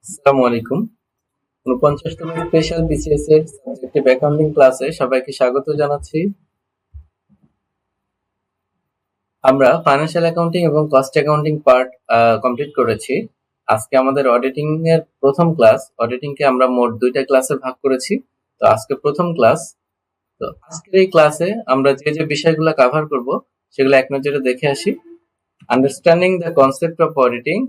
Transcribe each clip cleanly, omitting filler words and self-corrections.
আসসালামু আলাইকুম। ৪৯তম special BCS এর সাবজেক্টিভ অ্যাকাউন্টিং ক্লাসে সবাইকে স্বাগত জানাচ্ছি। আমরা ফাইন্যান্সিয়াল অ্যাকাউন্টিং এবং কস্ট অ্যাকাউন্টিং পার্ট কমপ্লিট করেছি। আজকে আমাদের অডিটিং এর প্রথম ক্লাস। অডিটিং কে আমরা মোট ২টা ক্লাসে ভাগ করেছি। তো আজকে প্রথম ক্লাস। তো আজকের এই ক্লাসে আমরা যে বিষয়গুলো কভার করব সেগুলো এক নজরে দেখে আসি। Understanding the concept of auditing,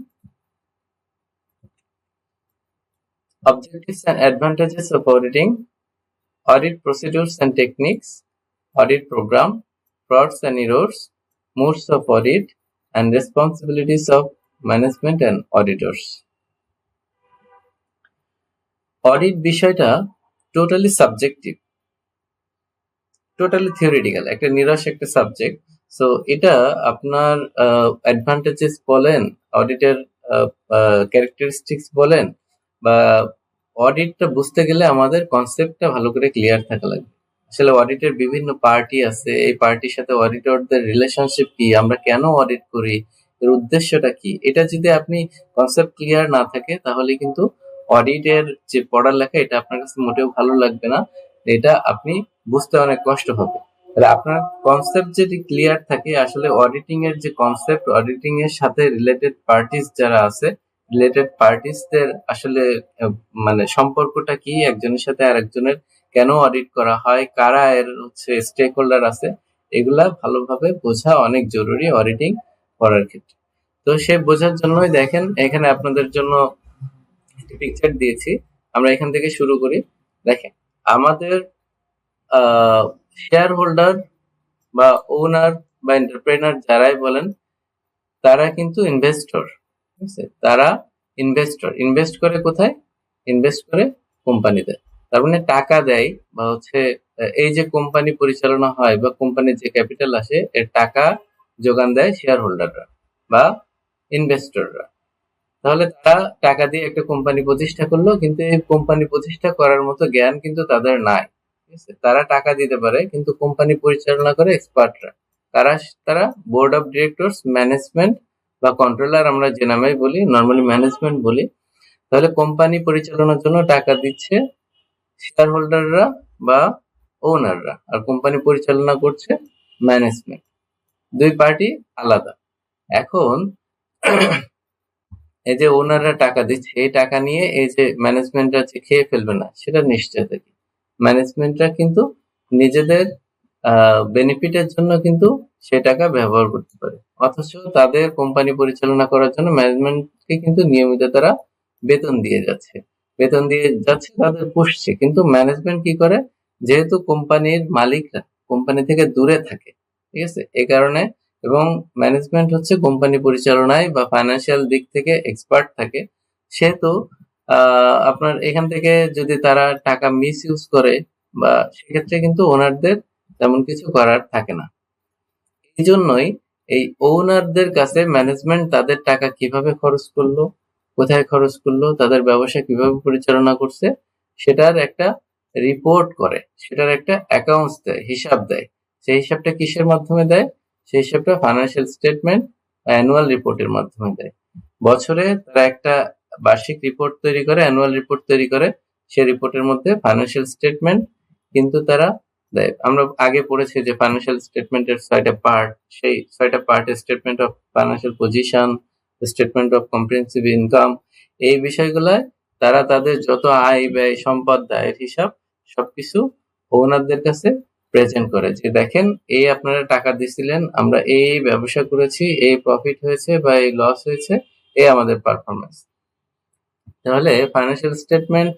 objectives and advantages of auditing, audit procedures and techniques, audit program, frauds and errors, modes of audit, and responsibilities of management and auditors. Audit বিষয়টা টোটালি সাবজেক্টিভ, টোটালি থিওরিটিক্যাল, একটা নিরস একটা subject. So এটা আপনার advantages বলেন, অডিটের characteristics বলেন, বা অডিটটা বুঝতে গেলে আমাদের কনসেপ্টটা ভালো করে ক্লিয়ার থাকা লাগবে। আসলে অডিটের বিভিন্ন পার্টি আছে, এই পার্টির সাথে অডিটরদের রিলেশনশিপ কি, আমরা কেন অডিট করি, এর উদ্দেশ্যটা কি, এটা যদি আপনি কনসেপ্ট ক্লিয়ার না থাকে তাহলে কিন্তু অডিটের যে পড়ালেখা এটা আপনার কাছে মোটেও ভালো লাগবে না, এটা আপনি বুঝতে অনেক কষ্ট হবে। তাহলে আপনার কনসেপ্ট যদি ক্লিয়ার থাকে, আসলে অডিটিং এর যে কনসেপ্ট, অডিটিং এর সাথে রিলেটেড পার্টিস যারা আছে, রিলেটেড পার্টিসদের আসলে মানে সম্পর্কটা কি, একজনের সাথে আরেকজনের কেন অডিট করা হয়, কারা এর হচ্ছে স্টেক হোল্ডার আছে, এগুলা ভালোভাবে বোঝা অনেক জরুরি অডিটিং করার ক্ষেত্রে। তো সে বোঝার জন্যই দেখেন এখানে আপনাদের জন্য একটি পিকচার দিয়েছি। আমরা এখান থেকে শুরু করি। দেখেন আমাদের শেয়ার হোল্ডার বা ওনার বা এন্টারপ্রেনার যারাই বলেন, তারা কিন্তু ইনভেস্টর। ঠিক আছে, তারা ইনভেস্টর। ইনভেস্ট করে কোথায়? ইনভেস্ট করে কোম্পানিতে। তার মানে টাকা দেয়, বা হচ্ছে এই যে কোম্পানি পরিচালনা হয় বা কোম্পানির যে ক্যাপিটাল আসে, এর টাকা যোগান দেয় শেয়ার হোল্ডাররা বা ইনভেস্টররা। তাহলে তারা টাকা দিয়ে একটা কোম্পানি প্রতিষ্ঠা করলো, কিন্তু এই কোম্পানি প্রতিষ্ঠা করার মতো জ্ঞান কিন্তু তাদের নাই। ঠিক আছে, তারা টাকা দিতে পারে কিন্তু কোম্পানি পরিচালনা করে এক্সপার্টরা। তারা তারা বোর্ড অফ ডিরেক্টরস, ম্যানেজমেন্ট বা কন্ট্রোলার, আমরা যে নামেই বলি, নর্মালি ম্যানেজমেন্ট বলি। তাহলে কোম্পানি পরিচালনার জন্য টাকা দিচ্ছে শেয়ার হোল্ডাররা বা ওনাররা, আর কোম্পানি পরিচালনা করছে ম্যানেজমেন্ট। দুই পার্টি আলাদা। এখন এই যে ওনাররা টাকা দিচ্ছে, এই টাকা নিয়ে এই যে ম্যানেজমেন্টরা যে খেয়ে ফেলবে না সেটা নিশ্চয় থাকি। ম্যানেজমেন্টরা কিন্তু নিজেদের বেনিফিটের জন্য কিন্তু সে টাকা ব্যবহার করতে পারে, অথচ তাদের কোম্পানি পরিচালনা করার জন্য ম্যানেজমেন্টকে কিন্তু নিয়মিত তারা বেতন দিয়ে যাচ্ছে, তাদের পুষছে। কিন্তু ম্যানেজমেন্ট কি করে, যেহেতু কোম্পানির মালিকরা কোম্পানি থেকে দূরে থাকে, ঠিক আছে, এই কারণে, এবং ম্যানেজমেন্ট হচ্ছে কোম্পানি পরিচালনায় বা ফাইন্যান্সিয়াল দিক থেকে এক্সপার্ট থাকে, সেহেতু আপনার এখান থেকে যদি তারা টাকা মিস ইউজ করে, বা সেক্ষেত্রে কিন্তু ওনারদের তেমন কিছু করার থাকে না। এই জন্যই এই ওনারদের কাছে ম্যানেজমেন্ট তাদের টাকা কিভাবে খরচ করলো, কোথায় খরচ করলো, তাদের ব্যবসা কিভাবে পরিচালনা করছে, সেটার একটা রিপোর্ট করে, সেটার একটা অ্যাকাউন্টস দেয়, হিসাব দেয়। সেই হিসাবটা কিসের মাধ্যমে দেয়? সেই হিসাবটা ফাইন্যান্সিয়াল স্টেটমেন্ট, অ্যানুয়াল রিপোর্টের মাধ্যমে দেয়। বছরে তারা একটা বার্ষিক রিপোর্ট তৈরি করে, অ্যানুয়াল রিপোর্ট তৈরি করে। সেই রিপোর্টের মধ্যে ফাইন্যান্সিয়াল স্টেটমেন্ট কিন্তু তারা দেয়। আমরা আগে পড়েছি যে ফাইন্যান্সিয়াল স্টেটমেন্টের ৬টা পার্ট, সেই ৬টা পার্টের statement of financial position, statement of comprehensive income, এই বিষয়গুলায় তারা তাদের যত আয় ব্যয় সম্পদ দায়ের হিসাব সবকিছু ওনারদের কাছে প্রেজেন্ট করে, যে দেখেন এই আপনারা টাকা দিছিলেন, আমরা এই ব্যবসা করেছি, এই প্রফিট হয়েছে বা এই লস হয়েছে, এই আমাদের পারফরমেন্স। তাহলে ফাইন্যান্সিয়াল স্টেটমেন্ট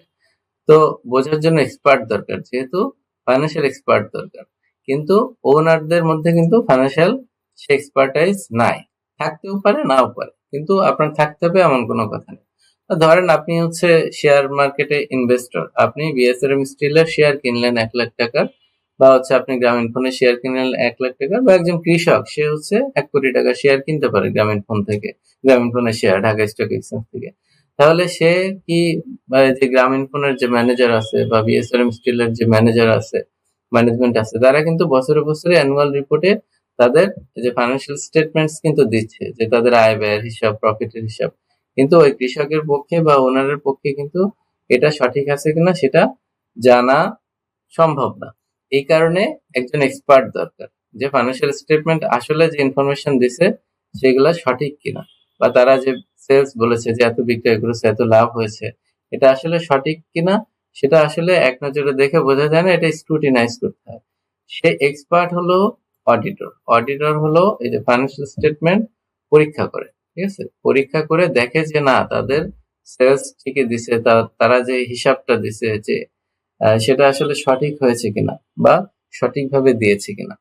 তো বোঝার জন্য এক্সপার্ট দরকার, যেহেতু ফাইন্যান্সিয়াল এক্সপার্ট দরকার, কিন্তু ওনারদের মধ্যে কিন্তু ফাইন্যান্সিয়াল সে এক্সপার্টাইজ নাই। থাকতেও পারে, নাও পারে, কিন্তু আপনার থাকতে হবে এমন কোনো কথা নেই। ধরেন আপনি হচ্ছে শেয়ার মার্কেটে ইনভেস্টর, আপনি বিএসআরএম স্টিলের শেয়ার কিনলেন ১,০০,০০০ টাকার, বা হচ্ছে আপনি গ্রামীণ ফোনের শেয়ার কিনলেন ১,০০,০০০ টাকার, বা একজন কৃষক সে হচ্ছে ১,০০,০০,০০০ টাকার শেয়ার কিনতে পারে গ্রামীণ ফোন থেকে, গ্রামীণ ফোনের শেয়ার ঢাকা স্টক এক্সচেঞ্জ থেকে। তাহলে সে কি, যে গ্রামীণ ফোনের যে ম্যানেজার আছে বা বিএসআরএম স্টিলের যে ম্যানেজার আছে, ম্যানেজমেন্ট আছে, তারা কিন্তু বছরে বছরে অ্যানুয়াল রিপোর্টে তাদের যে ফাইন্যান্সিয়াল স্টেটমেন্টস কিন্তু দিচ্ছে, যে তাদের আয় ব্যয়ের হিসাব, প্রফিটের হিসাব। কিন্তু ওই কৃষকের পক্ষে বা ওনারের পক্ষে কিন্তু এটা সঠিক আছে কিনা সেটা জানা সম্ভব না। এই কারণে একজন এক্সপার্ট দরকার, যে ফাইন্যান্সিয়াল স্টেটমেন্ট আসলে যে ইনফরমেশন দিছে সেগুলা সঠিক কিনা, বা তারা যে সেলস বলেছে যে এত বিক্রয় করেছে, এত লাভ হয়েছে, এটা আসলে সঠিক কিনা সেটা আসলে এক নজরে দেখে বোঝা যায় না, এটা স্ক্রুটিনাইজ করতে হয়। সে এক্সপার্ট হলো অডিটর। অডিটর হলো এই যে ফাইন্যান্সিয়াল স্টেটমেন্ট পরীক্ষা করে, ঠিক আছে, পরীক্ষা করে দেখে যে না তাদের সেলস ঠিকই দিছে, তারা যে হিসাবটা দিছে যে সেটা আসলে সঠিক হয়েছে কিনা বা সঠিকভাবে দিয়েছে কিনা।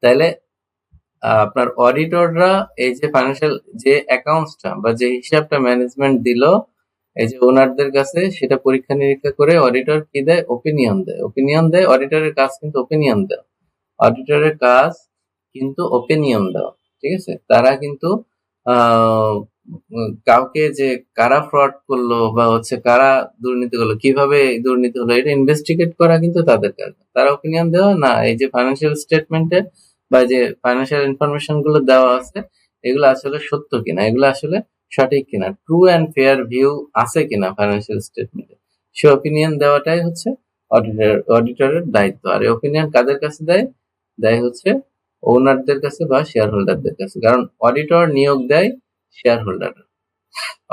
তাইলে আপনার অডিটররা এই যে ফাইন্যান্সিয়াল যে অ্যাকাউন্টসটা বা যে হিসাবটা ম্যানেজমেন্ট দিল এই যে ওনারদের কাছে, সেটা পরীক্ষা নিরীক্ষা করে অডিটর কি দেয়, ওপিনিয়ন দেয়। ওপিনিয়ন দেয়, অডিটরের কাজ কিন্তু ওপিনিয়ন দেওয়া। অডিটরের কাজ কিন্তু ওপিনিয়ন দেওয়া, ঠিক আছে। তারা কিন্তু কাউকে যে কারা ফ্রড করলো বা হচ্ছে কারা দুর্নীতি করলো, কিভাবে দুর্নীতি হলো, এটা ইনভেস্টিগেট করা কিন্তু তাদের কাজ। তারা ওপিনিয়ন দেওয়া না এই যে ফাইন্যান্সিয়াল স্টেটমেন্টে বা যে ফাইন্যান্সিয়াল ইনফরমেশন গুলো দেওয়া আছে এগুলো আসলে সত্য কিনা, এগুলো আসলে সঠিক কিনা, ট্রু অ্যান্ড ফেয়ার ভিউ আছে কিনা ফাইন্যান্সিয়াল স্টেটমেন্টে, সে ওপিনিয়ন দেওয়াটাই হচ্ছে অডিটরের দায়িত্ব। আর এই ওপিনিয়ন কাদের কাছে দেয়, দেয় হচ্ছে ওনারদের কাছে বা শেয়ার হোল্ডারদের কাছে। কারণ অডিটর নিয়োগ দেয় শেয়ার হোল্ডার,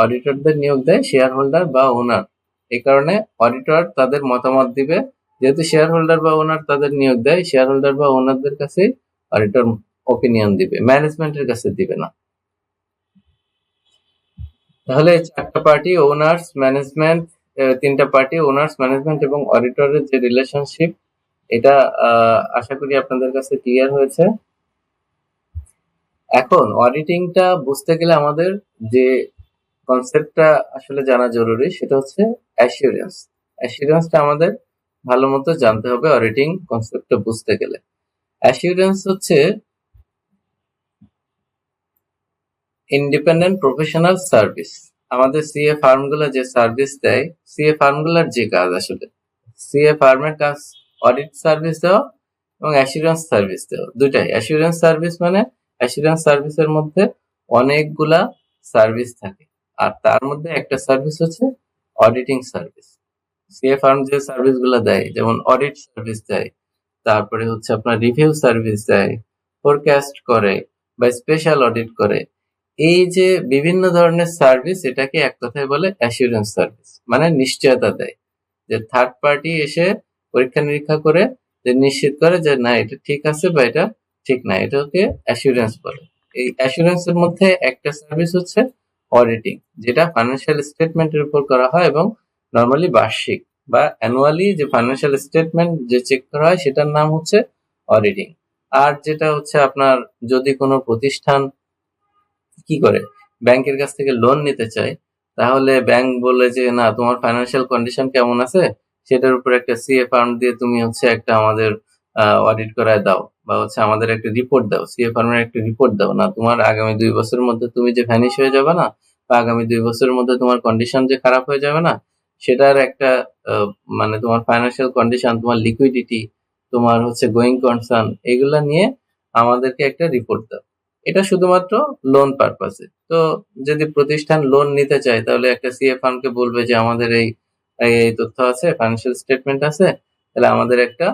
অডিটরদের নিয়োগ দেয় শেয়ার হোল্ডার বা ওনার। এই কারণে অডিটর তাদের মতামত দিবে, যেহেতু শেয়ার হোল্ডার বা ওনার তাদের নিয়োগ দেয়, শেয়ার হোল্ডার বা ওনারদের কাছে অডিটর ওপিনিয়ন দিবে, ম্যানেজমেন্টের কাছে দিবে না। তাহলে চারটা পার্টি, ওনার্স, ম্যানেজমেন্ট, তিনটা পার্টি, ওনার্স, ম্যানেজমেন্ট এবং অডিটরের যে রিলেশনশিপ, এটা আশা করি আপনাদের কাছে ক্লিয়ার হয়েছে। এখন অডিটিংটা বুঝতে গেলে আমাদের যে কনসেপ্টটা আসলে জানা জরুরি সেটা হচ্ছে অ্যাসিওরেন্স। অ্যাসিওরেন্সটা আমাদের ভালো মতো জানতে হবে অডিটিং কনসেপ্টটা বুঝতে গেলে। অ্যাসিওরেন্স হচ্ছে ইন্ডিপেন্ডেন্ট প্রফেশনাল সার্ভিস। আমাদের সিএ ফার্মগুলো যে সার্ভিস দেয়, সিএ ফার্মগুলোর যে কাজ আসলে, সিএ ফার্মের কাজ অডিট সার্ভিস দেওয়া এবং অ্যাসিওরেন্স সার্ভিস দেওয়া, দুইটাই। অ্যাসিওরেন্স সার্ভিস মানে অ্যাসিওরেন্স সার্ভিসের মধ্যে অনেকগুলা সার্ভিস থাকে, আর তার মধ্যে একটা সার্ভিস হচ্ছে অডিটিং সার্ভিস। সিএ ফার্ম যে সার্ভিস গুলো দেয়, যেমন অডিট সার্ভিস দেয়, তারপরে হচ্ছে আপনার রিভিউ সার্ভিস দেয়, ফোরকাস্ট করে বা স্পেশাল অডিট করে, এই যে বিভিন্ন ধরনের সার্ভিস, এটাকে এক কথায় বলে অ্যাসিওরেন্স সার্ভিস। মানে নিশ্চয়তা দেয়, যে থার্ড পার্টি এসে পরীক্ষা নিরীক্ষা করে যে নিশ্চিত করে যে না এটা ঠিক আছে বা এটা ঠিক না, এটাকে অ্যাসিওরেন্স বলে। এই অ্যাসিওরেন্সের মধ্যে একটা সার্ভিস হচ্ছে অডিটিং, যেটা ফাইন্যান্সিয়াল স্টেটমেন্টের উপর করা হয় এবং নর্মালি বার্ষিক বা অ্যানুয়ালি যে ফাইন্যান্সিয়াল স্টেটমেন্ট যে চেক করা হয় সেটার নাম হচ্ছে অডিটিং। আর যেটা হচ্ছে আপনার যদি কোনো প্রতিষ্ঠান কি করে ব্যাংকের কাছ থেকে লোন নিতে চায়, তাহলে ব্যাংক বলে যে না তোমার ফাইন্যান্সিয়াল কন্ডিশন কেমন আছে সেটার উপর একটা সিএ ফার্ম দিয়ে তুমি হচ্ছে একটা আমাদের অডিট করায় দাও, বা হচ্ছে আমাদের একটা রিপোর্ট দাও, সিএ ফার্মের একটা রিপোর্ট দাও, না তোমার আগামী 2 বছরের মধ্যে তুমি যে ভ্যানিশ হয়ে যাবে না, বা আগামী 2 বছরের মধ্যে তোমার কন্ডিশন যে খারাপ হয়ে যাবে না, সেটার একটা মানে তোমার ফাইন্যান্সিয়াল কন্ডিশন, তোমার লিকুইডিটি, তোমার হচ্ছে গোয়িং কনসার্ন, এগুলা নিয়ে আমাদেরকে একটা রিপোর্ট দাও। এটা শুধুমাত্র লোন পারপাসে। তো যদি প্রতিষ্ঠান লোন নিতে চায় তাহলে একটা সিএ ফার্মকে বলবে যে আমাদের এই এই তথ্য আছে, ফাইন্যান্সিয়াল স্টেটমেন্ট আছে, তাহলে আমাদের একটা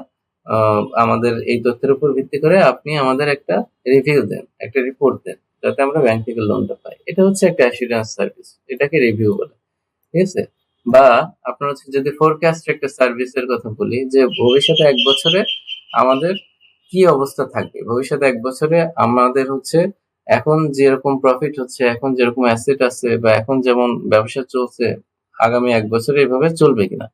আমাদের এই তথ্যের উপর ভিত্তি করে আপনি আমাদের একটা রিভিউ দেন, একটা রিপোর্ট দেন, যাতে আমরা ব্যাংক থেকে লোনটা পাই। এটা হচ্ছে একটা অ্যাসুরেন্স সার্ভিস, এটাকে রিভিউ বলে, ঠিক আছে। বা আপনার হচ্ছে যদি ফোরকাস্ট একটা সার্ভিসের কথা বলি, যে ভবিষ্যতে 1 বছরে আমাদের কি অবস্থা থাকবে, ভবিষ্যতে 1 বছরে আমাদের হচ্ছে এখন যেরকম প্রফিট হচ্ছে, এখন যেরকম অ্যাসেট আছে, বা এখন যেমন ব্যবসা চলছে, আগামী 1 বছরে এভাবে চলবে কিনা।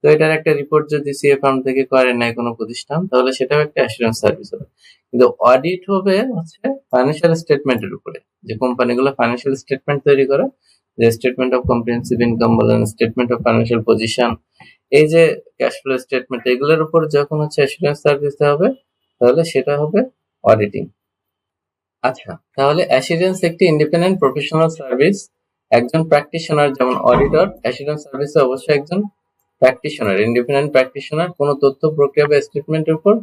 তো এটার একটা রিপোর্ট যদি সিএ ফার্ম থেকে করে নেয় কোনো প্রতিষ্ঠান, তাহলে সেটাও একটা অ্যাসুরেন্স সার্ভিস হবে। কিন্তু অডিট হবে হচ্ছে ফাইন্যান্সিয়াল স্টেটমেন্টের উপরে, যে কোম্পানিগুলো ফাইন্যান্সিয়াল স্টেটমেন্ট তৈরি করে, যে স্টেটমেন্ট অফ কম্প্রিহেনসিভ ইনকাম বলেন, স্টেটমেন্ট অফ ফাইন্যান্সিয়াল পজিশন, এই যে ক্যাশ ফ্লো স্টেটমেন্ট, এগুলোর উপর যখন হচ্ছে অ্যাসুরেন্স সার্ভিস দেওয়া হবে, তাহলে সেটা হবে অডিটিং। আচ্ছা, তাহলে অ্যাসুরেন্স একটি ইন্ডিপেন্ডেন্ট প্রফেশনাল সার্ভিস। একজন প্র্যাকটিশনার যেমন অডিটর, অ্যাসুরেন্স সার্ভিসে অবশ্যই একজন প্র্যাকটিশনার, ইন্ডিপেন্ডেন্ট প্র্যাকটিশনার কোনো তথ্য প্রক্রিয়া বা স্টেটমেন্টের উপর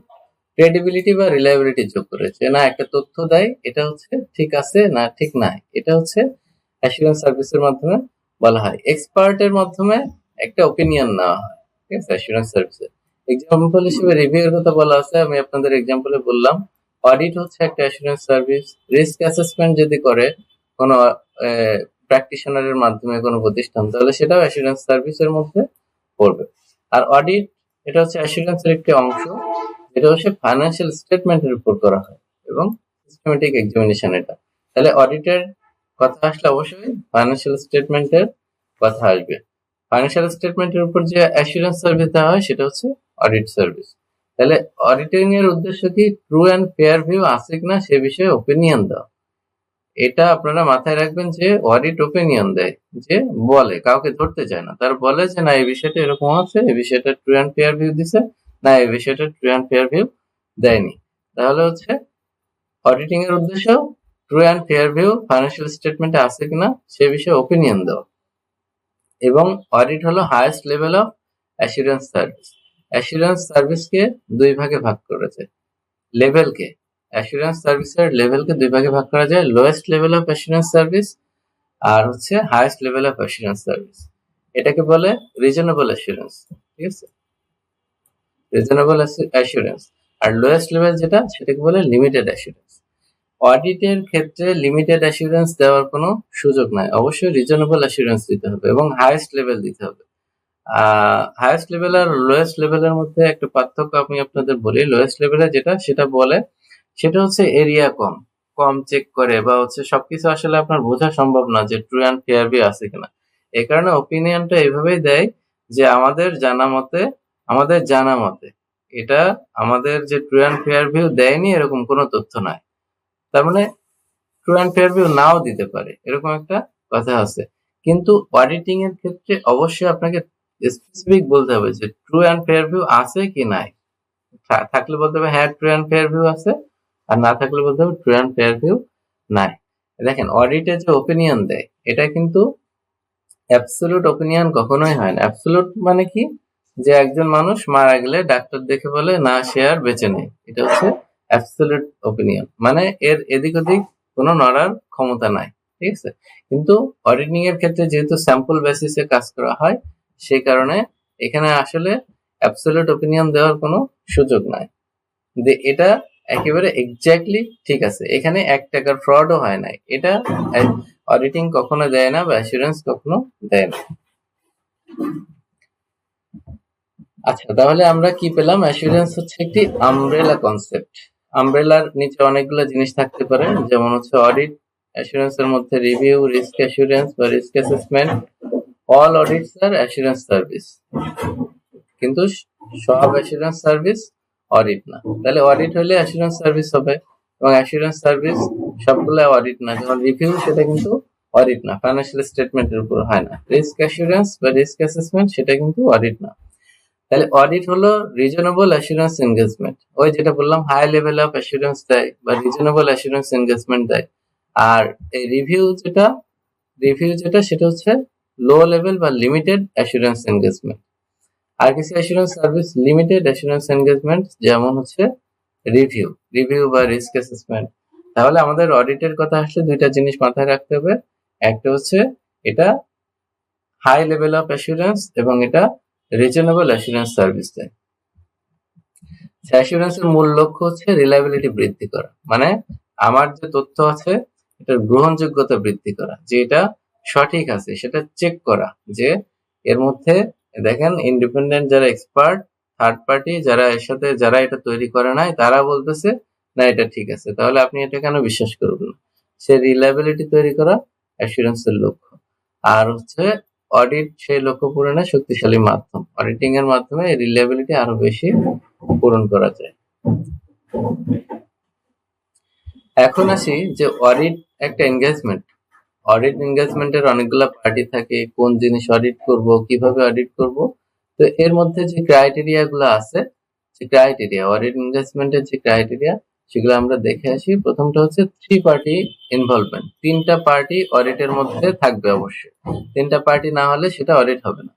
ক্রেডিবিলিটি বা রিলায়েবিলিটি যোগ করেছে। না একটা তথ্য দেয়, এটা হচ্ছে ঠিক আছে না ঠিক নাই, এটা হচ্ছে অ্যাসুরেন্স সার্ভিসের মাধ্যমে বলা হয়। এক্সপার্টের মাধ্যমে একটা ওপিনিয়ন নেওয়া হয়, ঠিক আছে, অ্যাসুরেন্স সার্ভিসে। এক্সাম্পল হিসেবে রিভিউ এর কথা বলা আছে, আমি আপনাদের এক্সাম্পলে বললাম। অডিট হচ্ছে একটা অ্যাসুরেন্স সার্ভিস। রিস্ক অ্যাসেসমেন্ট যদি করে কোনো প্র্যাকটিশনারের মাধ্যমে কোনো প্রতিষ্ঠান, তাহলে সেটাও অ্যাসুরেন্স সার্ভিসের মধ্যে পড়বে। আর অডিট এটা হচ্ছে অ্যাসুরেন্সের একটি অংশ, যেটা হচ্ছে ফাইন্যান্সিয়াল স্টেটমেন্টের উপর করা হয় এবং সিস্টেমেটিক এক্সামিনেশন এটা। তাহলে অডিটের কথা আসলে অবশ্যই ফাইন্যান্সিয়াল স্টেটমেন্টের কথা আসবে। ফাইন্যান্সিয়াল স্টেটমেন্টের উপর যে অ্যাসুরেন্স সার্ভিস দেওয়া হয় সেটা হচ্ছে অডিট সার্ভিস। তাহলে অডিটিং এর উদ্দেশ্য কি? ট্রু অ্যান্ড ফেয়ার ভিউ আছে কিনা সে বিষয়ে ওপিনিয়ন দেওয়া। এটা আপনারা মাথায় রাখবেন যে অডিট ওপিনিয়ন দেয়, যে বলে, কাউকে ধরতে চায় না, তার বলে যে না এই বিষয়টা এরকম আছে, এই বিষয়টা ট্রু অ্যান্ড ফেয়ার ভিউ দিছে, না এই বিষয়টা ট্রু অ্যান্ড ফেয়ার ভিউ দেয়নি। তাহলে হচ্ছে অডিটিং এর উদ্দেশ্য true and fair view financial স্টেটমেন্টে আছে কিনা সে বিষয়ে ওপিনিয়ন দেওয়া। এবং অডিট হলো highest level of assurance service. Assurance সার্ভিসকে দুই ভাগে ভাগ করেছে। লেভেলকে, অ্যাসুরেন্স সার্ভিসের লেভেলকে দুই ভাগে ভাগ করা যায়, lowest level of assurance service আর হচ্ছে highest level of assurance service. এটাকে বলে রিজনেবল অ্যাসুরেন্স, ঠিক আছে, রিজনেবল অ্যাসুরেন্স। আর লোয়েস্ট লেভেল যেটা, সেটাকে বলে লিমিটেড অ্যাসুরেন্স। অডিটের ক্ষেত্রে লিমিটেড অ্যাসুরেন্স দেওয়ার কোনো সুযোগ নাই, অবশ্যই রিজনেবল অ্যাসুরেন্স দিতে হবে এবং হাইয়েস্ট লেভেল দিতে হবে। হাইয়েস্ট লেভেল আর লোয়েস্ট লেভেলের মধ্যে একটা পার্থক্য আমি আপনাদের বলি। লোয়েস্ট লেভেলে যেটা, সেটা বলে সেটা হচ্ছে এরিয়া কম কম চেক করে, বা হচ্ছে সবকিছু আসলে আপনার বোঝা সম্ভব না যে ট্রু অ্যান্ড ফেয়ার ভিউ আছে কিনা। এই কারণে ওপিনিয়নটা এভাবেই দেয় যে আমাদের জানা মতে এটা আমাদের যে ট্রু অ্যান্ড ফেয়ার ভিউ দেয়নি এরকম কোনো তথ্য নাই। তার মানে ট্রু অ্যান্ড ফেয়ার ভিউ নাও দিতে পারে, এরকম একটা কথা আছে। কিন্তু অডিটিং এর ক্ষেত্রে অবশ্যই আপনাকে স্পেসিফিক বলতে হবে যে ট্রু অ্যান্ড ফেয়ার ভিউ আছে কি নাই। থাকলে বলতে হবে হ্যাঁ ট্রু অ্যান্ড ফেয়ার ভিউ আছে, আর না থাকলে বলতে হবে ট্রু অ্যান্ড ফেয়ার ভিউ নাই। দেখেন অডিটে যে ওপিনিয়ন দেয় এটা কিন্তু অ্যাবসলিউট ওপিনিয়ন কখনোই হয় না। অ্যাবসলিউট মানে কি? যে একজন মানুষ মারা গেলে ডাক্তার দেখে বলে না সে আর বেঁচে নেই, এটা হচ্ছে অ্যাবসলিউট ওপিনিয়ন, মানে এর এদিক ওদিক কোনো নড়ার ক্ষমতা নাই, ঠিক আছে। কিন্তু অডিটিং এর ক্ষেত্রে যেহেতু স্যাম্পল বেসিসে কাজ করা হয়, সেই কারণে এখানে আসলে অ্যাবসলিউট ওপিনিয়ন দেওয়ার কোনো সুযোগ নাই যে এটা একেবারে এক্স্যাক্টলি ঠিক আছে, এখানে 1 টাকার ফ্রডও হয় নাই, এটা অডিটিং কখনো দেয় না বা অ্যাসুরেন্স কখনো দেয় না। আচ্ছা, তাহলে আমরা কি পেলাম? অ্যাসুরেন্স হচ্ছে একটি আমব্রেলা কনসেপ্ট। আমব্রেলার নিচে অনেকগুলো জিনিস থাকতে পারে, যেমন হচ্ছে অডিট, অ্যাসুরেন্সের মধ্যে রিভিউ, রিস্ক অ্যাসুরেন্স বা রিস্ক অ্যাসেসমেন্ট। অল অডিটস আর অ্যাসুরেন্স সার্ভিস, কিন্তু সব অ্যাসুরেন্স সার্ভিস অডিট না। তাহলে অডিট হলে অ্যাসুরেন্স সার্ভিস হবে, এবং অ্যাসুরেন্স সার্ভিস সবগুলো অডিট না। যেমন রিভিউ, সেটা কিন্তু অডিট না, ফাইন্যান্সিয়াল স্টেটমেন্টের উপর হয় না। রিস্ক অ্যাসুরেন্স বা রিস্ক অ্যাসেসমেন্ট, সেটা কিন্তু অডিট না। তাহলে অডিট হলো রিজনেবল অ্যাসুরেন্স এনগেজমেন্ট, ওই যেটা বললাম হাই লেভেল অফ অ্যাসুরেন্স দেয় বা রিজনেবল অ্যাসুরেন্স এনগেজমেন্ট দেয়। আর এই রিভিউ যেটা সেটা হচ্ছে লো লেভেল বা লিমিটেড অ্যাসুরেন্স এনগেজমেন্ট। আর কিছু assurance service limited assurance engagement, যেমন হচ্ছে রিভিউ বা রিস্ক অ্যাসেসমেন্ট। তাহলে আমাদের অডিটের কথা আসলে দুইটা জিনিস মাথায় রাখতে হবে, একটা হচ্ছে এটা হাই লেভেল অফ অ্যাসুরেন্স এবং এটা রিজনেবল অ্যাসুরেন্স সার্ভিস দেয়। অ্যাসুরেন্সের মূল লক্ষ্য হচ্ছে রিলায়েবিলিটি বৃদ্ধি করা, মানে আমার যে তথ্য আছে এটার গ্রহণযোগ্যতা বৃদ্ধি করা, যে এটা সঠিক আছে সেটা চেক করা, যে এর মধ্যে দেখেন ইন্ডিপেন্ডেন্ট যারা এক্সপার্ট, থার্ড পার্টি যারা এর সাথে যারা এটা তৈরি করে নাই, তারা বলতেছে না এটা ঠিক আছে, তাহলে আপনি এটা কেন বিশ্বাস করবেন না। সে রিলায়েবিলিটি তৈরি করা অ্যাসুরেন্সের লক্ষ্য। আর হচ্ছে অডিট সেই লক্ষ্য পূরণের শক্তিশালী মাধ্যম। অডিটিং এর মাধ্যমে রিলায়েবিলিটি আরো বেশি পূরণ করা যায়। এখন আসি যে অডিট একটা এনগেজমেন্ট। অডিট এনগেজমেন্টের অনেকগুলো পার্টি থাকে, কোন জিনিস অডিট করব, কিভাবে অডিট করব। তো এর মধ্যে যে ক্রাইটেরিয়া গুলো আছে, যে ক্রাইটেরিয়া অডিট এনগেজমেন্টের যে ক্রাইটেরিয়া, সেগুলো আমরা দেখে আসি। প্রথমটা হচ্ছে 3 পার্টি ইনভলভমেন্ট, 3টা পার্টি অডিটের মধ্যে থাকবে অবশ্যই। 3টা পার্টি না হলে সেটা অডিট হবে না।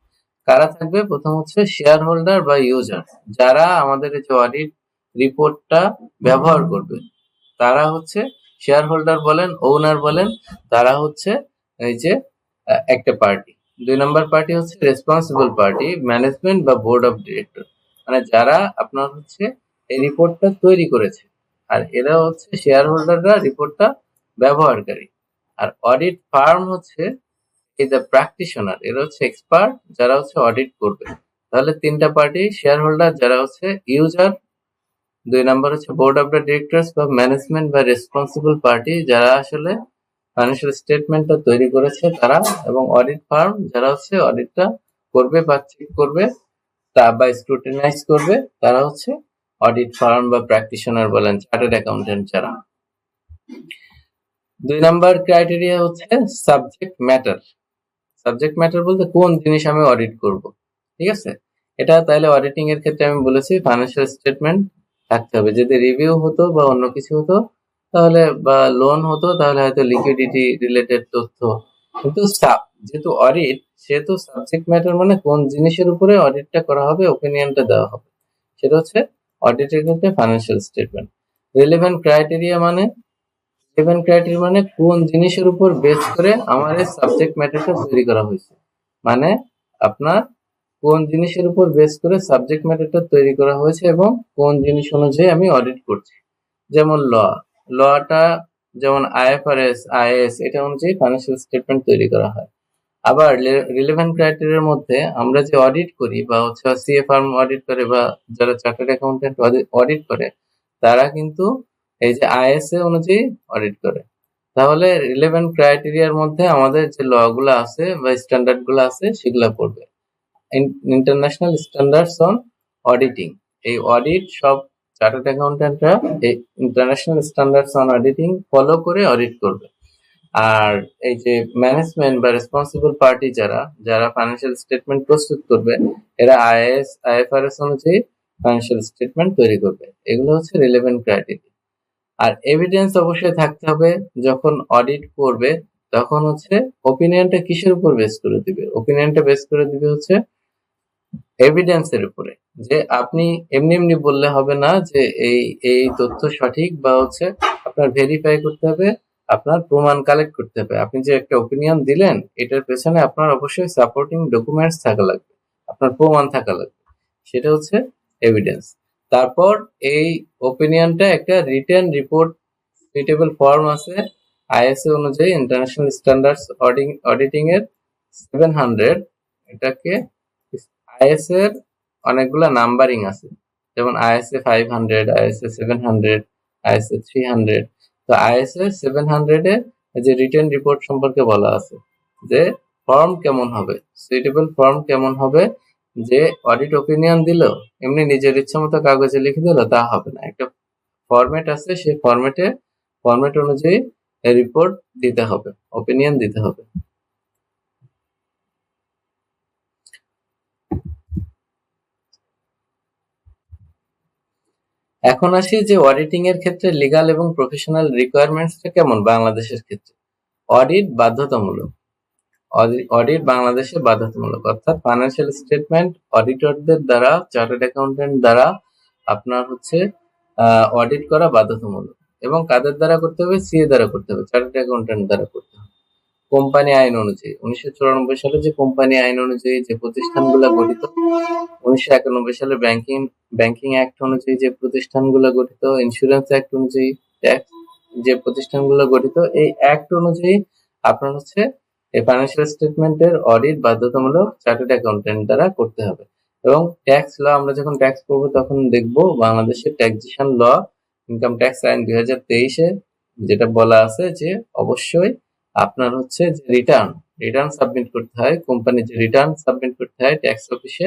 কারা থাকবে? প্রথম হচ্ছে শেয়ার হোল্ডার বা ইউজার, যারা আমাদের এই যে অডিট রিপোর্টটা ব্যবহার করবে, তারা হচ্ছে শেয়ার হোল্ডার বলেন, ওনার বলেন, তারা হচ্ছে এই যে একটা পার্টি। 2 নাম্বার পার্টি হচ্ছে রেসপন্সিবল পার্টি, ম্যানেজমেন্ট বা বোর্ড অফ ডিরেক্টর, মানে যারা আপনার হচ্ছে এই রিপোর্টটা তৈরি করেছে, আর এরা হচ্ছে শেয়ার হোল্ডাররা রিপোর্টটা ব্যবহারকারী। আর অডিট ফার্ম হচ্ছে এই দ্য প্র্যাকটিশনার, এরা হচ্ছে এক্সপার্ট যারা হচ্ছে অডিট করবে। তাহলে 3টা পার্টি, শেয়ার হোল্ডার যারা হচ্ছে ইউজার, 2 নাম্বার হচ্ছে বোর্ড অফ দ্য ডিরেক্টরস বা ম্যানেজমেন্ট বা রেসপন্সিবল পার্টি যারা আসলে ফাইন্যান্সিয়াল স্টেটমেন্টটা তৈরি করেছে তারা, এবং অডিট ফার্ম যারা হচ্ছে অডিটটা করবে বা চেক করবে তা বা স্ক্রুটিনাইজ করবে, তারা হচ্ছে অডিট ফার্ম বা প্র্যাকটিশনার বলেন, চার্টার্ড অ্যাকাউন্টেন্ট যারা। 2 নাম্বার ক্রাইটেরিয়া হচ্ছে সাবজেক্ট ম্যাটার। সাবজেক্ট ম্যাটার বলতে কোন জিনিস আমি অডিট করব, ঠিক আছে? এটা তাহলে অডিটিং এর ক্ষেত্রে আমি বলেছি ফাইন্যান্সিয়াল স্টেটমেন্ট থাকতে হবে। যদি রিভিউ হতো বা অন্য কিছু হতো তাহলে, বা লোন হতো তাহলে হয়তো লিকুইডিটি রিলেটেড তথ্য, কিন্তু যেহেতু অডিট সেহেতু সাবজেক্ট ম্যাটার মানে কোন জিনিসের উপরে অডিটটা করা হবে, ওপিনিয়নটা দেওয়া হবে, সেটা হচ্ছে অডিটের ক্ষেত্রে ফাইন্যান্সিয়াল স্টেটমেন্ট। রিলেভেন্ট ক্রাইটেরিয়া মানে কোন জিনিসের উপর বেস করে আমার এই সাবজেক্ট ম্যাটারটা তৈরি করা হয়েছে, মানে আপনার কোন জিনিসের উপর বেস করে সাবজেক্ট ম্যাটারটা তৈরি করা হয়েছে এবং কোন জিনিস অনুযায়ী আমি অডিট করছি। যেমন লটা যেমন আইএফআরএস, আইএস, এটা অনুযায়ী ফাইন্যান্সিয়াল স্টেটমেন্ট তৈরি করা হয়। আবার রিলেভেন্ট ক্রাইটেরিয়ার মধ্যে আমরা যে অডিট করি বা হচ্ছে সিএ ফার্ম অডিট করে বা যারা চার্টার্ড অ্যাকাউন্টেন্ট অডিট করে, তারা কিন্তু এই যে আইএসএ অনুযায়ী অডিট করে। তাহলে রিলেভেন্ট ক্রাইটেরিয়ার মধ্যে আমাদের যে ল গুলো আছে বা স্ট্যান্ডার্ড গুলো আছে সেগুলো পড়বে। ইন্টারন্যাশনাল স্ট্যান্ডার্ডস অন অডিটিং, এই অডিট সব চার্টার্ড অ্যাকাউন্টেন্টরা এই international standards on auditing follow করে অডিট করবে। আর এই যে ম্যানেজমেন্ট বা রেসপন্সিবল পার্টি যারা ফাইন্যান্সিয়াল স্টেটমেন্ট প্রস্তুত করবে, এরা আইএস আইএফআরএস অনুযায়ী ফাইন্যান্সিয়াল স্টেটমেন্ট তৈরি করবে। এগুলো হচ্ছে রিলেভেন্ট ক্রাইটেরিয়া। আর এভিডেন্স অবশ্যই থাকতে হবে। যখন অডিট করবে তখন হচ্ছে ওপিনিয়নটা কিসের উপর বেস করে দিবে? ওপিনিয়নটা বেস করে দিবে হচ্ছে এভিডেন্সের উপরে। যে আপনি এমনি এমনি বললে হবে না যে এই এই তথ্য সঠিক, বা হচ্ছে আপনার ভেরিফাই করতে হবে, আপনার প্রমাণ কালেক্ট করতে হবে। আপনি যে একটা ওপিনিয়ন দিলেন এটার পেছনে আপনার অবশ্যই সাপোর্টিং ডকুমেন্টস থাকা লাগবে, আপনার প্রমাণ থাকা লাগবে, সেটা হচ্ছে এভিডেন্স। তারপর এই ওপিনিয়নটা একটা রিটেন রিপোর্ট সুইটেবল ফর্ম আছে আইএসএ অনুযায়ী, ইন্টারন্যাশনাল স্ট্যান্ডার্ডস অডিটিং এর 700, এটাকে আইএসএ এর অনেকগুলা নাম্বারিং আছে, যেমন আইএসএ 500, আইএসএ 700, আইএসএ 300। তো আইএসএ 700 এ যে রিটেন রিপোর্ট সম্পর্কে বলা আছে যে ফর্ম কেমন হবে, সুইটেবল ফর্ম কেমন হবে, যে অডিট ওপিনিয়ন দিল এমনি নিজের ইচ্ছা মতো কাগজে লিখে দিল তা হবে না। একটা ফরম্যাট আছে, সেই ফরম্যাট অনুযায়ী রিপোর্ট দিতে হবে, ওপিনিয়ন দিতে হবে। এখন আসি যে অডিটিং এর ক্ষেত্রে লিগ্যাল এবং প্রফেশনাল রিকোয়ারমেন্টসটা কেমন বাংলাদেশের ক্ষেত্রে। অডিট বাধ্যতামূলক। অডিট বাংলাদেশে বাধ্যতামূলক, অর্থাৎ ফাইন্যান্সিয়াল স্টেটমেন্ট অডিটরদের দ্বারা, চার্টার্ড অ্যাকাউন্টেন্ট দ্বারা আপনার হচ্ছে অডিট করা বাধ্যতামূলক। এবং কাদের দ্বারা করতে হবে? সিএ দ্বারা করতে হবে, চার্টার্ড অ্যাকাউন্টেন্ট দ্বারা করতে হবে। কোম্পানি আইন অনুযায়ী 1994 সালে যে কোম্পানি আইন অনুযায়ী যে প্রতিষ্ঠানগুলো গঠিত, 1991 সালে ব্যাংকিং অ্যাক্ট অনুযায়ী যে প্রতিষ্ঠানগুলো গঠিত, ইন্স্যুরেন্স অ্যাক্ট অনুযায়ী ট্যাক্স যে প্রতিষ্ঠানগুলো গঠিত, এই অ্যাক্ট অনুযায়ী আপনার হচ্ছে এই ফাইন্যান্সিয়াল স্টেটমেন্টের অডিট বাধ্যতামূলক চার্টার্ড অ্যাকাউন্টেন্ট দ্বারা করতে হবে। এবং ট্যাক্স ল, আমরা যখন ট্যাক্স করবো তখন দেখবো বাংলাদেশের ট্যাক্সেশন ল, ইনকাম ট্যাক্স আইন 2023-এ যেটা বলা আছে যে অবশ্যই আপনার হচ্ছে যে রিটার্ন সাবমিট করতে হয়, কোম্পানির যে রিটার্ন সাবমিট করতে হয় ট্যাক্স অফিসে,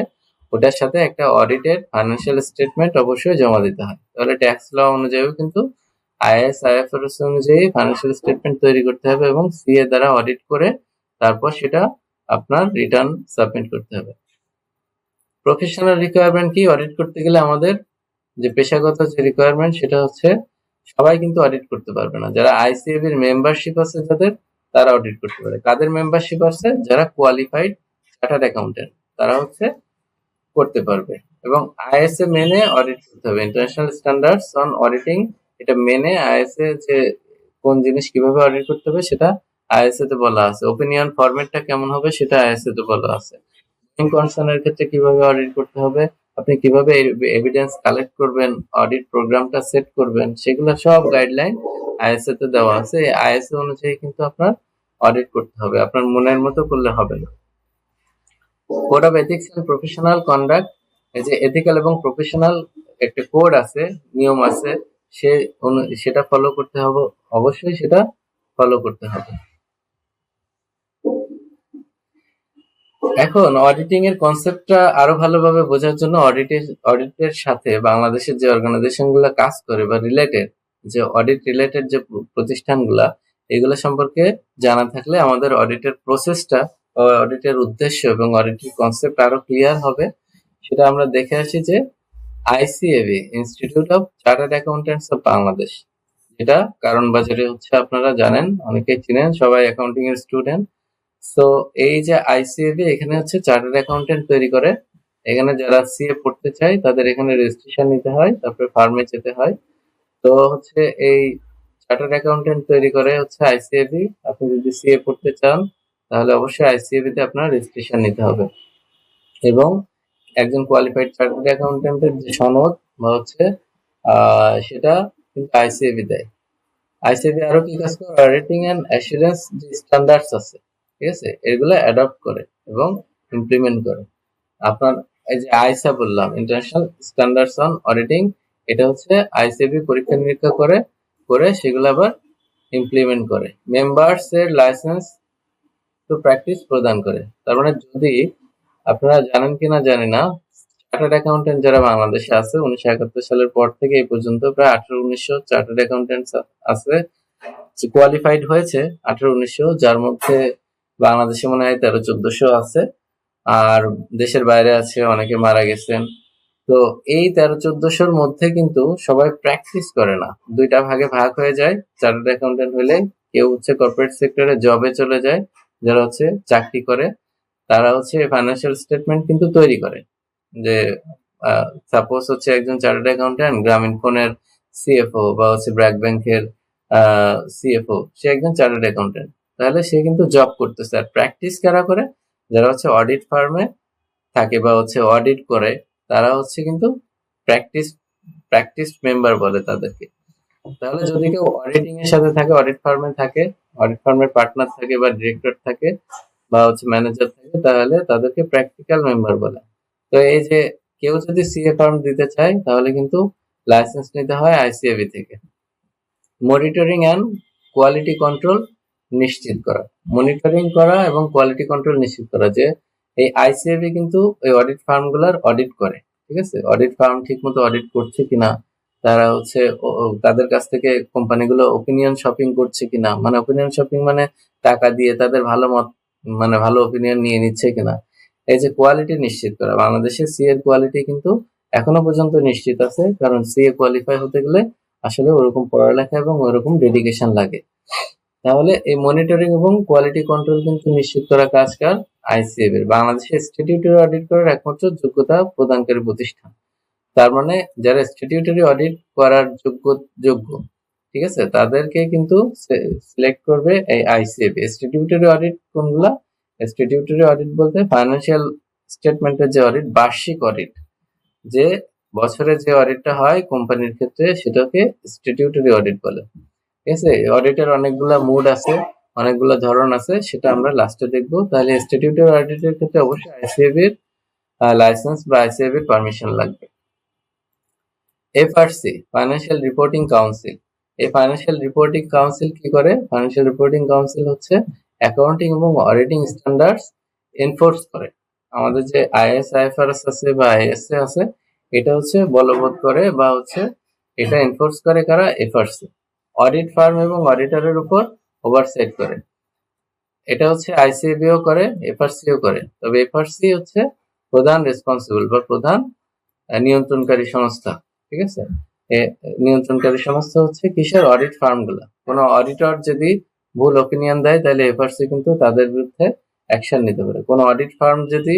ওটার সাথে একটা অডিটেড ফাইন্যান্সিয়াল স্টেটমেন্ট অবশ্যই জমা দিতে হয়। তাহলে ট্যাক্স ল অনুযায়ীও কিন্তু আইএস আইএফআরএস অনুযায়ী ফাইন্যান্সিয়াল স্টেটমেন্ট তৈরি করতে হবে এবং সিএ দ্বারা অডিট করে তারপর সেটা আপনার রিটার্ন সাবমিট করতে হবে। প্রফেশনাল রিকোয়ারমেন্ট কি? অডিট করতে গেলে আমাদের যে পেশাগত যে রিকোয়ারমেন্ট সেটা হচ্ছে সবাই কিন্তু অডিট করতে পারবে না। যারা আইসিএবি এর মেম্বারশিপ আছে যাদের, তারা অডিট করতে পারে। কাদের মেম্বারশিপ আছে? যারা কোয়ালিফাইড চার্টার্ড অ্যাকাউন্টেন্ট, তারা হচ্ছে করতে পারবে। এবং আইএসএ মেনে অডিট করতে হবে, ইন্টারন্যাশনাল স্ট্যান্ডার্ডস অন অডিটিং, এটা মেনে আইএসএ যে কোন জিনিস কিভাবে অডিট করতে হবে সেটা আইএসএ তে বলা আছে। ওপিনিয়ন ফরম্যাটটা কেমন হবে সেটা আইএসএ তে বলা আছে। গোয়িং কনসার্ন এর ক্ষেত্রে কিভাবে অডিট করতে হবে, আপনি কিভাবে এভিডেন্স কালেক্ট করবেন, অডিট প্রোগ্রামটা সেট করবেন, সেগুলো সব গাইডলাইন আইএসএ তে দেওয়া আছে। এই আইএসএ অনুযায়ী কিন্তু আপনার অডিট করতে হবে, আপনার মনের মতো করলে হবে না। Code of ethics and professional conduct, এই যে এথিক্যাল এবং প্রফেশনাল একটা কোড আছে, নিয়ম আছে, সেটা ফলো করতে হবে, অবশ্যই সেটা ফলো করতে হবে। এখন অডিটিং এর কনসেপ্টটা আরো ভালোভাবে বোঝার জন্য অডিটের সাথে বাংলাদেশের যে অর্গানাইজেশন গুলা কাজ করে বা রিলেটেড, যে অডিট রিলেটেড যে প্রতিষ্ঠানগুলা, এগুলো সম্পর্কে জানা থাকলে আমাদের অডিটের প্রসেসটা, অডিটের উদ্দেশ্য এবং অডিটের কনসেপ্ট আরো ক্লিয়ার হবে। সেটা আমরা দেখে আসি যে ICAB, institute of chartered accountants of Bangladesh, যেটা কারণ বাজারে হচ্ছে, আপনারা জানেন, অনেকেই চিনেন, সবাই অ্যাকাউন্টিং এর স্টুডেন্ট। সো এই যে আইসিএবি এখানে হচ্ছে চার্টার্ড অ্যাকাউন্টেন্ট তৈরি করে। এখানে যারা সিএ পড়তে চায় তাদের এখানে রেজিস্ট্রেশন নিতে হয়, তারপরে ফার্মে যেতে হয়। তো হচ্ছে এই চার্টার্ড অ্যাকাউন্টেন্ট তৈরি করে হচ্ছে আইসিএবি। আপনি যদি সিএ পড়তে চান তাহলে অবশ্যই আইসিএবি তে আপনার রেজিস্ট্রেশন নিতে হবে, এবং একজন কোয়ালিফাইড চার্টার্ড অ্যাকাউন্টেন্টের যে সনদ বা হচ্ছে সেটা কিন্তু আইসিএবি দেয়। আইসিএবি আরো কি কাজ করে, অডিটিং এন্ড অ্যাসুরেন্স যে স্ট্যান্ডার্ডস আছে, ঠিক আছে, এগুলো অ্যাডপ্ট করে এবং ইমপ্লিমেন্ট করে। আপনার এই যে আইসা বললাম, ইন্টারন্যাশনাল স্ট্যান্ডার্ডস অন অডিটিং, এটা হচ্ছে আইসিএবি পরীক্ষা নিরীক্ষা করে করে সেগুলো আবার ইমপ্লিমেন্ট করে, মেম্বার্স এর লাইসেন্স টু প্র্যাকটিস প্রদান করে। তার মানে যদি আপনারা জানেন কিনা জানি না, চার্টার্ড অ্যাকাউন্টেন্ট যারা বাংলাদেশে আছে 1971 সালের পর থেকে এই পর্যন্ত প্রায় 18-1900 চার্টার্ড অ্যাকাউন্টেন্টস আছে, কোয়ালিফাইড হয়েছে 18-1900, যার মধ্যে বাংলাদেশে মনে হয় 1300-1400 আছে, আর দেশের বাইরে আছে, অনেকে মারা গেছেন। তো এই 1300-1400-র মধ্যে কিন্তু সবাই প্র্যাকটিস করে না, দুইটা ভাগে ভাগ হয়ে যায়। চার্টার্ড অ্যাকাউন্টেন্ট হলে কেউ হচ্ছে কর্পোরেট সেক্টরে জবে চলে যায়, যারা হচ্ছে চাকরি করে, তারা হচ্ছে ফাইন্যান্সিয়াল স্টেটমেন্ট কিন্তু তৈরি করে। যে সাপোজ হচ্ছে একজন চার্টার্ড অ্যাকাউন্টেন্ট গ্রামীণ ফোনের সিএফও বা হচ্ছে ব্র্যাক ব্যাংকের সিএফও, সে একজন চার্টার্ড অ্যাকাউন্টেন্ট, তাহলে সে কিন্তু জব করতেছে। আর প্র্যাকটিস কারা করে, যারা হচ্ছে অডিট ফার্মে থাকে বা হচ্ছে অডিট করে, তারা হচ্ছে কিন্তু প্র্যাকটিস প্র্যাকটিস মেম্বার বলে তাদেরকে। তাহলে যদি কেউ অডিটিং এর সাথে থাকে, অডিট ফার্মে থাকে, অডিট ফার্মের পার্টনার থাকে বা ডিরেক্টর থাকে বা হচ্ছে ম্যানেজার থাকে, তাহলে তাদেরকে প্র্যাকটিক্যাল মেম্বার বলে। তো এই যে কেউ যদি সিএ ফার্ম দিতে চায় তাহলে কিন্তু লাইসেন্স নিতে হয় আইসিএবি থেকে। মনিটরিং অ্যান্ড কোয়ালিটি কন্ট্রোল নিশ্চিত করা, মনিটরিং করা এবং কোয়ালিটি কন্ট্রোল নিশ্চিত করা, যে এই আইসিএবি কিন্তু ওই অডিট ফার্মগুলোর অডিট করে, ঠিক আছে, অডিট ফার্ম ঠিক মতো অডিট করছে কিনা, তারা হচ্ছে তাদের কাছ থেকে কোম্পানিগুলো ওপিনিয়ন শপিং করছে কিনা, মানে ওপিনিয়ন শপিং মানে টাকা দিয়ে তাদের ভালো মত, মানে ভালো ওপিনিয়ন নিয়ে নিচ্ছে কিনা। এই যে কোয়ালিটি নিশ্চিত করা, বাংলাদেশে সিএ এর কোয়ালিটি কিন্তু এখনো পর্যন্ত নিশ্চিত আছে, কারণ সিএ কোয়ালিফাই হতে গেলে আসলে ওরকম পড়ালেখা এবং ওরকম ডেডিকেশন লাগে। তাহলে এই মনিটরিং এবং কোয়ালিটি কন্ট্রোল কিন্তু নিশ্চিত করা কাজ কার, আইসিএবি এর। বাংলাদেশে স্ট্যাটিউটরি অডিট করার একমাত্র যোগ্যতা প্রদানকারী প্রতিষ্ঠান। তার মানে যারা স্ট্যাটিউটরি অডিট করার যোগ্য, ঠিক আছে, তাদেরকে কিন্তু সিলেক্ট করবে এই আইসিএবি। স্ট্যাটিউটরি অডিট কোনগুলা, স্ট্যাটিউটরি অডিট বলতে ফাইন্যান্সিয়াল স্টেটমেন্টের যে অডিট, বার্ষিক অডিট, যে বছরে যে অডিটটা হয় কোম্পানির ক্ষেত্রে, সেটাকে স্ট্যাটিউটরি অডিট বলে। ঠিক আছে, অডিটের অনেকগুলা মুড আছে, অনেকগুলা ধরন আছে, সেটা আমরা লাস্টে দেখবো। তাহলে স্ট্যাটিউটরি অডিটের ক্ষেত্রে অবশ্যই আইসিএবি এর লাইসেন্স বা আইসিএবি এর পারমিশন লাগবে। FRC, financial reporting council. এই ফাইন্যান্সিয়াল রিপোর্টিং কাউন্সিল কি করে? ফাইন্যান্সিয়াল রিপোর্টিং কাউন্সিল হচ্ছে অ্যাকাউন্টিং এবং অডিটিং স্ট্যান্ডার্ডস এনফোর্স করে। আমাদের যে আইএস আইএফআরএস আছে বা আইএসএ আছে, এটা হচ্ছে বলবৎ করে বা হচ্ছে এটা এনফোর্স করে কারা? এফআরসি। অডিট ফার্ম এবং অডিটরের উপর ওভারসাইট করে। এটা হচ্ছে আইসিএবিও করে, এফআরসিও করে। তবে এফআরসি হচ্ছে প্রধান রেসপন্সিবল বা প্রধান নিয়ন্ত্রণকারী সংস্থা, ঠিক আছে। নিয়ন্ত্রণকারী সংস্থা হচ্ছে কিসের? অডিট ফার্মগুলো। কোনো অডিটর যদি ভুল ওপিনিয়ন দেয় তাহলে এফআরসি কিন্তু তাদের বিরুদ্ধে অ্যাকশন নিতে পারে। কোনো অডিট ফার্ম যদি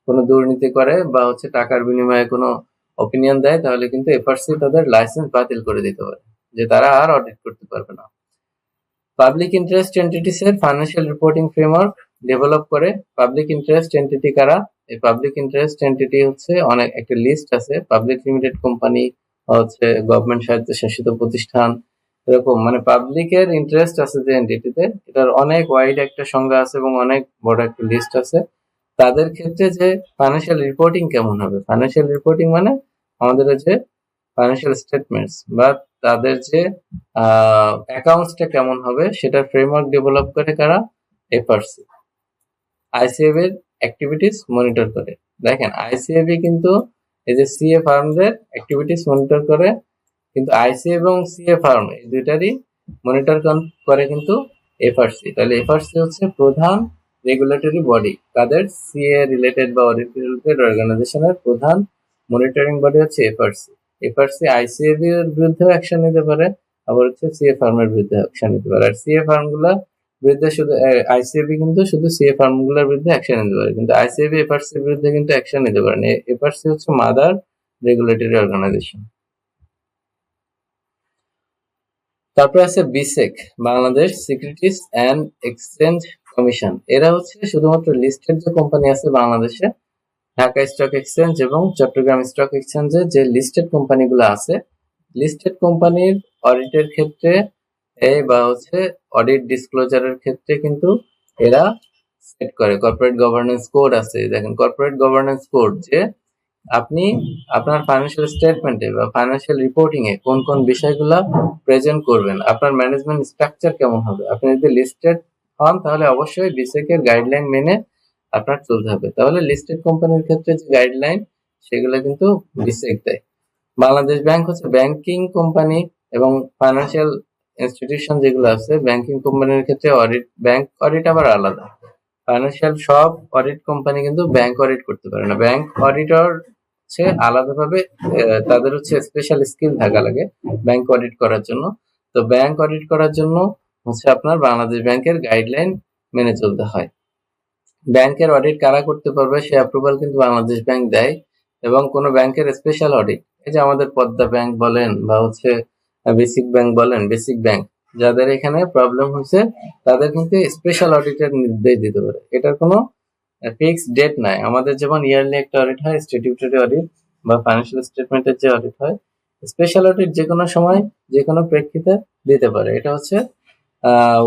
কোনো দুর্নীতি করে বা হচ্ছে টাকার বিনিময়ে কোনো ওপিনিয়ন দেয় তাহলে কিন্তু এফআরসি তাদের লাইসেন্স বাতিল করে দিতে পারে, যে তারা আর অডিট করতে পারবে না। পাবলিক ইন্টারেস্ট এন্টিটিস এর ফাইন্যান্সিয়াল রিপোর্টিং ফ্রেমওয়ার্ক ডেভেলপ করে। পাবলিক ইন্টারেস্ট এন্টিটি কারা? এই পাবলিক ইন্টারেস্ট এন্টিটি হচ্ছে অনেক একটা লিস্ট আছে, পাবলিক লিমিটেড কোম্পানি হচ্ছে গভর্নমেন্ট স্বায়ত্তশাসিত প্রতিষ্ঠান, এরকম মানে পাবলিকের ইন্টারেস্ট আছে যে এন্টিটিতে, এটার অনেক ওয়াইড একটা সংজ্ঞা আছে এবং অনেক বড় একটা লিস্ট আছে। তাদের ক্ষেত্রে যে ফাইন্যান্সিয়াল রিপোর্টিং কেমন হবে, ফাইন্যান্সিয়াল রিপোর্টিং মানে আমাদের যে ফাইন্যান্সিয়াল স্টেটমেন্টস বা তাদের যে অ্যাকাউন্টসটা কেমন হবে সেটার ফ্রেমওয়ার্ক ডেভেলপ করে কারা? এফআরসি। আইসিএফ এর অ্যাক্টিভিটিস মনিটর করে। দেখেন আইসিএফ কিন্তু এই যে সিএ ফার্মদের অ্যাক্টিভিটিস মনিটর করে, কিন্তু আইসিএফ এবং সিএ ফার্ম এই দুইটারই মনিটর করে কিন্তু এফআরসি। তাহলে এফআরসি হচ্ছে প্রধান রেগুলেটরি বডি, তাদের সিএ রিলেটেড বা অডিট রিলেটেড অর্গানাইজেশনের প্রধান মনিটরিং বডি হচ্ছে এফআরসি। এফআরসি আইসিএফ এর বিরুদ্ধে অ্যাকশন নিতে পারে, আবার হচ্ছে সিএ ফার্মের বিরুদ্ধে অ্যাকশন নিতে পারে। আর সিএ ফার্মগুলা বিরুদ্ধে শুধু আইসিএবি কিন্তু শুধু সিএ ফার্মগুলোর বিরুদ্ধে অ্যাকশন নিতে পারে, কিন্তু আইসিএবি এফআরসির বিরুদ্ধে কিন্তু অ্যাকশন নিতে পারে না। এফআরসি হচ্ছে মাদার রেগুলেটরি অর্গানাইজেশন। তারপরে আছে BSEC, Bangladesh securities and exchange commission. এরা হচ্ছে শুধুমাত্র লিস্টেড যে কোম্পানি আছে বাংলাদেশে, ঢাকা স্টক এক্সচেঞ্জ এবং চট্টগ্রাম স্টক এক্সচেঞ্জে যে লিস্টেড কোম্পানিগুলো আছে, লিস্টেড কোম্পানির অডিটের ক্ষেত্রে বা হচ্ছে অডিট ডিসক্লোজারের ক্ষেত্রে কিন্তু এরা সেট করে। কর্পোরেট গভর্নেন্স কোড আছে, দেখেন কর্পোরেট গভর্নেন্স কোড যে আপনি আপনার ফাইন্যান্সিয়াল স্টেটমেন্টে বা ফাইন্যান্সিয়াল রিপোর্টিং এ কোন কোন বিষয়গুলো প্রেজেন্ট করবেন, আপনার ম্যানেজমেন্ট স্ট্রাকচার কেমন হবে। আপনি যদি লিস্টেড হন তাহলে অবশ্যই বিসেক এর গাইডলাইন মেনে আপনার চলতে হবে। তাহলে লিস্টেড কোম্পানির ক্ষেত্রে যে গাইডলাইন সেগুলো কিন্তু বিসেক দেয়। বাংলাদেশ ব্যাংক হচ্ছে ব্যাংকিং কোম্পানি এবং ফাইন্যান্সিয়াল ইনস্টিটিউশন যেগুলো আছে ব্যাংকিং কোম্পানির ক্ষেত্রে অডিট, ব্যাংক অডিট আবার আলাদা। ফাইন্যান্সিয়াল সব অডিট কোম্পানি কিন্তু ব্যাংক অডিট করতে পারে না। ব্যাংক অডিটর হচ্ছে আলাদাভাবে তাদের হচ্ছে স্পেশাল স্কিল থাকা লাগে ব্যাংক অডিট করার জন্য। তো ব্যাংক অডিট করার জন্য হচ্ছে আপনার বাংলাদেশ ব্যাংকের গাইডলাইন মেনে চলতে হয়। ব্যাংকের অডিট কারা করতে পারবে সে অ্যাপ্রুভাল কিন্তু বাংলাদেশ ব্যাংক দেয়। এবং কোন ব্যাংকের স্পেশাল অডিট, এই যে আমাদের পদ্মা ব্যাংক বলেন বা হচ্ছে বেসিক ব্যাংক বলেন, বেসিক ব্যাংক যাদের এখানে প্রবলেম হয়েছে তাদের কিন্তু স্পেশাল অডিটের নির্দেশ দিতে পারে। এটার কোনো ফিক্সড ডেট নাই। আমাদের যেমন ইয়ারলি একটা অডিট হয় স্ট্যাটিউটরি অডিট বা ফাইন্যান্সিয়াল স্টেটমেন্টের যে অডিট হয়, স্পেশাল অডিট যে কোনো সময় যে কোনো প্রেক্ষিতে দিতে পারে। এটা হচ্ছে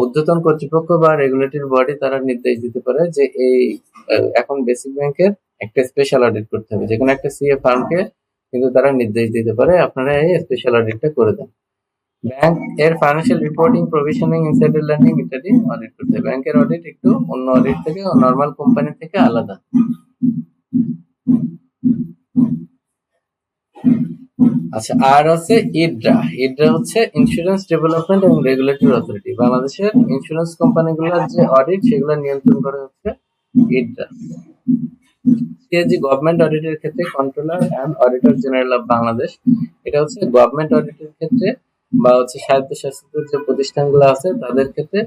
ঊর্ধ্বতন কর্তৃপক্ষ বা রেগুলেটরি বডি তারা নির্দেশ দিতে পারে যে এই এখন বেসিক ব্যাংকের একটা স্পেশাল অডিট করতে হবে, যে কোনো একটা সিএ ফার্মকে কিন্তু তারা নির্দেশ দিতে পারে আপনারা এই স্পেশাল অডিটটা করে দেন। ব্যাংক এর financial reporting, provisioning, insider learning ইত্যাদি অডিট করতে হবে। ব্যাংকের অডিট একটু অন্য অডিট থেকে নরমাল কোম্পানি থেকে আলাদা। আচ্ছা, আর আছে ইডরা। ইডরা হচ্ছে ইন্স্যুরেন্স ডেভেলপমেন্ট এবং রেগুলেটরি অথরিটি। বাংলাদেশের ইন্স্যুরেন্স কোম্পানিগুলোর যে অডিট সেগুলো নিয়ন্ত্রণ করে হচ্ছে ইডরা। সিএজি গভর্নমেন্ট অডিটের ক্ষেত্রে controller and auditor general of Bangladesh. এটা হচ্ছে গভর্নমেন্ট অডিটের ক্ষেত্রে বা হচ্ছে স্বায়ত্তশাসিত যে প্রতিষ্ঠানগুলো আছে তাদের ক্ষেত্রে,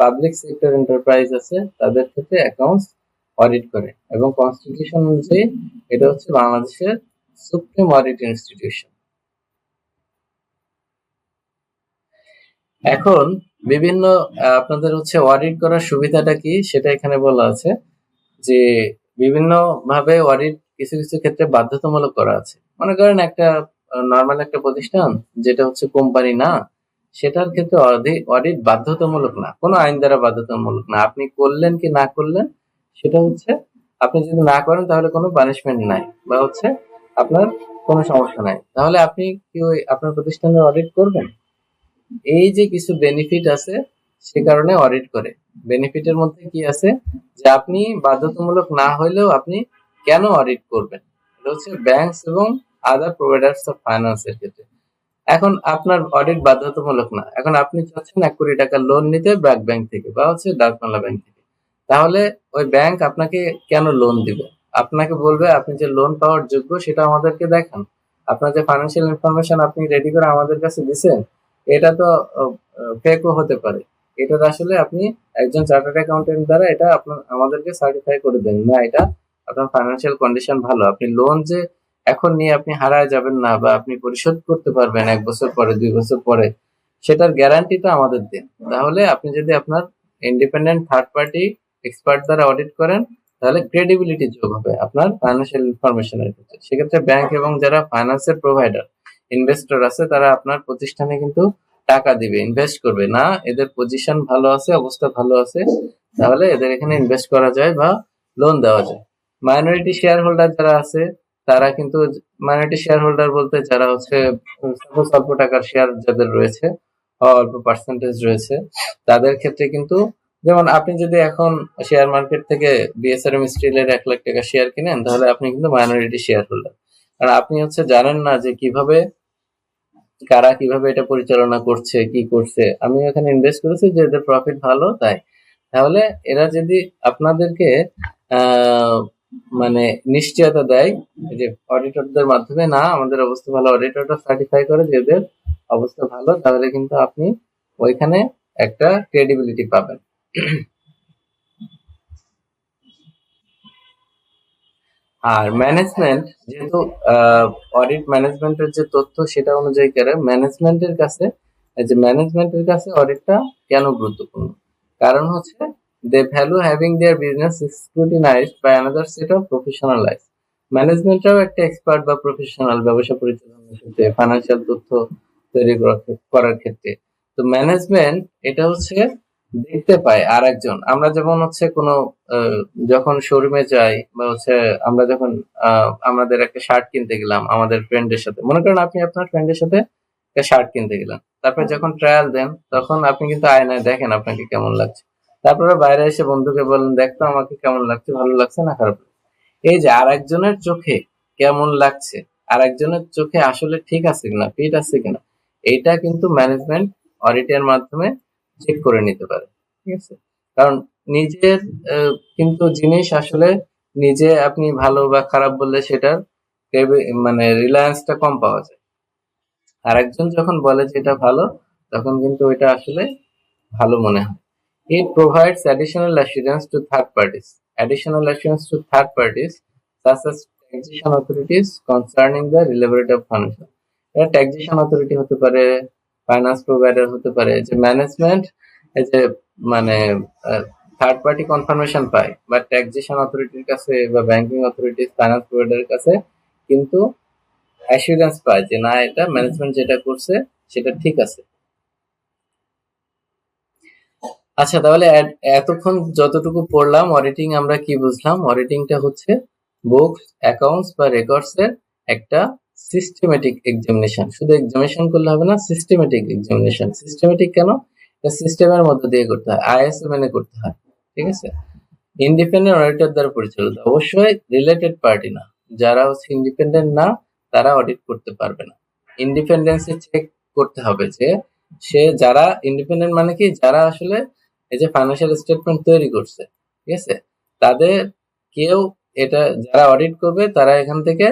পাবলিক সেক্টর এন্টারপ্রাইজ আছে তাদের ক্ষেত্রে অ্যাকাউন্টস অডিট করে। এবং কনস্টিটিউশন অনুযায়ী এটা হচ্ছে বাংলাদেশের সুপ্রিম অডিট ইনস্টিটিউশন। এখন বিভিন্ন আপনাদের হচ্ছে অডিট করার সুবিধাটা কি সেটা এখানে বলা আছে যে বিভিন্ন ভাবে অডিট কিছু কিছু ক্ষেত্রে বাধ্যতামূলক করা আছে। মনে করেন একটা নর্মাল একটা প্রতিষ্ঠান যেটা হচ্ছে কোম্পানি না, সেটার ক্ষেত্রে অডিট বাধ্যতামূলক না, কোনো আইন দ্বারা বাধ্যতামূলক না। আপনি করলেন কি না করলেন সেটা হচ্ছে, আপনি যদি না করেন তাহলে কোনো পানিশমেন্ট নাই বা হচ্ছে আপনার কোনো সমস্যা নাই, তাহলে আপনি কি ওই আপনার প্রতিষ্ঠানের অডিট করবেন? এই যে কিছু বেনিফিট আছে সে কারণে অডিট করে। বেনিফিটের মধ্যে কি আছে যে আপনি বাধ্যতামূলক না হইলেও আপনি কেন অডিট করবেন, এটা হচ্ছে ব্যাংকস এবং আদার প্রোভাইডার্স অফ ফাইন্যান্সের ক্ষেত্রে। এখন আপনার অডিট বাধ্যতামূলক না, এখন আপনি চাচ্ছেন 1 কোটি টাকা লোন নিতে ব্র্যাক ব্যাংক থেকে বা হচ্ছে ডাকবাংলা ব্যাংক থেকে, তাহলে ওই ব্যাংক আপনাকে কেন লোন দিবে? আপনাকে বলবে আপনি যে লোন পাওয়ার যোগ্য সেটা আমাদেরকে দেখান। আপনার যে ফাইন্যান্সিয়াল ইনফরমেশন আপনি রেডি করে আমাদের কাছে দিছেন এটা তো ফেকও হতে পারে। এটা আসলে আপনি একজন চার্টার্ড অ্যাকাউন্টেন্ট দ্বারা এটা আপনার আমাদেরকে সার্টিফাই করে দেন না এটা আপনার ফাইন্যান্সিয়াল কন্ডিশন ভালো, আপনি লোন যে এখন নিয়ে আপনি হারায় যাবেন না বা আপনি পরিশোধ করতে পারবেন 1 বছর পরে 2 বছর পরে, সেটার গ্যারান্টিটা আমাদের দিন। তাহলে আপনি যদি আপনার ইন্ডিপেন্ডেন্ট থার্ড পার্টি এক্সপার্ট দ্বারা অডিট করেন, তাহলে ক্রেডিবিলিটি যোগ হবে আপনার ফাইন্যান্সিয়াল ইনফরমেশনের ক্ষেত্রে। সেক্ষেত্রে ব্যাংক এবং যারা ফাইন্যান্সের প্রোভাইডার, ইনভেস্টর আছে, তারা আপনার প্রতিষ্ঠানে কিন্তু টাকা দিবে, ইনভেস্ট করবে না। এদের পজিশন ভালো আছে, অবস্থা ভালো আছে, তাহলে এদের এখানে ইনভেস্ট করা যায় বা লোন দেওয়া যায়। মাইনরিটি শেয়ার হোল্ডার যারা আছে, তারা কিন্তু, মাইনরিটি শেয়ার হোল্ডার বলতে যারা হচ্ছে অল্প টাকার শেয়ার যাদের রয়েছে, অল্প পার্সেন্টেজ রয়েছে, তাদের ক্ষেত্রে কিন্তু, যেমন আপনি যদি এখন শেয়ার মার্কেট থেকে বিএসআরএম স্টিলের 1 লাখ টাকা শেয়ার কিনেন, তাহলে আপনি কিন্তু মাইনরিটি শেয়ার হোল্ডার। কারণ আপনি হচ্ছে জানেন না যে কিভাবে, কারা কিভাবে এটা পরিচালনা করছে, কি করছে। আমি এখানে ইনভেস্ট করেছি যে এদের প্রফিট ভালো, তাই। তাহলে এরা যদি আপনাদেরকে মানে নিশ্চয়তা দেয় যে অডিটরদের মাধ্যমে, না আমাদের অবস্থা ভালো, অডিটরটা সার্টিফাই করে যে এদের অবস্থা ভালো, তাহলে কিন্তু আপনি ওইখানে একটা ক্রেডিবিলিটি পাবেন। আর ম্যানেজমেন্ট যেহেতু অডিট ম্যানেজমেন্টের যে তথ্য সেটা অনুযায়ী করে ম্যানেজমেন্টের কাছে, ম্যানেজমেন্টের কাছে অডিটটা কেন গুরুত্বপূর্ণ, কারণ হচ্ছে they value having their business scrutinised by another set of professional eyes. ম্যানেজমেন্টটাও একটা এক্সপার্ট বা প্রফেশনাল ব্যবসা পরিচালনার ক্ষেত্রে, ফাইন্যান্সিয়াল তথ্য তৈরি করার ক্ষেত্রে। তো ম্যানেজমেন্ট এটা হচ্ছে দেখতে পায় আর একজন। আমরা যেমন হচ্ছে কোনো যখন শোরুমে যাই বা হচ্ছে আমরা যখন আমাদের একটা শার্ট কিনতে গেলাম আমাদের ফ্রেন্ডের সাথে, মনে করেন আপনি আপনার ফ্রেন্ডের সাথে একটা শার্ট কিনতে গেলেন, তারপর যখন ট্রায়াল দেন তখন আপনি কিন্তু আয়নায় দেখেন আপনাকে কেমন লাগছে, তারপরে বাইরে এসে বন্ধুকে বলেন দেখতো আমাকে কেমন লাগছে, ভালো লাগছে না খারাপ লাগছে। এই যে আরেকজনের চোখে কেমন লাগছে, আরেকজনের চোখে আসলে ঠিক আছে কিনা, ফিট আছে কিনা, এইটা কিন্তু ম্যানেজমেন্ট অডিটের মাধ্যমে চেক করে নিতে পারে। ঠিক আছে, কারণ নিজের কিন্তু জিনিস আসলে নিজে আপনি ভালো বা খারাপ বললে সেটার মানে রিলায়েন্সটা কম পাওয়া যায়। আর একজন যখন বলে যে এটা ভালো, তখন কিন্তু এটা আসলে ভালো মনে হয়। It provides additional assurance to third parties. Additional assurance to third parties, such as taxation authorities concerning the reliability of financial. এটা ট্যাক্সেশন অথরিটি হতে পারে, ফাইন্যান্স প্রোভাইডার হতে পারে, যে ম্যানেজমেন্ট এই যে মানে থার্ড পার্টি কনফার্মেশন পায় বা ট্যাক্সেশন অথরিটির কাছে বা ব্যাংকিং অথরিটি, ফাইন্যান্স প্রোভাইডারের কাছে কিন্তু অ্যাসুরেন্স পায় যে না, এটা ম্যানেজমেন্ট যেটা করছে সেটা ঠিক আছে। আচ্ছা, তাহলে এতক্ষণ যতটুকু পড়লাম অডিটিং, আমরা কি বুঝলাম? অডিটিংটা হচ্ছে বুকস, অ্যাকাউন্টস বা রেকর্ডস এর একটা সিস্টেমেটিক এক্সামিনেশন। শুধু এক্সামিনেশন করলে হবে না, সিস্টেমেটিক এক্সামিনেশন। সিস্টেমেটিক কেন? এটা সিস্টেমের মধ্যে দিয়ে করতে হয়, আইএসও মেনে করতে হয়। ঠিক আছে, ইন্ডিপেন্ডেন্ট অডিটর দ্বারা পরিচালিত, অবশ্যই রিলেটেড পার্টি না। যারা হচ্ছে ইন্ডিপেন্ডেন্ট না তারা অডিট করতে পারবে না। ইন্ডিপেন্ডেন্সে চেক করতে হবে যে সে, যারা ইন্ডিপেন্ডেন্ট মানে কি, যারা আসলে এই যে ফাইন্যান্সিয়াল স্টেটমেন্ট তৈরি করছে, ঠিক আছে, তাদের কেউ, এটা যারা অডিট করবে তারা এখান থেকে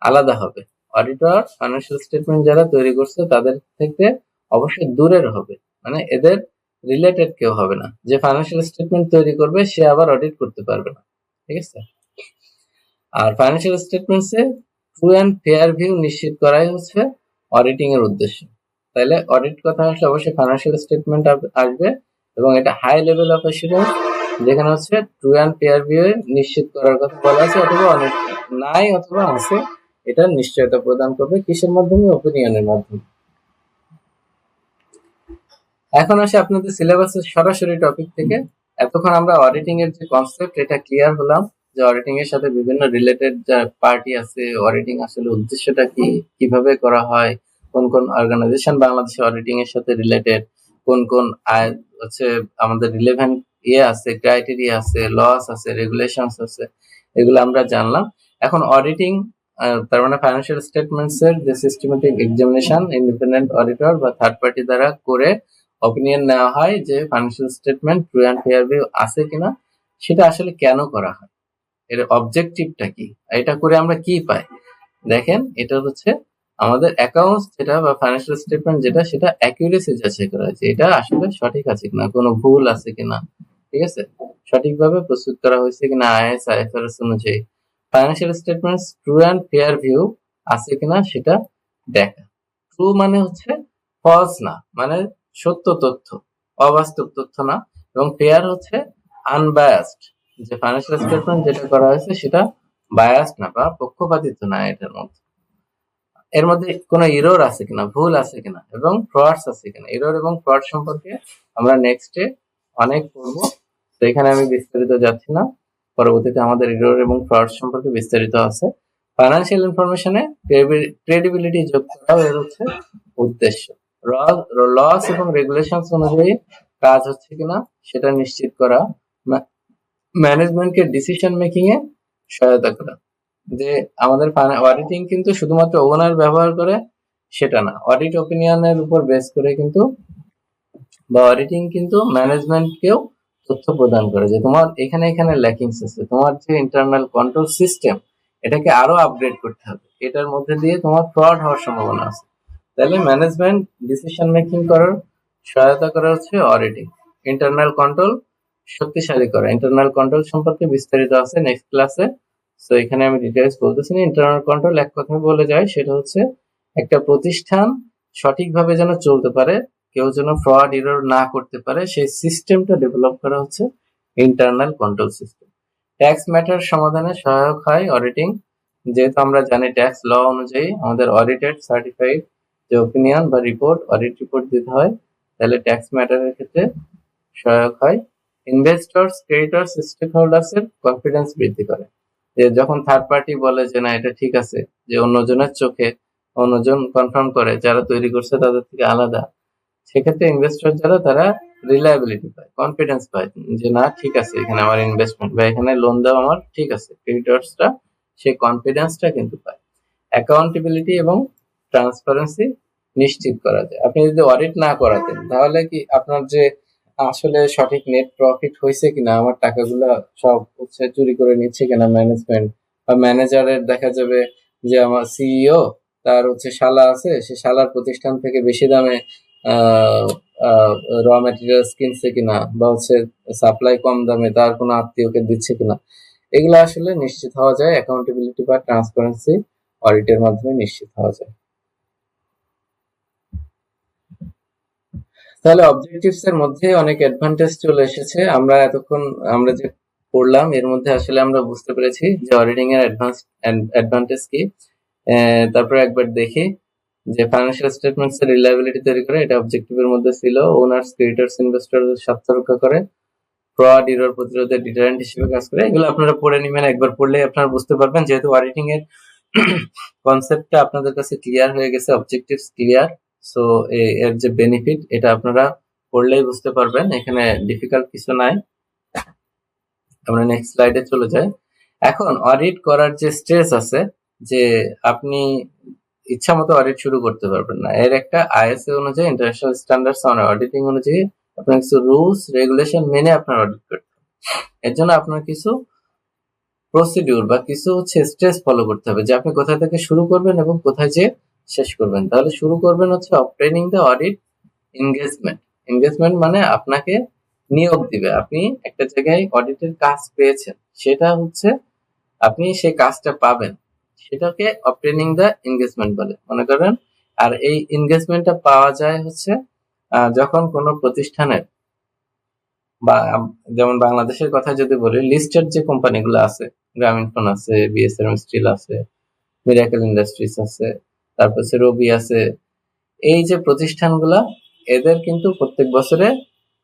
আলাদা হবে। অডিটর ফাইন্যান্সিয়াল স্টেটমেন্ট যারা তৈরি করছে তাদের থেকে অবশ্যই দূরের হবে, মানে এদের রিলেটেড কেউ হবে না। যে ফাইন্যান্সিয়াল স্টেটমেন্ট তৈরি করবে সে আবার অডিট করতে পারবে না। ঠিক আছে, আর ফাইন্যান্সিয়াল স্টেটমেন্টসে ট্রু অ্যান্ড ফেয়ার ভিউ নিশ্চিত করাই হচ্ছে অডিটিং এর উদ্দেশ্য। তাহলে অডিট কথা আসলে অবশ্যই ফাইন্যান্সিয়াল স্টেটমেন্ট আসবে, এবং এটা হাই লেভেল অফ অ্যাসুরেন্স, যেখানে হচ্ছে ট্রু অ্যান্ড ফেয়ার ভিউ নিশ্চিত করার কথা বলা আছে, অথবা অনেক নাই অথবা আছে, এটা নিশ্চয়তা প্রদান করবে কিসের মাধ্যমে? ওপিনিয়নের মাধ্যমে। এখন আসে আপনাদের সিলেবাসের সরাসরি টপিক থেকে। এতক্ষণ আমরা অডিটিং এর যে কনসেপ্ট এটা ক্লিয়ার হলাম, যে অডিটিং এর সাথে বিভিন্ন রিলেটেড পার্টি আছে, অডিটিং আসলে উদ্দেশ্যটা কি, কিভাবে করা হয়, কোন কোন অর্গানাইজেশন বাংলাদেশে অডিটিং এর সাথে রিলেটেড, কোন কোন হচ্ছে আমাদের রিলেভেন্ট আছে, ক্রাইটেরিয়া আছে, লস আছে, রেগুলেশনস আছে, এগুলো আমরা জানলাম। এখন অডিটিং তার মানে ফাইন্যান্সিয়াল স্টেটমেন্টস এর যে সিস্টেমেটিক এক্সামিনেশন ইন্ডিপেন্ডেন্ট অডিটর বা থার্ড পার্টি দ্বারা করে অপিনিয়ন নেওয়া হয় যে financial statement true and fair view আছে কিনা, সেটা আসলে কেন করা হয়, এর অবজেক্টিভটা কি, এটা করে আমরা কি পাই। দেখেন, এটা হচ্ছে আমাদের অ্যাকাউন্টস যেটা বা ফাইন্যান্সিয়াল স্টেটমেন্ট যেটা, সেটা অ্যাকুরেসি যাচাই করা হয়েছে, এটা আসলে সঠিক আছে কিনা, কোনো ভুল আছে কিনা, ঠিক আছে, সঠিকভাবে প্রস্তুত করা হয়েছে কিনা আইএস আইএফআরএস অনুযায়ী। Financial statements true and fair view আছে কিনা সেটা দেখা। ট্রু মানে হচ্ছে ফলস না, মানে সত্য তথ্য, অবাস্তব তথ্য না। এবং ফেয়ার হচ্ছে আনবায়াসড, যে ফাইন্যান্সিয়াল স্টেটমেন্ট যেটা করা হয়েছে সেটা বায়াসড না বা পক্ষপাতিত্ব না এর মধ্যে কোনো এরর আছে কিনা, ভুল আছে কিনা, এবং ফ্রডস আছে কিনা। এরর এবং ফ্রড সম্পর্কে আমরা নেক্সটে অনেক পড়বো, তো এখানে আমি বিস্তারিত যাচ্ছি না। পরবর্তীতে আমাদের এরর এবং ফ্রড সম্পর্কে বিস্তারিত আছে। ফাইন্যান্সিয়াল ইনফরমেশনে ক্রেডিবিলিটি যোগ করাও এর হচ্ছে উদ্দেশ্য। লস এবং রেগুলেশনস অনুযায়ী কাজ হচ্ছে কিনা সেটা নিশ্চিত করা, ম্যানেজমেন্টকে ডিসিশন মেকিং এ সহায়তা করা। যে আমাদের অডিটিং কিন্তু শুধুমাত্র ওনার ব্যবহার করে সেটা না, অডিট ওপিনিয়নের উপর বেস করে কিন্তু, বা অডিটিং কিন্তু ম্যানেজমেন্টকেও তথ্য প্রদান করে যে তোমার এখানে এখানে ল্যাকিংস আছে, তোমার যে ইন্টারনাল কন্ট্রোল সিস্টেম এটাকে আরো আপগ্রেড করতে হবে, এটার মধ্যে দিয়ে তোমার ফ্রড হওয়ার সম্ভাবনা আছে। তাহলে ম্যানেজমেন্ট ডিসিশন মেকিং করার সহায়তা করা হচ্ছে অডিটিং। ইন্টারনাল কন্ট্রোল শক্তিশালী করা, ইন্টারনাল কন্ট্রোল সম্পর্কে বিস্তারিত আছে নেক্সট ক্লাসে, তো এখানে আমি ডিটেলস বলতেছি না। ইন্টারনাল কন্ট্রোল এক কথায় বলে যায় সেটা হচ্ছে একটা প্রতিষ্ঠান সঠিকভাবে যেন চলতে পারে, কেউ যেন ফ্রড এরর না করতে পারে, সেই সিস্টেমটা ডেভেলপ করা হচ্ছে internal control system. Tax matter সমাধানে সহায়ক হয় অডিটিং, যেহেতু আমরা জানি ট্যাক্স ল অনুযায়ী আমাদের অডিটেড সার্টিফাইড যে ওপিনিয়ন বা রিপোর্ট, অডিট রিপোর্ট দিতে হয়, তাহলে ট্যাক্স ম্যাটারের ক্ষেত্রে সহায়ক হয়। ইনভেস্টরস, ক্রেডিটরস, স্টেক হোল্ডার্স এর কনফিডেন্স বৃদ্ধি করে, যে যখন থার্ড পার্টি বলে যে না এটা ঠিক আছে, যে অন্যজনের চোখে অন্যজন কনফার্ম করে যারা তৈরি করছে তাদের থেকে আলাদা, সেক্ষেত্রে ইনভেস্টর যারা তারা রিলায়েবিলিটি পায়, কনফিডেন্স পায় যে না ঠিক আছে এখানে আমার ইনভেস্টমেন্ট বা এখানে লোন দেওয়া আমার ঠিক আছে। ক্রেডিটরসরা সেই কনফিডেন্সটা কিন্তু পায়। অ্যাকাউন্টেবিলিটি এবং ট্রান্সপারেন্সি নিশ্চিত করা যায়। আপনি যদি অডিট না করাতেন তাহলে কি আপনার যে আসলে সঠিক নেট প্রফিট হয়েছে কিনা, আমার টাকাগুলো সব হচ্ছে চুরি করে নিচ্ছে কিনা ম্যানেজমেন্ট, বা ম্যানেজারের দেখা যাবে যে আমার সিইও তার হচ্ছে শালা আছে, সে শালার প্রতিষ্ঠান থেকে বেশি দামে র ম্যাটেরিয়ালস কিনছে কিনা, বা হচ্ছে সাপ্লাই কম দামে তার কোনো আত্মীয়কে দিচ্ছে কিনা, এগুলো আসলে নিশ্চিত হওয়া যায় অ্যাকাউন্টেবিলিটি বা ট্রান্সপারেন্সি অডিটের মাধ্যমে নিশ্চিত হওয়া যায়। তাহলে অবজেক্টিভস এর মধ্যে অনেক অ্যাডভান্টেজ চলে এসেছে। আমরা এতক্ষণ আমরা যে পড়লাম এর মধ্যে আসলে আমরা বুঝতে পেরেছি যে অডিটিং এর অ্যাডভান্টেজ কি। তারপরে একবার দেখি যে ফাইন্যান্সিয়াল স্টেটমেন্টস এর রিলায়েবিলিটি তৈরি করে, এটা অবজেক্টিভের মধ্যে ছিল। ওনার্স, ক্রেডিটরস, ইনভেস্টরদের স্বার্থ রক্ষা করে, ফ্রড এরর প্রতিরোধে ডিটারেন্ট হিসেবে কাজ করে। এগুলো আপনারা পড়ে নেবেন, একবার পড়লেই আপনারা বুঝতে পারবেন, যেহেতু অডিটিং এর কনসেপ্টটা আপনাদের কাছে ক্লিয়ার হয়ে গেছে, অবজেক্টিভস ক্লিয়ার, সো এর যে বেনিফিট এটা আপনারা পড়লেই বুঝতে পারবেন, এখানে ডিফিকাল্ট কিছু নাই। আমরা নেক্সট স্লাইডে চলে যাই। এখন অডিট করার যে স্ট্রেস আছে, যে আপনি ইচ্ছা মতো অডিট শুরু করতে পারবেন না, এর একটা আইএসএ অনুযায়ী, ইন্টারন্যাশনাল স্ট্যান্ডার্ডস অন অডিটিং অনুযায়ী আপনার কিছু রুলস রেগুলেশন মেনে আপনার অডিট করতে হবে। এর জন্য আপনার কিছু প্রসিডিউর বা কিছু হচ্ছে স্টেজ ফলো করতে হবে, যে আপনি কোথা থেকে শুরু করবেন এবং কোথায় যে শেষ করবেন। তাহলে শুরু করবেন হচ্ছে obtaining the audit engagement. Engagement মানে আপনাকে নিয়োগ দিবে, আপনি একটা জায়গায় অডিটের কাজ পেয়েছেন, সেটা হচ্ছে আপনি সেই কাজটা পাবেন, সেটাকে অবটেইনিং দ্য এনগেজমেন্ট বলে মনে করেন। আর এই এনগেজমেন্টটা পাওয়া যায় হচ্ছে যখন কোনো প্রতিষ্ঠানের, বা যেমন বাংলাদেশের কথা যদি বলি, লিস্টেড যে কোম্পানিগুলো আছে, গ্রামীণফোন আছে, বিএসআরএম স্টিল আছে, মিরাকেল ইন্ডাস্ট্রিজ আছে, তারপর হচ্ছে রবি আছে, এই যে প্রতিষ্ঠানগুলা, এদের কিন্তু প্রত্যেক বছরে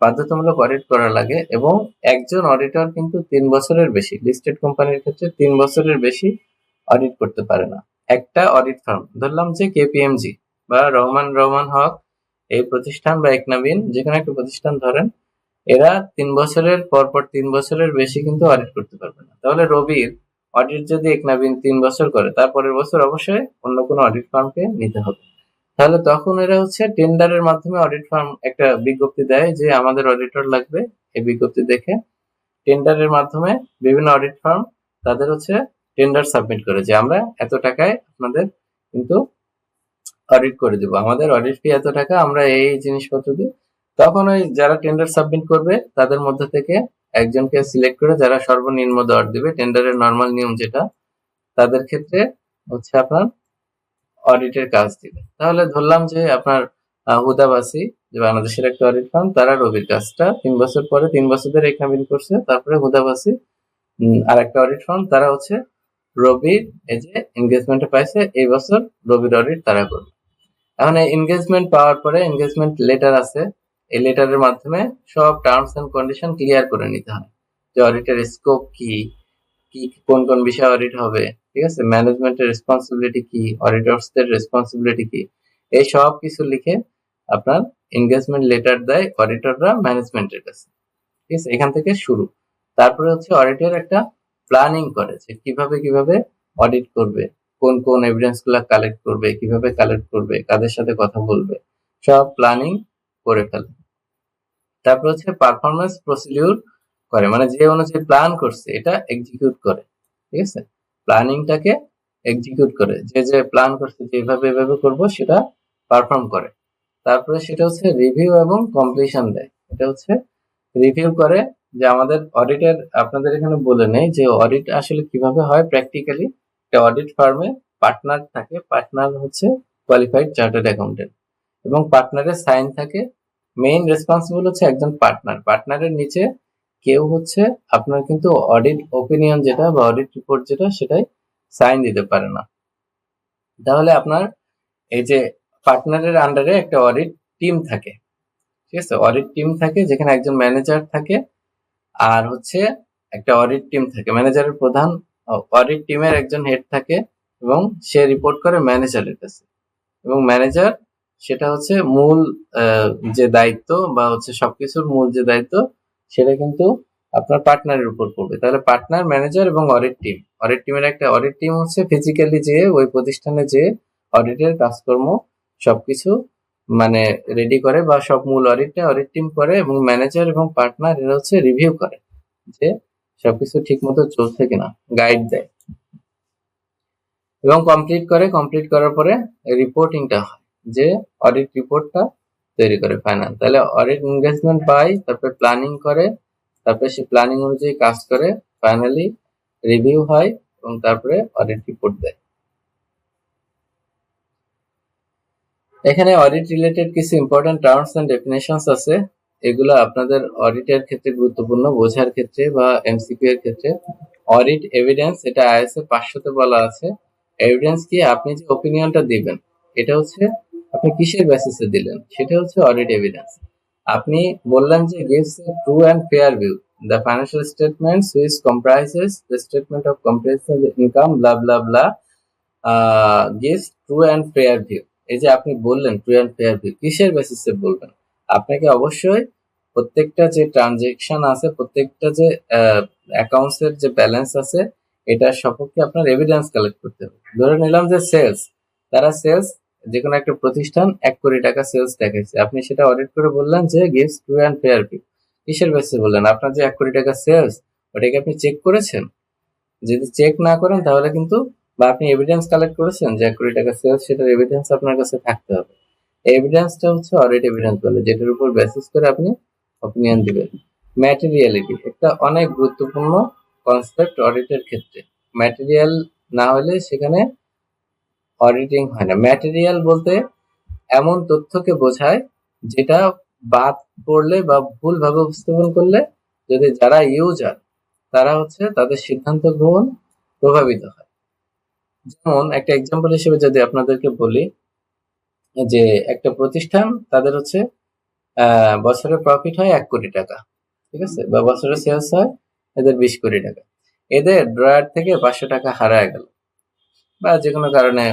বাধ্যতামূলক অডিট করা লাগে, এবং একজন অডিটর কিন্তু 3 বছরের বেশি, লিস্টেড কোম্পানির ক্ষেত্রে 3 বছরের বেশি অডিট করতে পারে না। একটা অডিট ফার্ম ধরলাম যে কেপিএমজি বা রহমান হক, এই প্রতিষ্ঠান বা একনাবিন যে কোনো একটা প্রতিষ্ঠান ধরেন, এরা 3 বছরের পর 3 বছরের বেশি কিন্তু অডিট করতে পারবে না। তাহলে রবির অডিট যদি একনাবিন 3 বছর করে, তারপরের বছর অবশ্যই অন্য কোনো অডিট ফার্মকে নিতে হবে। তাহলে তখন এরা হচ্ছে টেন্ডারের মাধ্যমে অডিট ফার্ম একটা বিজ্ঞপ্তি দেয় যে আমাদের অডিটর লাগবে, এই বিজ্ঞপ্তি দেখে টেন্ডারের মাধ্যমে বিভিন্ন অডিট ফার্ম তাদের হচ্ছে টেন্ডার সাবমিট করে যে আমরা এত টাকায় আপনাদের কিন্তু অডিট করে দিব, আমাদের অডিট ফি এত টাকা, আমরা এই জিনিসপত্র দিই। তখন ওই যারা টেন্ডার সাবমিট করবে তাদের মধ্যে থেকে একজনকে সিলেক্ট করে যারা সর্বনিম্ন দর দিবে, টেন্ডারের নর্মাল নিয়ম যেটা, তাদের ক্ষেত্রে হচ্ছে আপনার অডিটের কাজ দিবে। তাহলে ধরলাম যে আপনার হুদাবাসী যে বাংলাদেশের একটা অডিট ফার্ম, তারা রবির কাজটা 3 বছর পরে 3 বছর ধরে এক্সামিন করছে। তারপরে হুদাবাসি আর একটা অডিট ফার্ম, তারা হচ্ছে রবির এই যে এনগেজমেন্টে পাইছে, এই বছর রবির অডিট তারা করবে। এখন এই এনগেজমেন্ট পাওয়ার পরে এনগেজমেন্ট লেটার আছে, এই লেটারের মাধ্যমে সব টার্মস এন্ড কন্ডিশন ক্লিয়ার করে নিতে হয়, যে অডিটের স্কোপ কি, কি কোন কোন বিষয়ে অডিট হবে, ঠিক আছে, ম্যানেজমেন্টের রেসপন্সিবিলিটি কি, অডিটরসদের রেসপন্সিবিলিটি কি, এই সব কিছু লিখে আপনার এনগেজমেন্ট লেটার দেয় অডিটররা ম্যানেজমেন্টের কাছে, ঠিক আছে। এখান থেকে শুরু। তারপরে হচ্ছে অডিটর একটা প্ল্যানিং করে যে কিভাবে কিভাবে অডিট করবে, কোন কোন এভিডেন্স গুলা কালেক্ট করবে, কিভাবে কালেক্ট করবে, কাদের সাথে কথা বলবে, সব প্ল্যানিং করে ফেলে। তারপর হচ্ছে পারফরমেন্স প্রসিডিউর করে, মানে যে অনুযায়ী প্ল্যান করছে এটা এক্সিকিউট করে, ঠিক আছে, প্ল্যানিংটাকে এক্সিকিউট করে, যে যে প্ল্যান করছে যে এভাবে এভাবে করব সেটা পারফর্ম করে। তারপরে সেটা হচ্ছে রিভিউ এবং কমপ্লিশন দেয়। এটা হচ্ছে রিভিউ করে, যে আমাদের অডিটের আপনাদের এখানে বলে নেই যে অডিট আসলে কিভাবে হয় প্র্যাকটিক্যালি। একটা অডিট ফার্মে পার্টনার থাকে, পার্টনার হচ্ছে কোয়ালিফাইড চার্টার্ড অ্যাকাউন্টেন্ট, এবং পার্টনারের সাইন থাকে। মেইন রেসপন্সিবল হচ্ছে একজন পার্টনার, পার্টনারের নিচে কেউ হচ্ছে আপনার কিন্তু অডিট ওপিনিয়ন যেটা বা অডিট রিপোর্ট যেটা সেটাই সাইন দিতে পারে না। তাহলে আপনার এই যে পার্টনারের আন্ডারে একটা অডিট টিম থাকে, ঠিক আছে, অডিট টিম থাকে যেখানে একজন ম্যানেজার থাকে আর হচ্ছে একটা অডিট টিম থাকে, ম্যানেজারের প্রধান অডিট টিমের একজন হেড থাকে, এবং সে রিপোর্ট করে ম্যানেজারের কাছে, এবং ম্যানেজার সেটা হচ্ছে মূল যে দায়িত্ব বা হচ্ছে সবকিছুর মূল যে দায়িত্ব সেটা কিন্তু আপনার পার্টনারের উপর পড়বে। তাহলে পার্টনার, ম্যানেজার এবং অডিট টিম, অডিট টিমের একটা অডিট টিম হচ্ছে ফিজিক্যালি যে ওই প্রতিষ্ঠানে যে অডিটের কাজকর্ম সবকিছু মানে রেডি করে, বা সব মূল অডিটটা অডিট টিম করে, এবং ম্যানেজার এবং পার্টনার এরা হচ্ছে রিভিউ করে যে সবকিছু ঠিক মতো চলছে কিনা, গাইড দেয়, এবং কমপ্লিট করার পরে রিপোর্টিংটা হয়, যে অডিট রিপোর্টটা তৈরি করে ফাইনাল। তাহলে অডিট এনগেজমেন্ট পাই, তারপরে প্ল্যানিং করে, তারপরে সে প্ল্যানিং অনুযায়ী কাজ করে, ফাইনালি রিভিউ হয়, এবং তারপরে অডিট রিপোর্ট দেয়। এখানে অডিট রিলেটেড কিছু ইম্পর্টেন্ট টার্মস এন্ড ডেফিনেশনস আছে, এগুলো আপনাদের অডিটের ক্ষেত্রে গুরুত্বপূর্ণ বোঝার ক্ষেত্রে বা এমসিকিউ এর ক্ষেত্রে। অডিট এভিডেন্স, এটা আইএসএ 500 তে বলা আছে। এভিডেন্স কি, আপনি যে ওপিনিয়নটা দিবেন এটা হচ্ছে আপনি কিসের বেসিসে দিলেন, সেটা হচ্ছে অডিট এভিডেন্স। আপনি বললেন যে gives a true and fair view the financial statements which comprises the statement of comprehensive income blah blah blah gives true and fair view। এই যে আপনি বললেন ট্রু অ্যান্ড ফেয়ার ভিউ, কিসের বেসিসে বলবেন? আপনাকে অবশ্যই প্রত্যেকটা যে ট্রানজেকশন আছে, প্রত্যেকটা যে অ্যাকাউন্টস এর যে ব্যালেন্স আছে, এটার সপক্ষে আপনার এভিডেন্স কালেক্ট করতে হবে। ধরে নিলাম যে সেলস, তারা সেলস, যে কোনো একটা প্রতিষ্ঠান 1 কোটি টাকা সেলস দেখাইছে, আপনি সেটা অডিট করে বললেন যে gives true and fair view. কিসের বেসিসে বললেন? আপনার যে 1 কোটি টাকা সেলস, ওটাকে আপনি চেক করেছেন? যদি চেক না করেন তাহলে কিন্তু, বা আপনি এভিডেন্স কালেক্ট করেছেন যে 1 কোটি টাকা সেলস, সেটার এভিডেন্স আপনার কাছে থাকতে হবে। এভিডেন্সটা হচ্ছে অডিট এভিডেন্স বলে, যেটার উপর বেসিস করে আপনি অপিনিয়ন দিবেন। ম্যাটেরিয়ালিটি একটা অনেক গুরুত্বপূর্ণ কনসেপ্ট অডিটের ক্ষেত্রে। ম্যাটেরিয়াল না হলে সেখানে অডিটিং হয় না। ম্যাটেরিয়াল বলতে এমন তথ্যকে বোঝায় যেটা বাদ পড়লে বা ভুলভাবে উপস্থাপন করলে যদি যারা ইউজার তারা হচ্ছে তাদের সিদ্ধান্ত গ্রহণ প্রভাবিত হয়। যেমন একটা এক্সাম্পল হিসেবে যদি আপনাদেরকে বলি, যে একটা প্রতিষ্ঠান তাদের হচ্ছে বছরে প্রফিট হয় 1 কোটি টাকা, ঠিক আছে, বা বছরে সেলস হয় এদের 20 কোটি টাকা। এদের ড্রয়ার থেকে 500 টাকা হারায় গেল, বা যে কোনো কারণে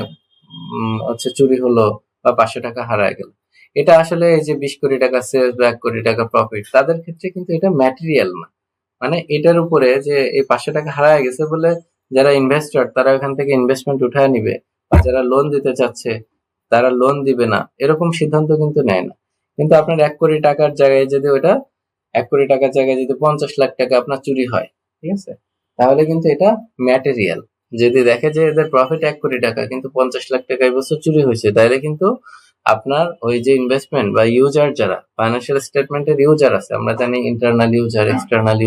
হচ্ছে চুরি হলো, বা 500 টাকা হারায় গেল। এটা আসলে এই যে 20 কোটি টাকা সেলস বা 1 কোটি টাকা প্রফিট, তাদের ক্ষেত্রে কিন্তু এটা ম্যাটেরিয়াল না। মানে এটার উপরে যে এই 500 টাকা হারায় গেছে বলে যারা ইনভেস্টর তারা ওখান থেকে ইনভেস্টমেন্ট উঠায় নিবে, বা যারা লোন দিতে চাচ্ছে তারা লোন দিবে না, এরকম সিদ্ধান্ত কিন্তু নেয় না। কিন্তু আপনার 1 কোটি টাকার জায়গায় যদি ওটা 1 কোটি টাকার জায়গায় যদি 50 লাখ টাকা আপনার চুরি হয়, ঠিক আছে, তাহলে কিন্তু এটা ম্যাটেরিয়াল। যদি দেখে যে এদের প্রফিট 1 কোটি টাকা কিন্তু 50 লাখ টাকা এই বছর চুরি হয়েছে, তাহলে কিন্তু আপনার ওই যে ইনভেস্টমেন্ট বা ইউজার যারা ফাইন্যান্সিয়াল স্টেটমেন্টের ইউজার আছে, আমরা জানি ইন্টারনাল ইউজার, এক্সটার্নাল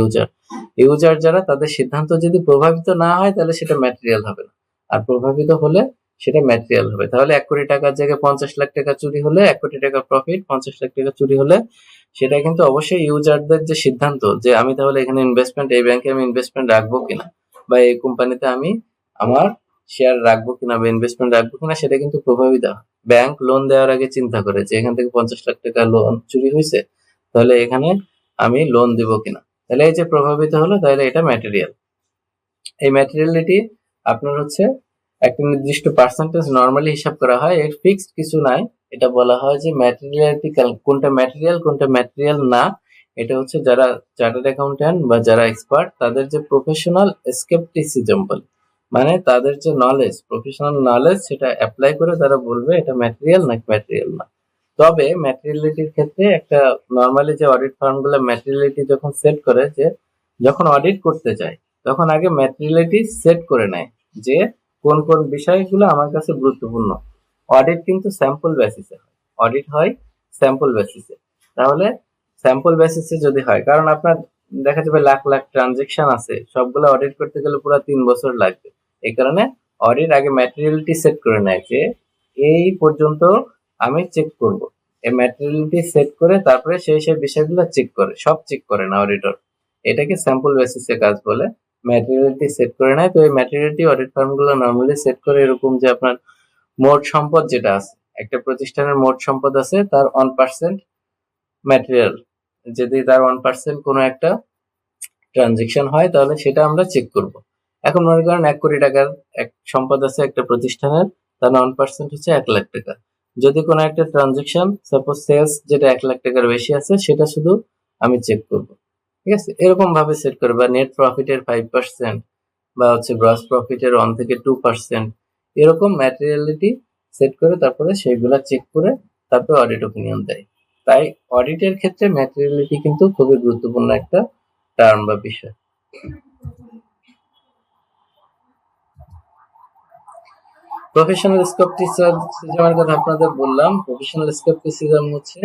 ইউজার যারা, তাদের সিদ্ধান্ত যদি প্রভাবিত না হয় তাহলে সেটা ম্যাটেরিয়াল হবে না, আর প্রভাবিত হলে সেটা ম্যাটেরিয়াল হবে। তাহলে 1 কোটি টাকার জায়গায় 50 লাখ টাকা চুরি হলে 1 কোটি টাকা প্রফিট, 50 লাখ টাকা চুরি হলে সেটা কিন্তু অবশ্যই ইউজারদের যে সিদ্ধান্ত যে আমি তাহলে এখানে ইনভেস্টমেন্ট, এই ব্যাংকে আমি ইনভেস্টমেন্ট রাখবো কিনা বা এই কোম্পানিতে আমি আমার শেয়ার রাখবো কিনা বা ইনভেস্টমেন্ট রাখবো কিনা সেটা কিন্তু প্রভাবিত হয়। ব্যাংক লোন দেওয়ার আগে চিন্তা করে যে এখান থেকে 50 লাখ টাকা লোন চুরি হয়েছে, তাহলে এখানে আমি লোন দিব কিনা। তাহলে এই যে প্রভাবিত হলো, তাহলে এটা ম্যাটেরিয়াল। এই ম্যাটেরিয়ালিটি আপনার হচ্ছে একটা নির্দিষ্ট পার্সেন্টেজ নরমালি হিসাব করা হয়, এর ফিক্সড কিছু নাই। এটা বলা হয় যে ম্যাটেরিয়ালিটি কোনটা ম্যাটেরিয়াল কোনটা ম্যাটেরিয়াল না, এটা হচ্ছে যারা চার্টার্ড অ্যাকাউন্ট্যান্ট বা যারা এক্সপার্ট তাদের যে প্রফেশনাল স্কেপটিসিজম বলে, মানে তাদের যে নলেজ, প্রফেশনাল নলেজ, সেটা অ্যাপ্লাই করে তারা বলবে এটা ম্যাটেরিয়াল নাকি ম্যাটেরিয়াল না। তবে ম্যাটেরিয়ালিটির ক্ষেত্রে একটা নরমালি যে অডিট ফার্মগুলো ম্যাটেরিয়ালিটি যখন সেট করে, যে যখন অডিট করতে যায় তখন আগে ম্যাটেরিয়ালিটি সেট করে নেয় যে কোন কোন বিষয়গুলো আমার কাছে গুরুত্বপূর্ণ। অডিট কিন্তু স্যাম্পল বেসিসে হয়, অডিট হয় স্যাম্পল বেসিসে। তাহলে স্যাম্পল বেসিসে যদি হয়, কারণ আপনার দেখা যাবে লাখ লাখ ট্রানজেকশন আছে, সবগুলো অডিট করতে গেলে পুরো 3 বছর লাগবে। এই কারণে অডিট আগে ম্যাটেরিয়ালিটি সেট করে নেয় যে এই পর্যন্ত আমি চেক করব। এই ম্যাটেরিয়ালিটি সেট করে তারপরে সেই বিষয়গুলো চেক করে, সব চেক করে না অডিটর। এটাকে স্যাম্পল বেসিসে কাজ বলে। ম্যাটেরিয়ালিটি সেট করে নেয়। তো এই ম্যাটেরিয়ালিটি অডিট ফার্মগুলো নরমালি সেট করে এরকম যে আপনার মোট সম্পদ যেটা আছে, একটা প্রতিষ্ঠানের মোট সম্পদ আছে, তার 1% ম্যাটেরিয়াল, যদি তার 1% কোনো একটা ট্রানজেকশন হয় তাহলে সেটা আমরা চেক করব। এখন মনে করেন 1 কোটি টাকার এক সম্পদ আছে একটা প্রতিষ্ঠানের, তার 1% হচ্ছে 1 লাখ টাকা। যদি কোনো একটা ট্রানজেকশন, সাপোজ সেলস যেটা 1 লাখ টাকার বেশি আছে, সেটা শুধু আমি চেক করব। ঠিক আছে, এরকম ভাবে সেট করে, বা নেট প্রফিটের 5% বা হচ্ছে গ্রস প্রফিটের 1 থেকে 2%, এরকম ম্যাটেরিয়ালিটি সেট করে তারপরে সেইগুলা চেক করে তারপরে অডিট ওপিনিয়ন দেয়। তাই অডিটের ক্ষেত্রে ম্যাটেরিয়ালিটি কিন্তু খুবই গুরুত্বপূর্ণ একটা টার্ম বা বিষয়। প্রফেশনাল স্কেপটিসিজমের কথা আপনাদের বললাম। প্রফেশনাল স্কেপটিসিজম হচ্ছে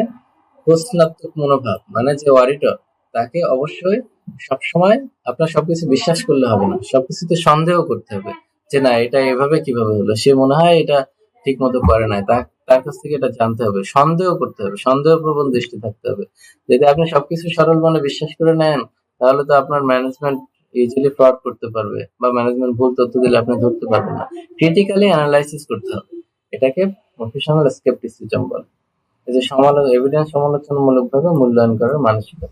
প্রশ্নাত্মক মনোভাব, মানে যে অডিটর তাকে অবশ্যই সবসময় আপনার সবকিছু বিশ্বাস করলে হবে না, সবকিছুতে সন্দেহ করতে হবে যে না এটা এভাবে কিভাবে হলো, সে মনে হয় এটা ঠিক মতো করে নাই, তার কাছ থেকে এটা জানতে হবে, সন্দেহ করতে হবে, সন্দেহ প্রবণ দৃষ্টি থাকতে হবে। যদি আপনি সবকিছু সরল মনে বিশ্বাস করে নেন তাহলে তো আপনার ম্যানেজমেন্ট ইজিলি ফ্রড করতে পারবে বা ম্যানেজমেন্ট ভুল তথ্য দিলে আপনি ধরতে পারবেন না। ক্রিটিক্যালি অ্যানালাইসিস করতে হবে, এটাকে প্রফেশনাল স্কেপটিসিজম বলে। এই যে এভিডেন্স সমালোচনামূলকভাবে মূল্যায়ন করার মানসিকতা।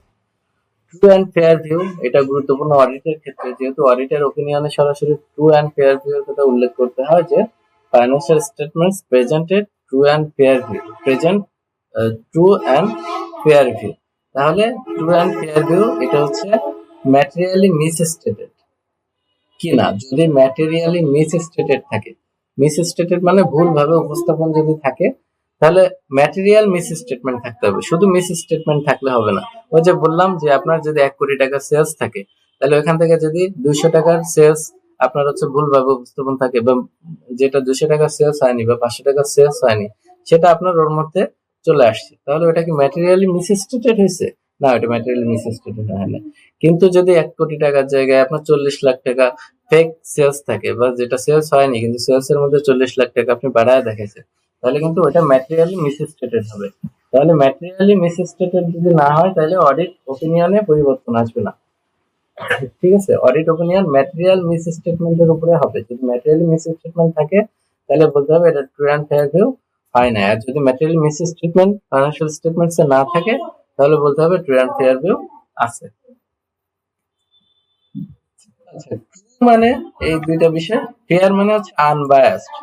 ট্রু অ্যান্ড ফেয়ার ভিউ, এটা গুরুত্বপূর্ণ অডিটের ক্ষেত্রে, যেহেতু অডিটের ওপিনিয়নে সরাসরি ট্রু অ্যান্ড ফেয়ার ভিউ এর কথা উল্লেখ করতে হয় যে financial statements presented true and fair view, present true and fair view. তাহলে ট্রু অ্যান্ড ফেয়ার ভিউ এটা হচ্ছে ম্যাটেরিয়ালি মিসস্টেটেড কিনা। যদি ম্যাটেরিয়ালি মিসস্টেটেড থাকে, মিসস্টেটেড মানে ভুলভাবে উপস্থাপন যদি থাকে, তাহলে ম্যাটেরিয়াল মিসস্টেটমেন্ট থাকতে হবে, শুধু মিসস্টেটমেন্ট থাকলে হবে না। ওই যে বললাম যে আপনার যদি 1 কোটি টাকা সেলস থাকে, তাহলে ওইখান থেকে যদি 200 টাকার সেলস আপনার হচ্ছে ভুলভাবে উপস্থাপন থাকে, বা যেটা 200 টাকার সেলস হয়নি বা 500 টাকার সেলস হয়নি, সেটা আপনার ওর মধ্যে চলে আসছে, তাহলে ওটা কি ম্যাটেরিয়ালি মিসস্টেটেড হয়েছে? না, ওটা ম্যাটেরিয়ালি মিসস্টেটেড হয় না। কিন্তু যদি 1 কোটি টাকার জায়গায় আপনার 40 লাখ টাকা ফেক সেলস থাকে, বা যেটা সেলস হয়নি কিন্তু সেলস এর মধ্যে 40 লাখ টাকা আপনি বাড়ায় দেখাইছেন, তাহলে কিন্তু ওটা ম্যাটেরিয়ালি মিসস্টেটেড হবে। তাহলে ম্যাটেরিয়ালি মিসস্টেটেড যদি না হয় তাহলে অডিট ওপিনিয়নে পরিবর্তন আসবে না। ঠিক আছে, অডিট ওপিনিয়ন ম্যাটেরিয়াল মিসস্টেটমেন্টের উপরে হবে। যদি ম্যাটেরিয়ালি মিসস্টেটমেন্ট থাকে তাহলে বলতে হবে এটা ট্রু অ্যান্ড ফেয়ার ভিউ হয় না। আর যদি ম্যাটেরিয়াল মিসস্টেটমেন্ট ফাইন্যান্সিয়াল স্টেটমেন্টসে না থাকে তাহলে বলতে হবে ট্রু অ্যান্ড ফেয়ার ভিউ আছে। আচ্ছা, ট্রু মানে এই দুইটা বিষয়, ফেয়ার মানে হচ্ছে আনবায়াসড,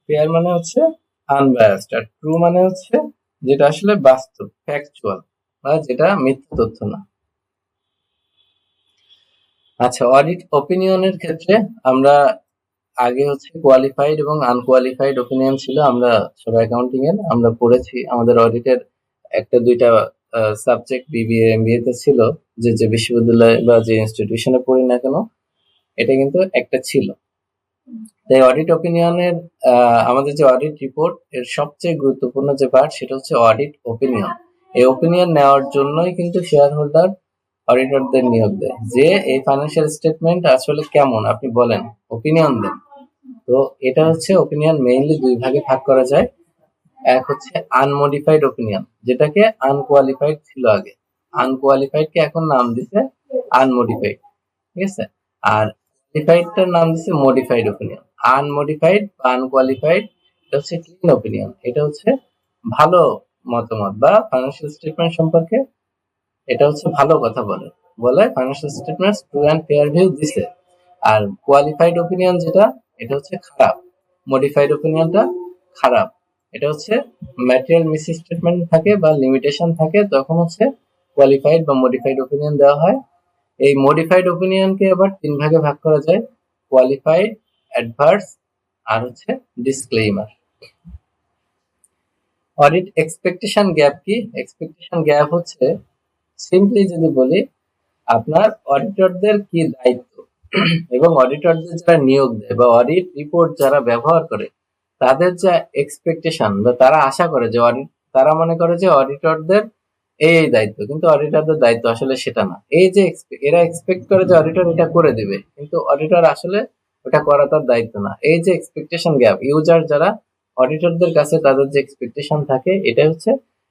ফেয়ার মানে হচ্ছে আনবায়াসড, আর ট্রু মানে হচ্ছে যেটা আসলে বাস্তব, ফ্যাকচুয়াল, বা যেটা মিথ্যা তথ্য না। আচ্ছা, অডিট ওপিনিয়নের ক্ষেত্রে আমরা আগে হচ্ছে কোয়ালিফাইড এবং আনকোয়ালিফাইড ওপিনিয়ন ছিল, আমরা সব অ্যাকাউন্টিং এর আমরা পড়েছি, আমাদের অডিটের একটা দুইটা সাবজেক্ট বিবিএ এমবিএ তে ছিল, যে বিশ্ববিদ্যালয় বা যে ইনস্টিটিউশনে পড়ি না কেন, এটা কিন্তু একটা ছিল। তাই অডিট ওপিনিয়নের আমাদের যে অডিট রিপোর্ট এর সবচেয়ে গুরুত্বপূর্ণ যে পার্ট সেটা হচ্ছে অডিট ওপিনিয়ন। এই ওপিনিয়ন নেওয়ার জন্যই কিন্তু শেয়ার হোল্ডার অডিটরদের নিয়োগ দেয়, যে এই ফাইন্যান্সিয়াল স্টেটমেন্ট আসলে কেমন আপনি বলেন, ওপিনিয়ন দেন। তো এটা হচ্ছে ওপিনিয়ন মেইনলি দুই ভাগে ভাগ করা যায়। এক হচ্ছে আনমডিফাইড ওপিনিয়ন, যেটাকে আনকোয়ালিফাইড ছিল আগে, আনকোয়ালিফাইড কে এখন নাম দিছে আনমডিফাইড, ঠিক আছে। আর কোয়ালিফাইডটার নাম দিছে মডিফাইড ওপিনিয়ন। আনমডিফাইড বা আনকোয়ালিফাইড এটা হচ্ছে ক্লিন ওপিনিয়ন, এটা হচ্ছে ভালো মতামত বা ফাইন্যান্সিয়াল স্টেটমেন্ট সম্পর্কে এটা হচ্ছে ভালো কথা বলে বলে financial statements true and fair view দিছে। আর কোয়ালিফাইড ওপিনিয়ন যেটা, এটা হচ্ছে খারাপ। মডিফাইড ওপিনিয়নটা খারাপ, এটা হচ্ছে ম্যাটেরিয়াল মিস স্টেটমেন্ট থাকে বা লিমিটেশন থাকে, তখন হচ্ছে কোয়ালিফাইড বা মডিফাইড ওপিনিয়ন দেওয়া হয়। এই মডিফাইড ওপিনিয়নকে আবার তিন ভাগে ভাগ করা যায়, কোয়ালিফাইড, অ্যাডভার্স আর হচ্ছে ডিসক্লেইমার। অডিট এক্সপেকটেশন গ্যাপ কি? এক্সপেকটেশন গ্যাপ হচ্ছে সিম্পলি যদি বলি, আপনার অডিটরদের কি দায়িত্ব এবং অডিটরদের যারা নিয়োগ দেয় বা অডিট রিপোর্ট যারা ব্যবহার করে তাদের যা এক্সপেকটেশন বা তারা আশা করে যে তারা মনে করে যে অডিটরদের এই দায়িত্ব, কিন্তু অডিটরদের দায়িত্ব আসলে সেটা না। এই যে এরা এক্সপেক্ট করে যে অডিটর এটা করে দিবে, কিন্তু অডিটর আসলে ওটা করা তার দায়িত্ব না। এই যে এক্সপেকটেশন গ্যাপ, ইউজার যারা অডিটরদের কাছে তাদের যে এক্সপেকটেশন থাকে, এটা হচ্ছে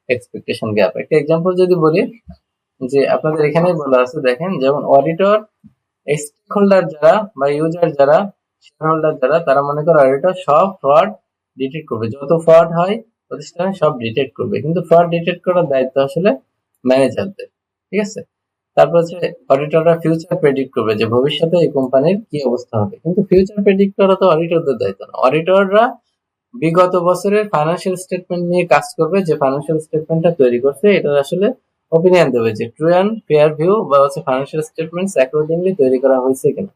এক্সপেকটেশন গ্যাপ। একটা এক্সাম্পল যদি বলি, যে আপনাদের এখানে বলা আছে দেখেন, যেমন অডিটর স্টেক হোল্ডার যারা বা ইউজার যারা, শেয়ার হোল্ডার যারা, তারা মনে করে অডিটর সব ফ্রড ডিটেক্ট করবে, যত ফ্রড হয় প্রতিষ্ঠানে সব ডিটেক্ট করবে, কিন্তু ফ্রড ডিটেক্ট করার দায়িত্ব আসলে ম্যানেজারদের, ঠিক আছে। তারপর হচ্ছে অডিটররা ফিউচার প্রেডিক্ট করবে যে ভবিষ্যতে এই কোম্পানির কি অবস্থা হবে, কিন্তু ফিউচার প্রেডিক্ট করা তো অডিটরদের দায়িত্ব না। অডিটররা বিগত বছরের ফাইন্যান্সিয়াল স্টেটমেন্ট নিয়ে কাজ করবে, যে ফাইন্যান্সিয়াল স্টেটমেন্টটা তৈরি করছে এটা আসলে ওপিনিয়ন দেবে যে ট্রু অ্যান্ড ফেয়ার ভিউ বা হচ্ছে ফাইন্যান্সিয়াল স্টেটমেন্টস অ্যাকর্ডিংলি তৈরি করা হয়েছে কিনা।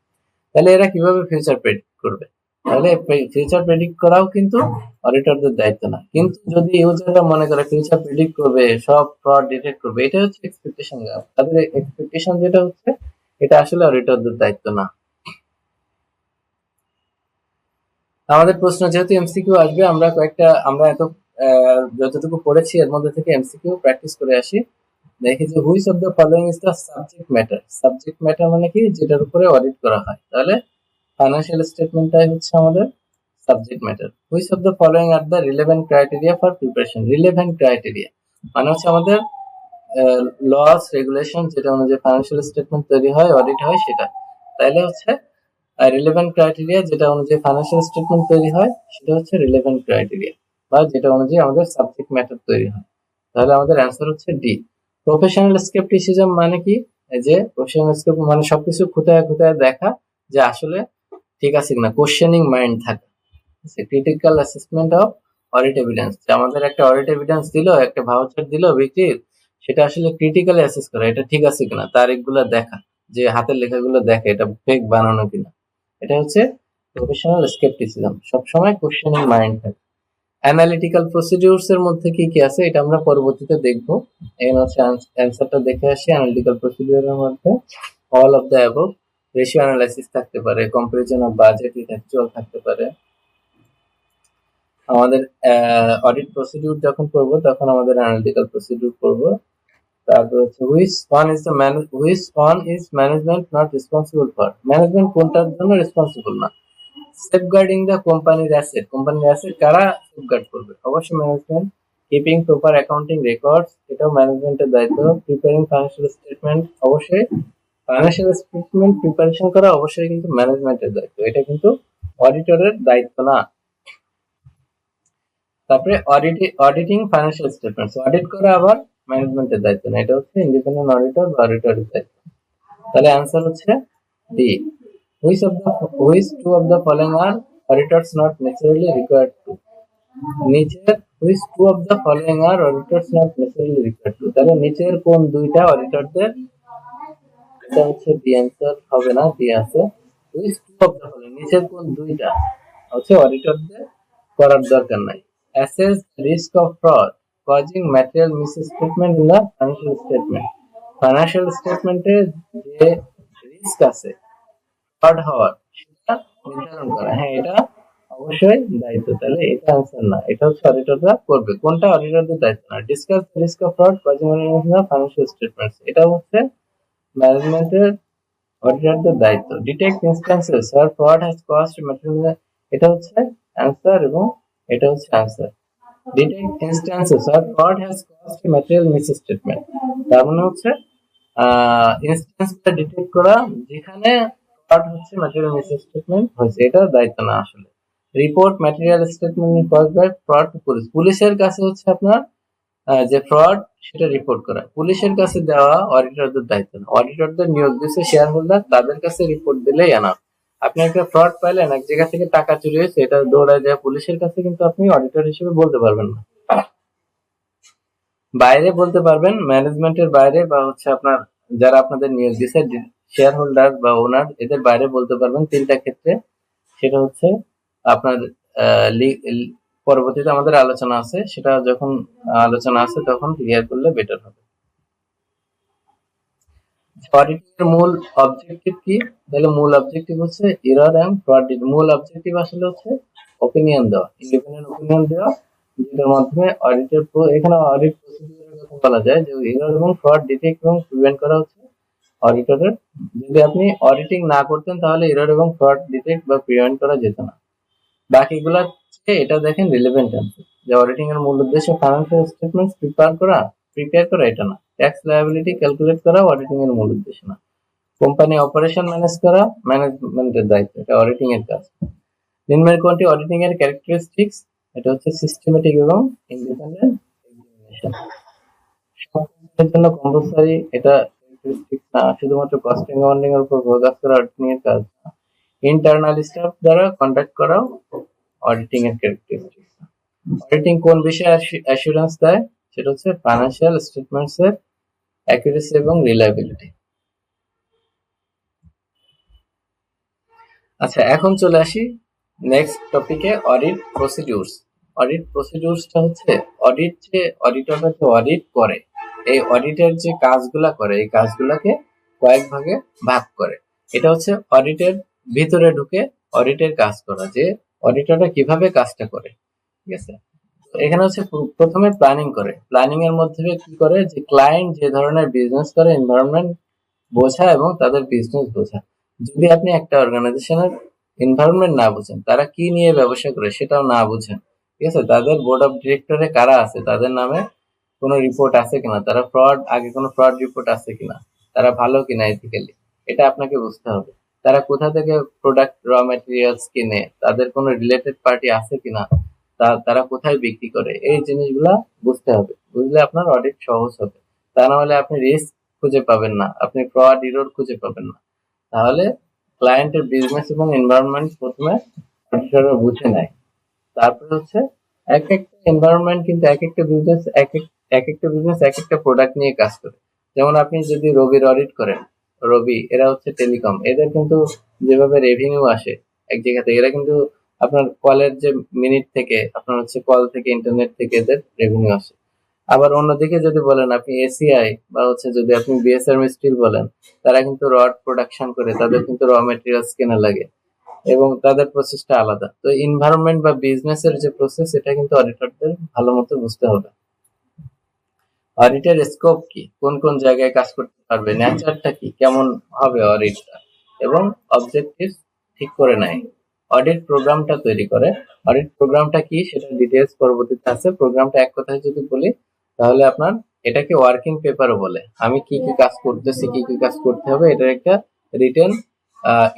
তাহলে এরা কিভাবে ফিউচার প্রেডিক্ট করবে? তাহলে ফিউচার প্রেডিক্ট করাও কিন্তু অডিটরদের দায়িত্ব না। কিন্তু যদি ইউজাররা মনে করে ফিউচার প্রেডিক্ট করবে, সব ফ্রড ডিটেক্ট করবে, এটা হচ্ছে এক্সপেকটেশন গ্যাপ। তাদের এক্সপেকটেশন যেটা হচ্ছে, এটা আসলে অডিটরদের দায়িত্ব না। আমাদের প্রশ্ন যেহেতু এমসিকিউ আসবে, আমরা এত যতটুকু পড়েছি এর মধ্যে থেকে এমসিকিউ প্র্যাকটিস করে আসি। দেখি যে which of the following is the subject matter. Subject matter মানে কি? যেটার উপরে অডিট করা হয়। তাহলে ফাইন্যান্সিয়াল স্টেটমেন্টটাই হচ্ছে আমাদের subject matter. Which of the following are the relevant criteria for preparation. Relevant criteria মানে হচ্ছে আমাদের লস রেগুলেশন যেটা অনুযায়ী ফাইন্যান্সিয়াল স্টেটমেন্ট তৈরি হয়, অডিট হয়, সেটা। তাইলে হচ্ছে রিলেভেন্ট ক্রাইটেরিয়া যেটা অনুযায়ী ফাইন্যান্সিয়াল স্টেটমেন্ট তৈরি হয়, সেটা হচ্ছে রিলেভেন্ট ক্রাইটেরিয়া বা যেটা অনুযায়ী আমাদের সাবজেক্ট ম্যাটার তৈরি হয়। তাহলে আমাদের অ্যান্সার হচ্ছে ডি। প্রফেশনাল স্কেপটিসিজম মানে কি? যে প্রফেশনাল স্কেপ মানে সবকিছু খুঁটায় খুঁটায় দেখা যে আসলে ঠিক আছে কিনা, কোশ্চেনিং মাইন্ড থাকে। Critical assessment of audit evidence, যে আমাদের একটা অডিট এভিডেন্স দিল, একটা ভাউচার দিল বিক্রির, সেটা আসলে ক্রিটিক্যালি অ্যাসেস করা, এটা ঠিক আছে কিনা, তারিখগুলো দেখা, যে হাতের লেখাগুলো দেখা, এটা ফেক বানানো কিনা। এটা হচ্ছে প্রফেশনাল স্কেপটিসিজম, সবসময় কোশ্চেনিং মাইন্ড থাকে। অ্যানালিটিক্যাল প্রসিডিউরস এর মধ্যে কি কি আছে এটা আমরা পরবর্তীতে দেখব। এখানে হচ্ছে অ্যান্সারটা দেখে আসি। অ্যানালিটিক্যাল প্রসিডিউরের মধ্যে all of the above, ratio analysis থাকতে পারে, comparison of budget with actual থাকতে পারে। আমাদের অডিট প্রসিডিউর যখন করব তখন আমাদের অ্যানালিটিক্যাল প্রসিডিউর করব। তারপর হচ্ছে which one is management not responsible for. Management কোনটার জন্য রেসপন্সিবল না? সেফগার্ডিং দ্য কোম্পানির অ্যাসেট। কোম্পানির অ্যাসেট কারা সেফগার্ড করবে? অবশ্যই management. Keeping proper accounting records, এটাও ম্যানেজমেন্টের দায়িত্ব। প্রিপেয়ারিং ফাইন্যান্সিয়াল স্টেটমেন্ট, অবশ্যই ফাইন্যান্সিয়াল স্টেটমেন্ট প্রিপারেশন করা অবশ্যই কিন্তু ম্যানেজমেন্টের দায়িত্ব, এটা কিন্তু অডিটরের দায়িত্ব না। তারপরে অডিটিং ফাইন্যান্সিয়াল স্টেটমেন্টস, অডিট করা আবার ম্যানেজমেন্টের দায়িত্ব না, এটা হচ্ছে ইন্ডিপেন্ডেন্ট অডিটর বা অডিটরের দায়িত্ব। তাহলে অ্যান্সার হচ্ছে D. Which two of the following are auditors not necessarily required to. নিচের which two of the following are auditors not necessarily required to, তাহলে নিচের কোন দুইটা অডিটরদের, এটা হচ্ছে ডি অ্যান্সার হবে না, ডি আছে। Which two of the following, নিচের কোন দুইটা হচ্ছে অডিটরদের করার দরকার নাই। Assess risk of fraud causing material misstatement in the financial statement. Financial স্টেটমেন্টে যে রিস্ক আছে ফ্রড হওয়ার, সেটা নির্ধারণ করা, হ্যাঁ এটা অবশ্যই দায়িত্ব। তাহলে এটা আনসার না, এটা হচ্ছে অডিটররা করবে। কোনটা? অডিটরদের দায়িত্ব না। Discuss risk of fraud causing financial statements, এটা হচ্ছে ম্যানেজমেন্টের অডিটরদের দায়িত্ব। Detect instances where fraud has caused material, এটা হচ্ছে অ্যান্সার এবং এটা হচ্ছে answer. Detect instances or fraud has caused material misstatement, তার মানে হচ্ছে ইনস্ট্যান্সটা ডিটেক্ট করা যেখানে ফ্রড হচ্ছে, ম্যাটেরিয়াল মিসস্টেটমেন্ট হয়েছে, এটা দায়িত্ব না আসলে। Report material statement cause by fraud to police, পুলিশের কাছে হচ্ছে আপনার যে ফ্রড সেটা রিপোর্ট করা, পুলিশের কাছে দেওয়া অডিটরদের দায়িত্ব না। অডিটরদের নিয়োগ দিচ্ছে শেয়ার হোল্ডার, তাদের কাছে রিপোর্ট দিলেই এনাফ। আপনি একটা ফ্রড পাইলেন, এক জায়গা থেকে টাকা চুরি হয়েছে, এটা দৌড়ায় দেওয়া পুলিশের কাছে কিন্তু আপনি অডিটর হিসেবে বলতে পারবেন না। বাইরে বলতে পারবেন, ম্যানেজমেন্টের বাইরে বা হচ্ছে আপনার যারা আপনাদের নিয়োগ দিচ্ছে শেয়ার হোল্ডার বা ওনার, এদের বাইরে বলতে পারবেন তিনটা ক্ষেত্রে। সেটা হচ্ছে আপনার পরবর্তীতে আমাদের আলোচনা আছে, সেটা যখন আলোচনা আছে তখন ক্লিয়ার করলে বেটার হবে। অডিটিং এর মূল অবজেক্টিভ কি? তাহলে মূল অবজেক্টিভ হচ্ছে এরর এন্ড ফ্রড। মূল অবজেক্টিভ আসলে হচ্ছে অপিনিয়ন দেওয়া, ইন্ডিপেন্ডেন্ট অপিনিয়ন দেওয়া, যেটার মাধ্যমে অডিটের এখানে অডিট প্রসিডিউরের কথা বলা যায় যে এরর এবং ফ্রড ডিটেক্ট এবং প্রিভেন্ট করা হচ্ছে অডিটরের। যদি আপনি অডিটিং না করতেন তাহলে এরর এবং ফ্রড ডিটেক্ট বা প্রিভেন্ট করা যেত না। বাকিগুলা এটা দেখেন রিলেভেন্ট আছে, যে অডিটিং এর মূল উদ্দেশ্য ফাইন্যান্সিয়াল স্টেটমেন্টস প্রিপেয়ার করা এটা না। ট্যাক্স লায়াবিলিটি ক্যালকুলেট করা অডিটিং এর মূল উদ্দেশ্য না। কোম্পানি অপারেশন ম্যানেজ করা ম্যানেজমেন্টের দায়িত্ব, এটা অডিটিং এর কাজ। নিম্নের কোনটি অডিটিং এর ক্যারেক্টারিস্টিক্স? এটা হচ্ছে সিস্টেমেটিক এবং ইন্ডিপেন্ডেন্ট এক্সামিনেশন। সব কোম্পানির জন্য কম্পালসরি এটা ক্যারেক্টারিস্টিক্স না, শুধুমাত্র কস্টিং অ্যাকাউন্টিং এর উপর ফোকাস করা অডিটিং এর কাজ না। ইন্টারনাল স্টাফ দ্বারা কন্ডাক্ট করা অডিটিং এর ক্যারেক্টারিস্টিক্স। অডিটিং কোন বিষয়ে অ্যাসুরেন্স দেয়? সেটা হচ্ছে ফাইন্যান্সিয়াল স্টেটমেন্টস এর অ্যাকুরেসি এবং রিলায়েবিলিটি। আচ্ছা, এখন চলে আসি নেক্সট টপিকে, অডিট প্রসিডিউরস। অডিট প্রসিডিউরসটা হচ্ছে অডিটররা যে অডিট করে, এই অডিটের যে কাজগুলা করে, এই কাজগুলাকে কয়েক ভাগে ভাগ করে। এটা হচ্ছে অডিটের ভিতরে ঢুকে অডিটের কাজ করা, যে অডিটররা কিভাবে কাজটা করে। ঠিক আছে, এখানে হচ্ছে প্রথমে প্ল্যানিং করে। প্ল্যানিং এর মধ্যে কি করে, যে ক্লায়েন্ট যে ধরনের বিজনেস করে এনভায়রনমেন্ট বোঝা এবং তাদের বিজনেস বোঝা। যদি আপনি একটা অর্গানাইজেশনের এনভায়রনমেন্ট না বুঝেন, তারা কি নিয়ে ব্যবসা করে সেটাও না বুঝেন, ঠিক আছে, তাদের বোর্ড অফ ডিরেক্টরে কারা আছে, তাদের নামে কোনো রিপোর্ট আছে কিনা, তারা আগে কোনো ফ্রড রিপোর্ট আছে কিনা, তারা ভালো কিনা এথিক্যালি, এটা আপনাকে বুঝতে হবে। তারা কোথা থেকে প্রোডাক্ট র ম্যাটেরিয়ালস কিনে, তাদের কোনো রিলেটেড পার্টি আছে কিনা, তারা কোথায় বিক্রি করে, এই জিনিসগুলা বুঝতে হবে। বুঝলে আপনার অডিট সহজ হবে। তা না হলে আপনি রিস্ক খুঁজে পাবেন না, আপনি ফ্রড এরর খুঁজে পাবেন না। তাহলে ক্লায়েন্টের বিজনেস এবং এনভায়রনমেন্ট প্রথমে অডিটররা বুঝে নেয়। তারপরে হচ্ছে এক একটা এনভায়রনমেন্ট কিন্তু এক একটা বিজনেস এক একটা প্রোডাক্ট নিয়ে কাজ করে। যেমন আপনি যদি রবির অডিট করেন, রবি এরা হচ্ছে টেলিকম, এদের কিন্তু যেভাবে রেভিনিউ আসে এক জায়গা থেকে, এরা কিন্তু আপনার কলের যে মিনিট থেকে আপনার হচ্ছে কল থেকে ইন্টারনেট থেকে এদের রেভিনিউ আসে। আবার অন্যদিকে যদি বলেন আপনি এসিআই বা হচ্ছে যদি আপনি বিএসআর স্টিল বলেন, তারা কিন্তু রড প্রোডাকশন করে, তাদের কিন্তু র মেটেরিয়ালস কেনা লাগে এবং তাদের প্রসেসটা আলাদা। তো এনভায়রনমেন্ট বা বিজনেসের যে প্রসেস, এটা কিন্তু অডিটরদের ভালো মতো বুঝতে হবে। অডিটের স্কোপ কি, কোন কোন জায়গায় কাজ করতে পারবে, নেচারটা কি, কেমন হবে অডিটটা, এবং অবজেক্টিভ ঠিক করে নেয়। অডিট প্রোগ্রামটা তৈরি করে। অডিট প্রোগ্রামটা কি সেটা ডিটেইলস পরবর্তীতে আছে। প্রোগ্রামটা এক কথায় যদি বলি তাহলে আপনার এটাকে ওয়ার্কিং পেপারও বলে। আমি কি কি কাজ করতেছি, কি কি কাজ করতে হবে, এটার একটা রিটেন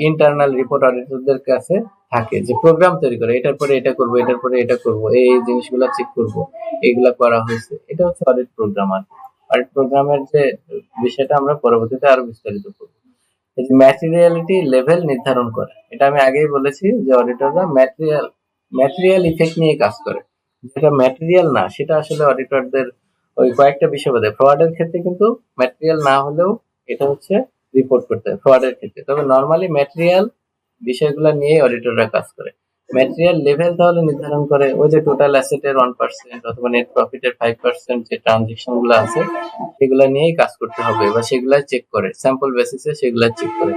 ইন্টারনাল রিপোর্ট অডিটরদের কাছে থাকে, যে প্রোগ্রাম তৈরি করে, এটার পরে এটা করব, এটার পরে এটা করব, এই জিনিসগুলো চেক করব, এগুলা করা হয়েছে। এটা হচ্ছে অডিট প্রোগ্রাম। আর অডিট প্রোগ্রামের যে বিষয়টা আমরা পরবর্তীতে আরো বিস্তারিত করব। এই যে ম্যাটেরিয়ালিটি লেভেল নির্ধারণ করে, এটা আমি আগেই বলেছি যে অডিটররা ম্যাটেরিয়াল ইফেক্ট নিয়ে কাজ করে। যেটা ম্যাটেরিয়াল না সেটা আসলে অডিটরদের ওই কয়েকটা বিষয় বোঝায়। ফ্রডের ক্ষেত্রে কিন্তু ম্যাটেরিয়াল না হলেও এটা হচ্ছে রিপোর্ট করতে হয় ফ্রডের ক্ষেত্রে, তবে নর্মালি ম্যাটেরিয়াল বিষয়গুলো নিয়ে অডিটররা কাজ করে। ম্যাটেরিয়াল লেভেল তাহলে নির্ধারণ করে ওই যে টোটাল অ্যাসেটের 1% অথবা নেট প্রফিটের 5% যে ট্রানজেকশন গুলো আছে সেগুলো নিয়েই কাজ করতে হবে, বা সেগুলা চেক করে স্যাম্পল বেসিসে, সেগুলা চেক করে,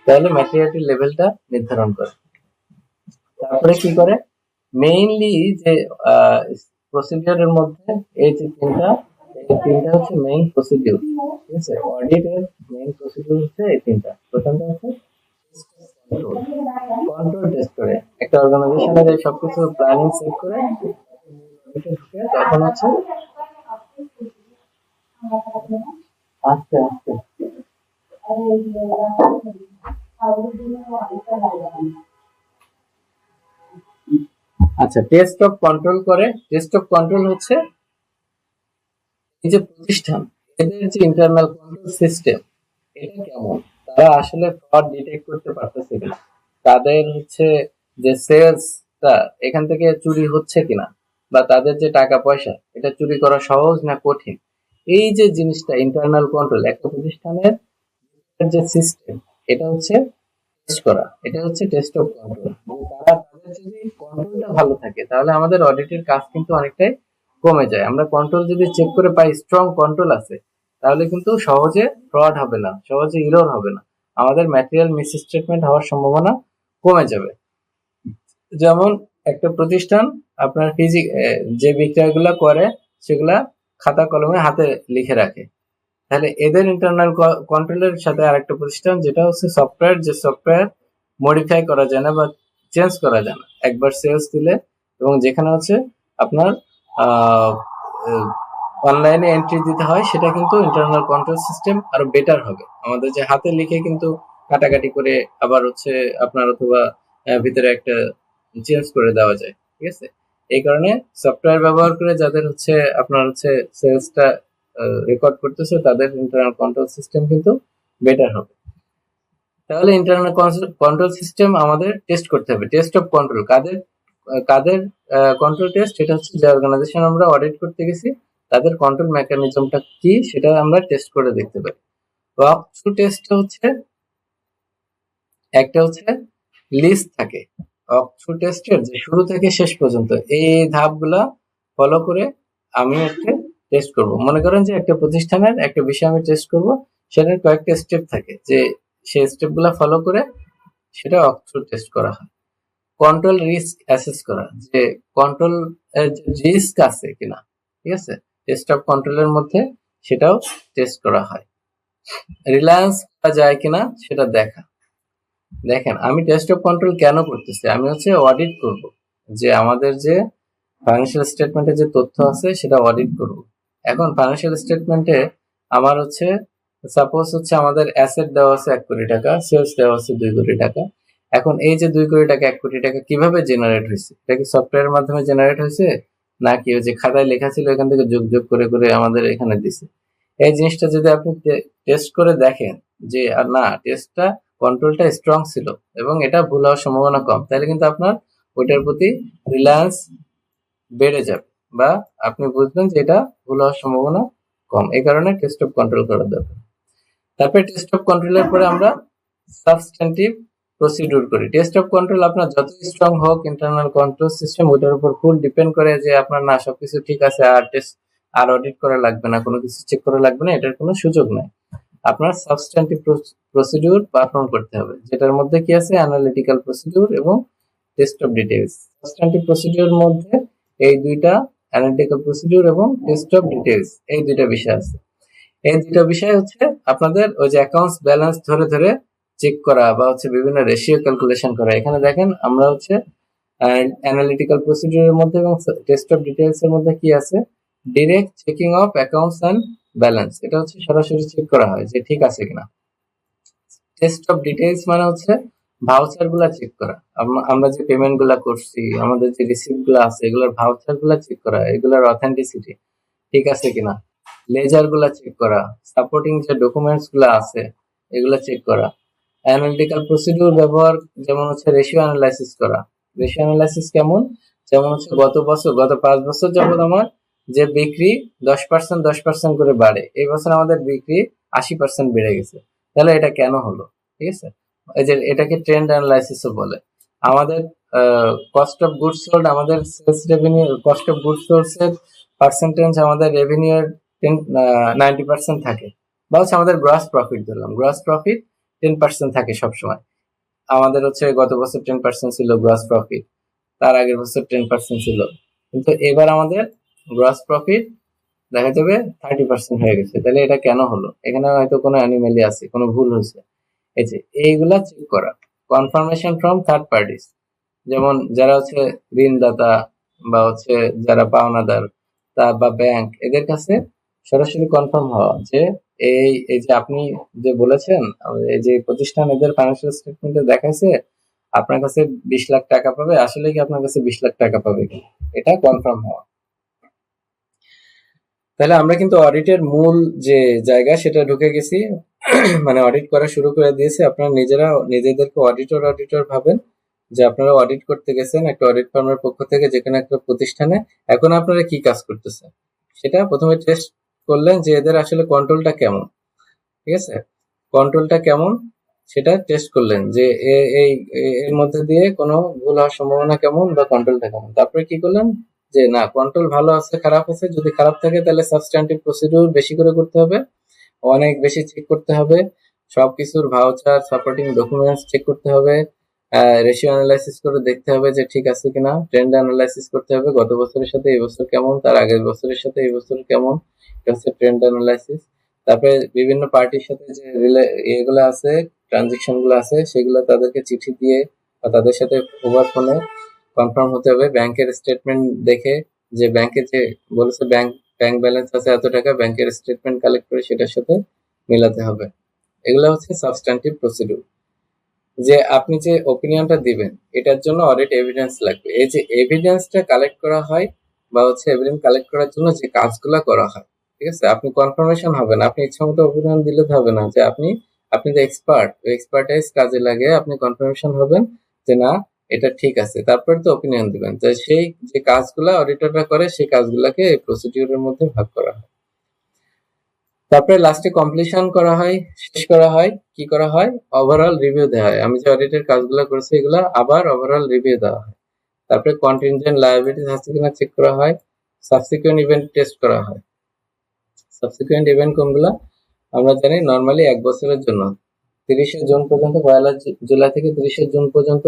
তাহলে ম্যাটেরিয়ালিটি লেভেলটা নির্ধারণ করে। তারপরে কি করে, মেইনলি যে প্রসিডিউরের মধ্যে এই যে তিনটা হচ্ছে মেইন প্রসিডিউর। ঠিক আছে, অডিটের মেইন প্রসিডিউর হচ্ছে এই তিনটা। প্রথমটা হচ্ছে কন্ট্রোল টেস্ট করে। একটা অর্গানাইজেশনের এই সবকিছু প্ল্যানিং সেট করে তখন হচ্ছে আস্তে আস্তে আচ্ছা, টেস্ট অফ কন্ট্রোল করে। টেস্ট অফ কন্ট্রোল হচ্ছে এই যে প্রতিষ্ঠান, এদের যে ইন্টারনাল কন্ট্রোল সিস্টেম এটা কেমন, তারা আসলে ফ্রড ডিটেক্ট করতে পারতেছে কিনা, তাদের হচ্ছে যে সেলসটা এখান থেকে চুরি হচ্ছে কিনা, বা তাদের যে টাকা পয়সা এটা চুরি করা সহজ না কঠিন, এই যে জিনিসটা ইন্টারনাল কন্ট্রোল একটা প্রতিষ্ঠানের যে সিস্টেম, এটা হচ্ছে টেস্ট করা, এটা হচ্ছে টেস্ট অফ কন্ট্রোল। তারা তাদের যদি কন্ট্রোলটা ভালো থাকে তাহলে আমাদের অডিটের কাজ কিন্তু অনেকটাই কমে যায়। আমরা কন্ট্রোল যদি চেক করে পাই স্ট্রং কন্ট্রোল আছে, তাহলে কিন্তু সহজে ফ্রড হবে না, সহজে ইরর হবে না, আমাদের ম্যাটেরিয়াল মিসস্টেটমেন্ট হওয়ার সম্ভাবনা কমে যাবে। যেমন একটা প্রতিষ্ঠান আপনার যে বিক্রয়গুলো করে সেগুলা খাতা কলমে হাতে লিখে রাখে, তাহলে এদের ইন্টারনাল কন্ট্রোলের সাথে আরেকটা প্রতিষ্ঠান যেটা হচ্ছে সফটওয়্যার, যে সফটওয়্যার মডিফাই করা যায় না বা চেঞ্জ করা যায় না, একবার সেলস দিলে, এবং যেখানে হচ্ছে আপনার অনলাইনে এন্ট্রি দিতে হয়, সেটা কিন্তু ইন্টারনাল কন্ট্রোল সিস্টেম আরো বেটার হবে। আমাদের যে হাতে লিখে কিন্তু কাটাকাটি করে আবার হচ্ছে আপনার অথবা ভিতরে একটা চেঞ্জ করে দেওয়া যায়, ঠিক আছে। এই কারণে সফটওয়্যার ব্যবহার করে যাদের হচ্ছে আপনার হচ্ছে সেলসটা রেকর্ড করতেছে তাদের ইন্টারনাল কন্ট্রোল সিস্টেম কিন্তু বেটার হবে। তাহলে ইন্টারনাল কন্ট্রোল সিস্টেম আমাদের টেস্ট করতে হবে। টেস্ট অফ কন্ট্রোল কাদের কাদের কন্ট্রোল টেস্ট, এটা হচ্ছে যে অর্গানাইজেশন আমরা অডিট করতে গেছি তাদের কন্ট্রোল মেকানিজমটা কি সেটা আমরা টেস্ট করে দেখতে পারি। ওয়াক থ্রু টেস্ট হচ্ছে একটা হচ্ছে লিস্ট থাকে, ওয়াক থ্রু টেস্টের যে শুরু থেকে শেষ পর্যন্ত এই ধাপগুলা ফলো করে আমি একটা টেস্ট করব। মনে করেন যে একটা প্রতিষ্ঠানের একটা বিষয় আমি টেস্ট করব, সেটার কয়েকটা স্টেপ থাকে, যে সেই স্টেপগুলা ফলো করে সেটা ওয়াক থ্রু টেস্ট করা হয়। কন্ট্রোল রিস্ক অ্যাসেস করা, যে কন্ট্রোল রিস্ক আছে কিনা, ঠিক আছে, টেস্ট অফ কন্ট্রোলের মধ্যে সেটাও টেস্ট করা হয়। রিলায়েন্স করা যায় কিনা সেটা দেখা। দেখেন আমি টেস্ট অফ কন্ট্রোল কেন করতেছি, আমি হচ্ছে অডিট করব, যে আমাদের যে ফাইন্যান্সিয়াল স্টেটমেন্টে যে তথ্য আছে সেটা অডিট করব। এখন ফাইন্যান্সিয়াল স্টেটমেন্টে আমার হচ্ছে সাপোজ হচ্ছে আমাদের অ্যাসেট দেওয়া আছে 1 কোটি টাকা, সেলস দেওয়া আছে 2 কোটি টাকা। এখন এই যে 2 কোটি টাকা 1 কোটি টাকা কিভাবে জেনারেট হয়েছে, এটা কি সফটওয়্যারের মাধ্যমে জেনারেট হয়েছে নাকি ওই যে খাতায় লেখা ছিল এখান থেকে যোগ যোগ করে করে আমাদের এখানে দিছে? এই জিনিসটা যদি আপনি টেস্ট করে দেখেন যে আর না টেস্টটা কন্ট্রোলটা স্ট্রং ছিল এবং এটা ভুল হওয়ার সম্ভাবনা কম, তাহলে কিন্তু আপনার ওইটার প্রতি রিলায়েন্স বেড়ে যাবে, বা আপনি বুঝবেন যে এটা ভুল হওয়ার সম্ভাবনা কম। এই কারণে টেস্ট অফ কন্ট্রোল করা দরকার। তারপরে টেস্ট অফ কন্ট্রোলের পরে আমরা সাবস্ট্যান্টিভ প্রসিডিউর করি। টেস্ট অফ কন্ট্রোল আপনার যত স্ট্রং হোক ইন্টারনাল কন্ট্রোল সিস্টেম, ওইটার উপর ফুল ডিপেন্ড করে যে আপনার না সবকিছু ঠিক আছে আর টেস্ট আর অডিট করা লাগবে না, কোনো কিছু চেক করা লাগবে না, এটার কোনো সুযোগ নাই। আপনার সাবস্ট্যান্টিভ প্রসিডিউর পারফর্ম করতে হবে, যেটার মধ্যে কি আছে অ্যানালিটিক্যাল প্রসিডিউর এবং test of details. Substantive procedure মধ্যে এই দুইটা অ্যানালিটিক্যাল প্রসিডিউর এবং টেস্ট অফ ডিটেইলস এই দুইটা বিষয় আছে। এই দুটো বিষয় হচ্ছে আপনাদের ওই যে অ্যাকাউন্টস ব্যালেন্স ধরে ধরে চেক করা বা হচ্ছে বিভিন্ন রেশিও ক্যালকুলেশন করা। এখানে দেখেন আমরা হচ্ছে অ্যানালিটিক্যাল প্রসিডিউরের মধ্যে এবং টেস্ট অফ ডিটেইলস এর মধ্যে কি আছে, direct checking of accounts and balance, এটা হচ্ছে সরাসরি চেক করা হয় যে ঠিক আছে কিনা। টেস্ট অফ ডিটেইলস মানে হচ্ছে ভাউচার গুলা চেক করা, আমরা যে পেমেন্ট গুলা করছি, আমাদের যে রিসিপ্ট গুলা আছে এগুলোর ভাউচার গুলা চেক করা, এগুলোর অথেন্টিসিটি ঠিক আছে কিনা, লেজার গুলা চেক করা, সাপোর্টিং যে ডকুমেন্টস গুলা আছে এগুলা চেক করা। অ্যানালিটিক্যাল প্রসিডিউর ব্যবহার যেমন হচ্ছে রেশিও অ্যানালাইসিস করা। রেশিও অ্যানালাইসিস কেমন, যেমন হচ্ছে গত 5 বছর যাবত আমার যে বিক্রি 10% করে বাড়ে, এই বছর আমাদের বিক্রি 80% বেড়ে গেছে, তাহলে এটা কেন হলো, ঠিক আছে। এই যে এটাকে ট্রেন্ড অ্যানালাইসিসও বলে। আমাদের কস্ট অফ গুডস সোল্ড, আমাদের sales revenue cost of goods sold এর পার্সেন্টেজ আমাদের রেভিনিউর 90% থাকে, বা হচ্ছে আমাদের গ্রস প্রফিট, ধরলাম গ্রস প্রফিট 10% থাকে সবসময়। আমাদের হচ্ছে গত বছর 10% ছিল গ্রস প্রফিট, তার আগের বছর 10% ছিল, কিন্তু এবার আমাদের গ্রস প্রফিট দেখা যাবে 30% হয়ে গেছে। তাহলে এটা কেন হলো, এখানে হয়তো কোনো অ্যানিমালি আছে, কোনো ভুল হয়েছে। এই যে এইগুলা চেক করা। কনফার্মেশন ফ্রম থার্ড পার্টিস, যেমন যারা হচ্ছে ঋণদাতা বা হচ্ছে যারা পাওনাদার বা ব্যাংক, এদের কাছে সরাসরি কনফার্ম হওয়া যে এই এই যে আপনি যে বলেছেন, এই যে প্রতিষ্ঠান এদের ফাইন্যান্সিয়াল স্টেটমেন্টে দেখাইছে আপনার কাছে 20 লাখ টাকা পাবে, আসলে কি আপনার কাছে 20 লাখ টাকা পাবে কি, এটা কনফার্ম হওয়া। তাহলে আমরা কিন্তু অডিটের মূল যে জায়গা সেটা ঢুকে গেছি। মানে অডিট করা শুরু করে দিয়েছে। আপনারা নিজেরা নিজেদেরকে অডিটর ভাবেন যে আপনারা অডিট করতে গেছেন একটা অডিট ফার্মের পক্ষ থেকে যেকোনো একটা প্রতিষ্ঠানে। এখন আপনারা কি কাজ করতেছেন সেটা প্রথমে টেস্ট করলেন যে এদের আসলে কন্ট্রোলটা কেমন, ঠিক আছে? কন্ট্রোলটা কেমন সেটা টেস্ট করলেন যে এর মধ্যে দিয়ে কোনো ভুল হওয়ার সম্ভাবনা কেমন বা কন্ট্রোলটা কেমন। তারপরে কি করলেন যে না, কন্ট্রোল ভালো আছে খারাপ আছে, যদি খারাপ থাকে তাহলে সাবস্ট্যান্টিভ প্রসিডিউর বেশি করে করতে হবে, অনেক বেশি চেক করতে হবে, সবকিছুর ভাউচার সাপোর্টিং ডকুমেন্টস চেক করতে হবে, রেশিও অ্যানালাইসিস করে দেখতে হবে যে ঠিক আছে কিনা, ট্রেন্ড অ্যানালাইসিস করতে হবে, গত বছরের সাথে এই বছর কেমন, তার আগের বছরের সাথে এই বছর কেমন, এটা হচ্ছে ট্রেন্ড অ্যানালাইসিস। তারপরে বিভিন্ন পার্টির সাথে যে এগুলো আছে, ট্রানজেকশন গুলো আছে, সেগুলো তাদেরকে চিঠি দিয়ে বা তাদের সাথে ওভার ফোনে কনফার্ম হতে হবে। ব্যাংকের স্টেটমেন্ট দেখে যে ব্যাংকে যে বলেছে ব্যাংক ব্যালেন্স আছে এত টাকা, ব্যাংকের স্টেটমেন্ট কালেক্ট করে সেটার সাথে মেলাতে হবে। এগুলো হচ্ছে সাবস্ট্যান্টিভ প্রসিডিউর। যে আপনি যে ওপিনিয়নটা দিবেন এটার জন্য অডিট এভিডেন্স লাগবে। এই যে এভিডেন্সটা কালেক্ট করা হয় বা হচ্ছে এভিডেন্স কালেক্ট করার জন্য যে কাজগুলা করা হয়, ঠিক আছে? আপনি কনফার্মেশন হবেন, আপনি ইচ্ছা মতো ওপিনিয়ন দিলে হবে না যে আপনি যে এক্সপার্টাইজ কাজে লাগে আপনি কনফার্মেশন হবেন যে না এটা ঠিক আছে, তারপরে তো ওপিনিয়ন দিবেন। তো সেই যে কাজগুলা অডিটররা করে সেই কাজগুলাকে এই প্রসিডিউরের মধ্যে ভাগ করা হয়। তারপরে লাস্টে কমপ্লিশন করা হয়, শেষ করা হয়, কি করা হয়, ওভারঅল রিভিউ দেওয়া হয়। আমি যে অডিটের কাজগুলো করেছি এগুলা আবার ওভারঅল রিভিউ দেওয়া হয়। তারপরে কন্টিনজেন্ট লায়াবিলিটিস আছে কিনা চেক করা হয়, সাবসিকুয়েন্ট ইভেন্ট টেস্ট করা হয়। সাবসিকুয়েন্ট ইভেন্ট কোনগুলা আমরা জানি নর্মালি 1 বছরের জন্য 30শে জুন পর্যন্ত, 1 জুলাই থেকে 30শে জুন পর্যন্ত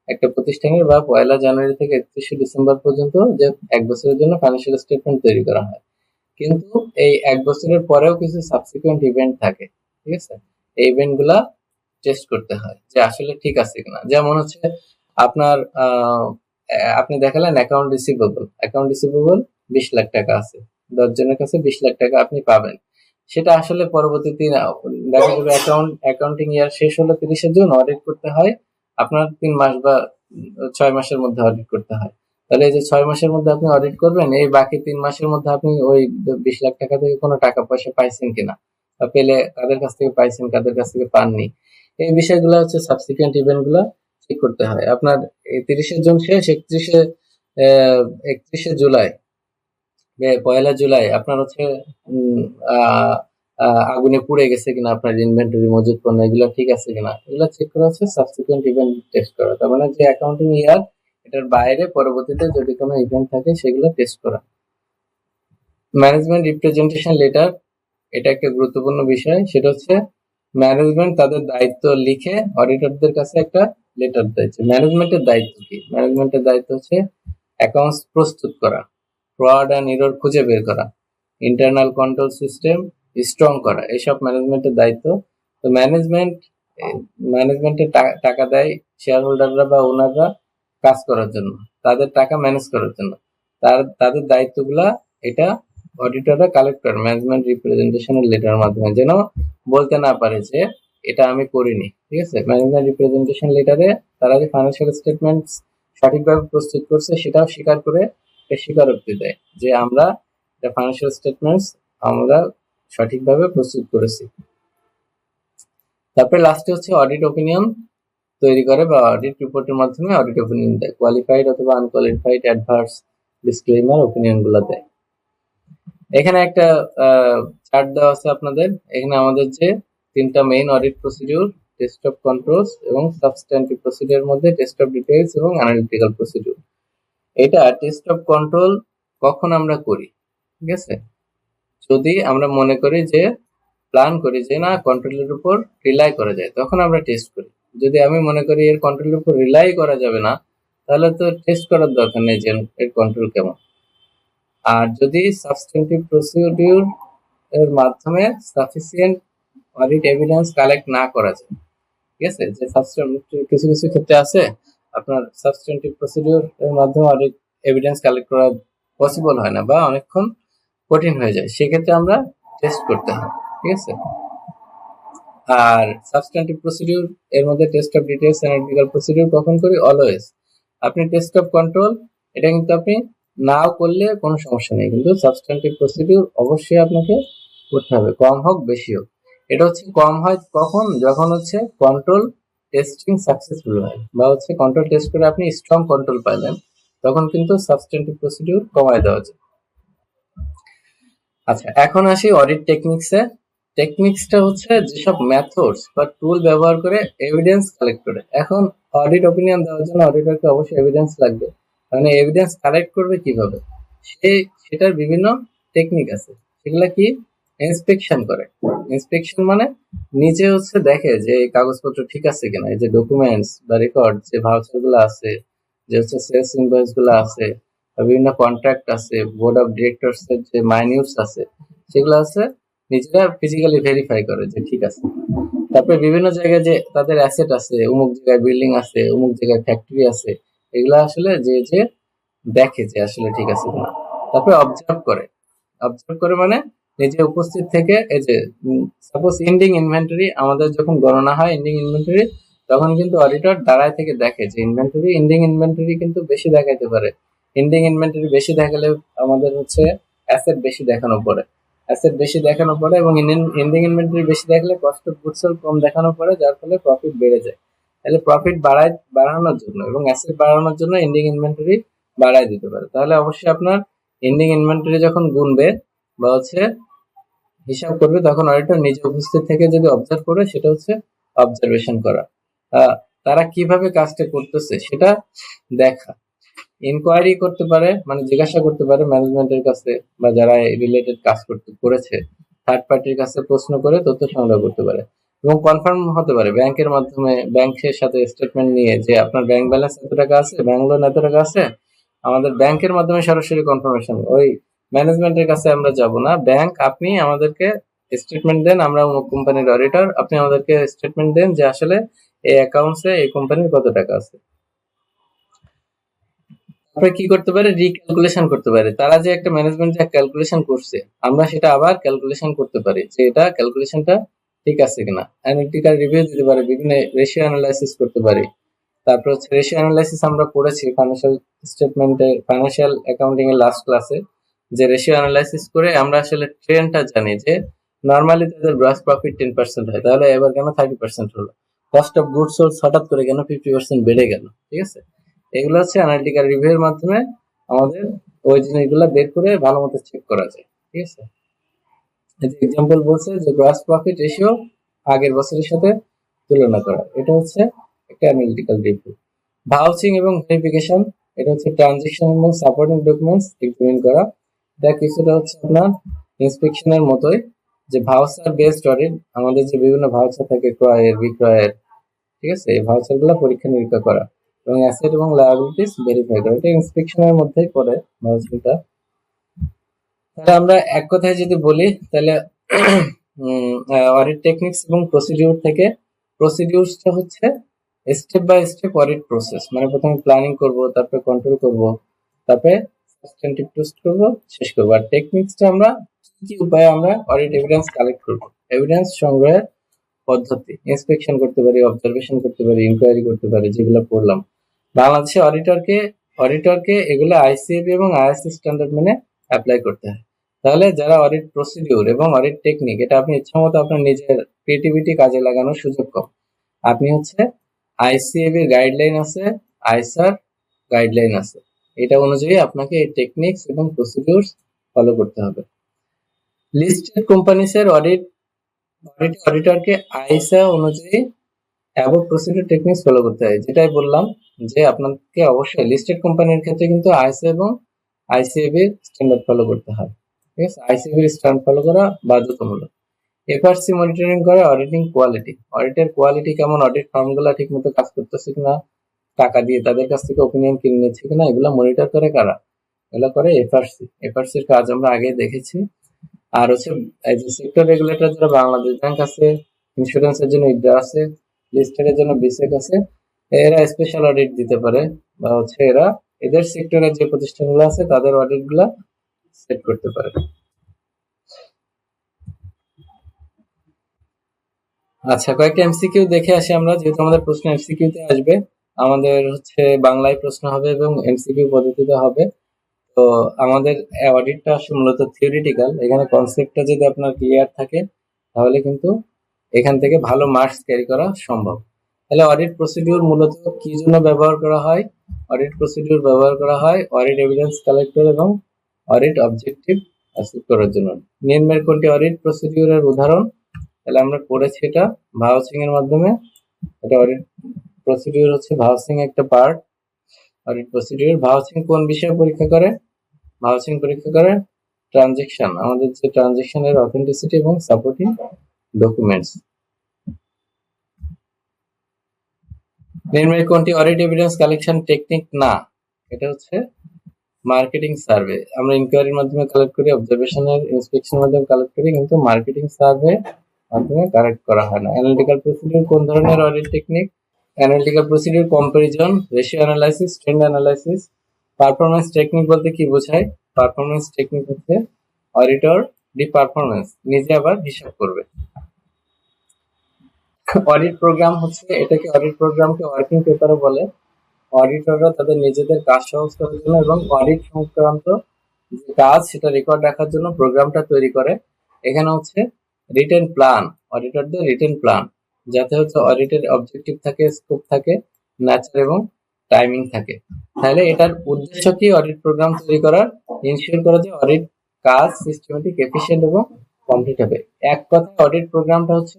একটা প্রতিষ্ঠানের, বা 1 জানুয়ারি থেকে 31শে ডিসেম্বর পর্যন্ত যে 1 বছরের জন্য ফাইন্যান্সিয়াল স্টেটমেন্ট তৈরি করা হয়। কিন্তু এই 1 বছরের পরেও কিছু সাবসিকুয়েন্ট ইভেন্ট থাকে, ঠিক আছে? এই ইভেন্ট গুলা টেস্ট করতে হয় যে আসলে ঠিক আছে কিনা। যেমন হচ্ছে আপনার আপনি দেখালেন অ্যাকাউন্ট রিসিভেবল 20 লাখ টাকা আছে, 10 জনের কাছে 20 লাখ টাকা আপনি পাবেন। সেটা আসলে পরবর্তীতে দেখা যাবে অ্যাকাউন্টিং ইয়ার শেষ হলো 30শে জুন, অডিট করতে হয় আপনার 3 মাস বা 6 মাসের মধ্যে অডিট করতে হয়। তাহলে এই যে 6 মাসের মধ্যে আপনি অডিট করবেন, এই বাকি 3 মাসের মধ্যে আপনি ওই 20 লাখ টাকা থেকে কোনো টাকা পয়সা পাইছেন কিনা, বা পেলে কাদের কাছ থেকে পাইছেন কাদের কাছ থেকে পাননি, এই বিষয়গুলো হচ্ছে সাবসিকুয়েন্ট ইভেন্ট গুলা ঠিক করতে হয়। আপনার এই 30শে জুন শেষ, 31শে জুলাই, 1 জুলাই আপনার হচ্ছে আগুনে পুড়ে গেছে কিনা আপনার ইনভেন্টরি মজুদ পণ্য, এগুলো ঠিক আছে কিনা, এগুলো চেক করা হচ্ছে সাবসিকুয়েন্ট ইভেন্ট টেস্ট করা। তার মানে যে অ্যাকাউন্টিং ইয়ার এটার বাইরে পরবর্তীতে যদি কোনো ইভেন্ট থাকে সেগুলো টেস্ট করা। ম্যানেজমেন্ট রিপ্রেজেন্টেশন লেটার, এটা একটা গুরুত্বপূর্ণ বিষয়। সেটা হচ্ছে ম্যানেজমেন্ট তাদের দায়িত্ব লিখে অডিটরদের কাছে একটা লেটার দিয়েছে। ম্যানেজমেন্টের দায়িত্ব কি? ম্যানেজমেন্টের দায়িত্ব হচ্ছে অ্যাকাউন্টস প্রস্তুত করা, ফ্রড অ্যান্ড এরর খুঁজে বের করা, ইন্টারনাল কন্ট্রোল সিস্টেম স্ট্রং করা, এসব ম্যানেজমেন্টের দায়িত্ব। তো ম্যানেজমেন্টের টাকা দেয় শেয়ার হোল্ডাররা বা ওনাররা কাজ করার জন্য, তাদের টাকা ম্যানেজ করার জন্য। তাদের দায়িত্বগুলা এটা অডিটররা কালেক্ট করে ম্যানেজমেন্ট রিপ্রেজেন্টেশনের লেটারের মাধ্যমে, যেন বলতে না পারে যে এটা আমি করিনি, ঠিক আছে? ম্যানেজমেন্ট রিপ্রেজেন্টেশন লেটারে তারা যে ফাইন্যান্সিয়াল স্টেটমেন্ট সঠিকভাবে প্রস্তুত করছে সেটাও স্বীকার করে স্বীকারোক্তি দেয় যে আমরা ফাইন্যান্সিয়াল স্টেটমেন্টস আমরা সঠিকভাবে প্রস্তুত করেছি। তারপরে লাস্টে হচ্ছে অডিট ওপিনিয়ন তৈরি করে বা অডিট রিপোর্টের মাধ্যমে অডিট ওপিনিয়ন দেয়, কোয়ালিফাইড অথবা আনকোয়ালিফাইড অ্যাডভার্স ডিসক্লেইমার ওপিনিয়ন গুলো দেয়। এখানে একটা চার্ট দেওয়া আছে আপনাদের। এখানে আমাদের যে 3টা main audit procedure, test of controls এবং সাবস্ট্যান্টিভ প্রসিডিউর মধ্যে টেস্ট অফ ডিটেইলস এবং অ্যানালিটিক্যাল প্রসিডিউর। এটা টেস্ট অফ কন্ট্রোল কখন আমরা করি, ঠিক আছে? যদি আমরা মনে করি যে প্ল্যান করি যে না কন্ট্রোলের উপর রিলাই করা যায়, তখন আমরা টেস্ট করি। যদি আমি মনে করি এর কন্ট্রোলের উপর রিলাই করা যাবে না, তাহলে তো টেস্ট করার দরকার নেই যে এর কন্ট্রোল কেমন। আর যদি সাবস্ট্যান্টিভ প্রসিডিউর এর মাধ্যমে সাফিসিয়েন্ট অডিট এভিডেন্স কালেক্ট না করা যায়, ঠিক আছে? যে কিছু কিছু ক্ষেত্রে আছে আপনার সাবস্টেন্টিভ প্রসিডিউর এর মাধ্যমে অডিট এভিডেন্স কালেক্ট করা পসিবল হয় না বা অনেকক্ষণ কঠিন হয়ে যায়, সেক্ষেত্রে আমরা টেস্ট করতে হয়। ঠিক আছে, আর সাবস্টেন্টিভ প্রসিডিউর এর মধ্যে test of details analytical procedure কখন করি? অলওয়েজ। আপনি টেস্ট অফ কন্ট্রোল এটা কিন্তু আপনি নাও করলে কোনো সমস্যা নেই, কিন্তু সাবস্টেন্টিভ প্রসিডিউর অবশ্যই আপনাকে করতে হবে, কম হোক বেশি হোক। এটা হচ্ছে কম হয় কখন? যখন হচ্ছে কন্ট্রোল টেস্টিং সাকসেসফুল হয় বা হচ্ছে কন্ট্রোল টেস্ট করে আপনি স্ট্রং কন্ট্রোল পাইলেন, তখন কিন্তু সাবস্টেন্টিভ প্রসিডিউর কমায় দেওয়া যায়। আচ্ছা, এখন আসি অডিট টেকনিক্সে। টেকনিক্সটা হচ্ছে যেসব মেথডস বা টুল ব্যবহার করে এভিডেন্স কালেক্ট করে। এখন অডিট অপিনিয়ন দেওয়ার জন্য অডিটরকে অবশ্যই এভিডেন্স লাগবে, মানে এভিডেন্স কালেক্ট করবে কিভাবে, সেটার বিভিন্ন টেকনিক আছে। সেগুলা কি? ইন্সপেকশন করে। ইন্সপেকশন মানে নিজে হচ্ছে দেখে যে এই কাগজপত্র ঠিক আছে কিনা, এই যে ডকুমেন্টস বা রেকর্ড, যে ভাউচার গুলো আছে, যে হচ্ছে সেলস ইনভয়েস গুলো আছে, বিভিন্ন কন্ট্রাক্ট আছে, বোর্ড অফ ডিরেক্টরস এর যে মাইনিউটস আছে, সেগুলো আছে নিজেরা ফিজিক্যালি ভেরিফাই করে যে ঠিক আছে। তারপরে বিভিন্ন জায়গায় যে তাদের অ্যাসেট আছে, অমুক জায়গায় বিল্ডিং আছে, অমুক জায়গায় ফ্যাক্টরি আছে, এগুলা আসলে যে দেখে যে আসলে ঠিক আছে কিনা। তারপরে অবজার্ভ করে। অবজার্ভ করে মানে নিজে উপস্থিত থেকে, এই যে সাপোজ এন্ডিং ইনভেন্টরি আমাদের যখন গণনা হয় এন্ডিং ইনভেন্টরি, তখন কিন্তু অডিটর দাঁড়ায় থেকে দেখে যে ইনভেন্টরি, এন্ডিং ইনভেন্টরি কিন্তু বেশি দেখাইতে পারে। এন্ডিং ইনভেন্টরি বেশি দেখালে আমাদের হচ্ছে অ্যাসেট বেশি দেখানো পড়ে, অ্যাসেট বেশি দেখানো পড়ে, এবং এন্ডিং ইনভেন্টরি বেশি দেখলে কস্ট অফ গুডস সোল্ড কম দেখানো পড়ে, যার ফলে প্রফিট বেড়ে যায়। তাহলে প্রফিট বাড়ানোর জন্য এবং অ্যাসেট বাড়ানোর জন্য এন্ডিং ইনভেন্টরি বাড়ায় দিতে পারে। তাহলে অবশ্যই আপনার এন্ডিং ইনভেন্টরি যখন গুনবে বা হচ্ছে হিসাব করবে, তখন অডিটর নিজে উপস্থিত থেকে যদি অবজার্ভ করে, সেটা হচ্ছে অবজারভেশন করা। তারা কিভাবে কাজটা করতেছে সেটা দেখা। ইনকোয়ারি করতে পারে, মানে জিজ্ঞাসা করতে পারে ম্যানেজমেন্টের কাছে বা যারা রিলেটেড কাজ করেছে, থার্ড পার্টির কাছে প্রশ্ন করে তথ্য সংগ্রহ করতে পারে, এবং কনফার্ম হতে পারে ব্যাংকের মাধ্যমে, ব্যাংকের সাথে স্টেটমেন্ট নিয়ে যে আপনার ব্যাংক ব্যালেন্স এত টাকা আছে, ব্যাংক লোন এত টাকা আছে, আমাদের ব্যাংকের মাধ্যমে সরাসরি কনফার্মেশন। ওই ম্যানেজমেন্টের কাছে আমরা যাব না, ব্যাংক আপনি আমাদেরকে স্টেটমেন্ট দেন, আমরা অমুক কোম্পানির অডিটর, আপনি আমাদেরকে স্টেটমেন্ট দেন যে আসলে এই অ্যাকাউন্টসে এই কোম্পানির কত টাকা আছে। তারপরে কি করতে পারে? রিক্যালকুলেশন করতে পারে। তারা যে একটা ম্যানেজমেন্ট যে ক্যালকুলেশন করছে, আমরা সেটা আবার ক্যালকুলেশন করতে পারি যে এটা ক্যালকুলেশনটা ঠিক আছে কিনা। অ্যানালিটিক্যাল রিভিউ দিতে পারে, বিভিন্ন রেশিও অ্যানালাইসিস করতে পারি। তারপর হচ্ছে রেশিও অ্যানালাইসিস আমরা পড়েছি ফাইন্যান্সিয়াল স্টেটমেন্টে, ফাইন্যান্সিয়াল অ্যাকাউন্টিং এর লাস্ট ক্লাসে, যে রেশিও অ্যানালাইসিস করে আমরা আসলে ট্রেন্ডটা জানি যে নরমালি তাদের গ্রস প্রফিট 10% হয়, তাহলে এবার কেন 30% হলো, কস্ট অফ গুডস সোল্ড হঠাৎ করে কেন 50% বেড়ে গেল। ঠিক আছে, এগুলো হচ্ছে অ্যানালিটিক্যাল রিভিউর মাধ্যমে আমাদের ওই জিনিসগুলো বের করে ভালো মতো চেক করা যায়। ঠিক আছে, এক্সাম্পল বলছে যে গ্রস প্রফিট রেশিও আগের বছরের সাথে তুলনা করা, এটা হচ্ছে একটা অ্যানালিটিক্যাল রিভিউ। ভাউচিং এবং ভেরিফিকেশন, এটা হচ্ছে ট্রানজেকশন এবং সাপোর্টিং ডকুমেন্টস এক্সামিন করা। এটা কিছুটা হচ্ছে আপনার ইন্সপেকশনের মতোই, যে ভাউচার বেসড অডিট, আমাদের যে বিভিন্ন ভাউচার থাকে ক্রয়ের বিক্রয়ের, ঠিক আছে, এই ভাউচার গুলো পরীক্ষা নিরীক্ষা করা এবং অ্যাসেট এবং লায়াবিলিটিস ভেরিফাই করা, এটা ইন্সপেকশনের মধ্যেই পড়ে ভাউচারটা। তাহলে আমরা এক কথায় যদি বলি, তাহলে অডিট টেকনিক্স এবং প্রসিডিউর থেকে, প্রসিডিউরটা হচ্ছে step by step audit process, মানে প্রথমে প্ল্যানিং করব, তারপরে কন্ট্রোল করব, তারপরে সাবস্টেন্টিভ টেস্ট করব, শেষ করব। আর টেকনিক্সটা আমরা কি উপায়ে আমরা অডিট এভিডেন্স কালেক্ট করব, এভিডেন্স সংগ্রহের পদ্ধতি, ইন্সপেকশন করতে পারি, অবজারভেশন করতে পারি, ইনকোয়ারি করতে পারি, যেগুলো পড়লাম। বাংলাদেশে অডিটরকে এগুলো আইসিএবি এবং আইএসসি স্ট্যান্ডার্ড মেনে অ্যাপ্লাই করতে হয়। তাহলে যারা অডিট প্রসিডিউর এবং অডিট টেকনিক, এটা আপনি ইচ্ছামতো আপনার নিজের ক্রিয়েটিভিটি কাজে লাগানোর সুযোগ কম। আপনি হচ্ছে আইসিএবি গাইডলাইন আছে, আইসার গাইডলাইন আছে, এটা অনুযায়ী আপনাকে এই টেকনিক্স এবং প্রসিডিউরস ফলো করতে হবে। লিস্টেড কোম্পানিসের অডিটরকে আইসা অনুযায়ী অ্যাবভ প্রসিডিউর টেকনিক্স ফলো করতে হয়। যেটাই বললাম যে আপনাকে অবশ্যই লিস্টেড কোম্পানির ক্ষেত্রে কিন্তু আইসা এবং আইসিএবি স্ট্যান্ডার্ড ফলো করতে হয়। ঠিক আছে, আইসিএবি স্ট্যান্ডার্ড ফলো করা বাধ্যতামূলক। এফআরসি মনিটরিং করে অডিটিং কোয়ালিটি, অডিটের কোয়ালিটি কেমন, অডিট ফার্মগুলো ঠিক মতো কাজ করতেছে কিনা, টাকা দিয়ে তাদের কাছ থেকে ওপিনিয়ন কিনে নিচ্ছে কিনা, এগুলো মনিটর করে কারা? এগুলো করে এফআরসি। এফআরসির কাজ আমরা আগে দেখেছি। আর হচ্ছে এই যে সেক্টর রেগুলেটর, যারা বাংলাদেশ ব্যাংক আছে, ইন্স্যুরেন্সের জন্য ইডা আছে, লিস্টেডের জন্য বিসেক আছে, এরা স্পেশাল অডিট দিতে পারে, বা হচ্ছে এরা এদের সেক্টরের যে প্রতিষ্ঠানগুলো আছে তাদের অডিট গুলা সেট করতে পারে। আচ্ছা, কয়েকটা এমসিকিউ দেখে আসি আমরা, যেহেতু আমাদের প্রশ্ন এমসিকিউ তে আসবে। আমাদের হচ্ছে বাংলায় প্রশ্ন হবে এবং এমসিকিউ পদ্ধতিতে হবে। তো আমাদের অডিটটা আসলে মূলত থিওরিটিক্যাল। এখানে কনসেপ্টটা যদি আপনার ক্লিয়ার থাকে তাহলে কিন্তু এখান থেকে ভালো মার্কস ক্যারি করা সম্ভব। তাহলে অডিট প্রসিডিউর মূলত কি জন্য ব্যবহার করা হয়? অডিট প্রসিডিউর ব্যবহার করা হয় অডিট এভিডেন্স কালেক্টর এবং অডিট অবজেক্টিভ অ্যাচিভ করার জন্য। নিম্নের কোনটি অডিট প্রসিডিউরের উদাহরণ? তাহলে আমরা পড়েছি এটা ভাউচিং এর মাধ্যমে। এটা অডিট প্রসিডিউর হচ্ছে ভাউচিং একটা পার্ট। অডিট প্রসিডিউর ভাউচিং কোন বিষয়ে পরীক্ষা করে? ভাউচিং পরীক্ষা করে ট্রানজেকশন, আমাদের যে ট্রানজেকশনের অথেন্টিসিটি এবং সাপোর্টিং ডকুমেন্টস। নিম্নের কোনটি অডিট এভিডেন্স কালেকশন টেকনিক না? এটা হচ্ছে মার্কেটিং সার্ভে। আমরা ইনকোয়ারির মাধ্যমে কালেক্ট করি, অবজারভেশনের ইন্সপেকশনের মাধ্যমে কালেক্ট করি, কিন্তু মার্কেটিং সার্ভে মাধ্যমে কালেক্ট করা হয় না। অ্যানালিটিক্যাল প্রসিডিউর কোন ধরনের audit technique? Analytical procedure comparison, ratio analysis, trend analysis. Performance technique বলতে কি বোঝায়? পারফরম্যান্স টেকনিক হচ্ছে অডিটর দি পারফরম্যান্স নিজে আবার হিসাব করবে। অডিট প্রোগ্রাম হচ্ছে, এটাকে অডিট প্রোগ্রামকে ওয়ার্কিং পেপারও বলে। অডিটররা তাদের নিজেদের কাজ সহজ করার জন্য এবং অডিট সংক্রান্ত যে কাজ সেটা রেকর্ড রাখার জন্য প্রোগ্রামটা তৈরি করে। এখানে হচ্ছে রিটেন প্ল্যান, অডিটরদের রিটেন প্ল্যান, যাতে হচ্ছে অডিটের অবজেক্টিভ থাকে, স্কোপ থাকে, নেচার এবং টাইমিং থাকে। তাহলে এটার উদ্দেশ্য কি? অডিট প্রোগ্রাম তৈরি করার, ইনশিওর করা যে অডিট কাজ সিস্টেমেটিক, এফিশিয়েন্ট এবং কমপ্লিট হবে। এক কথায় অডিট প্রোগ্রামটা হচ্ছে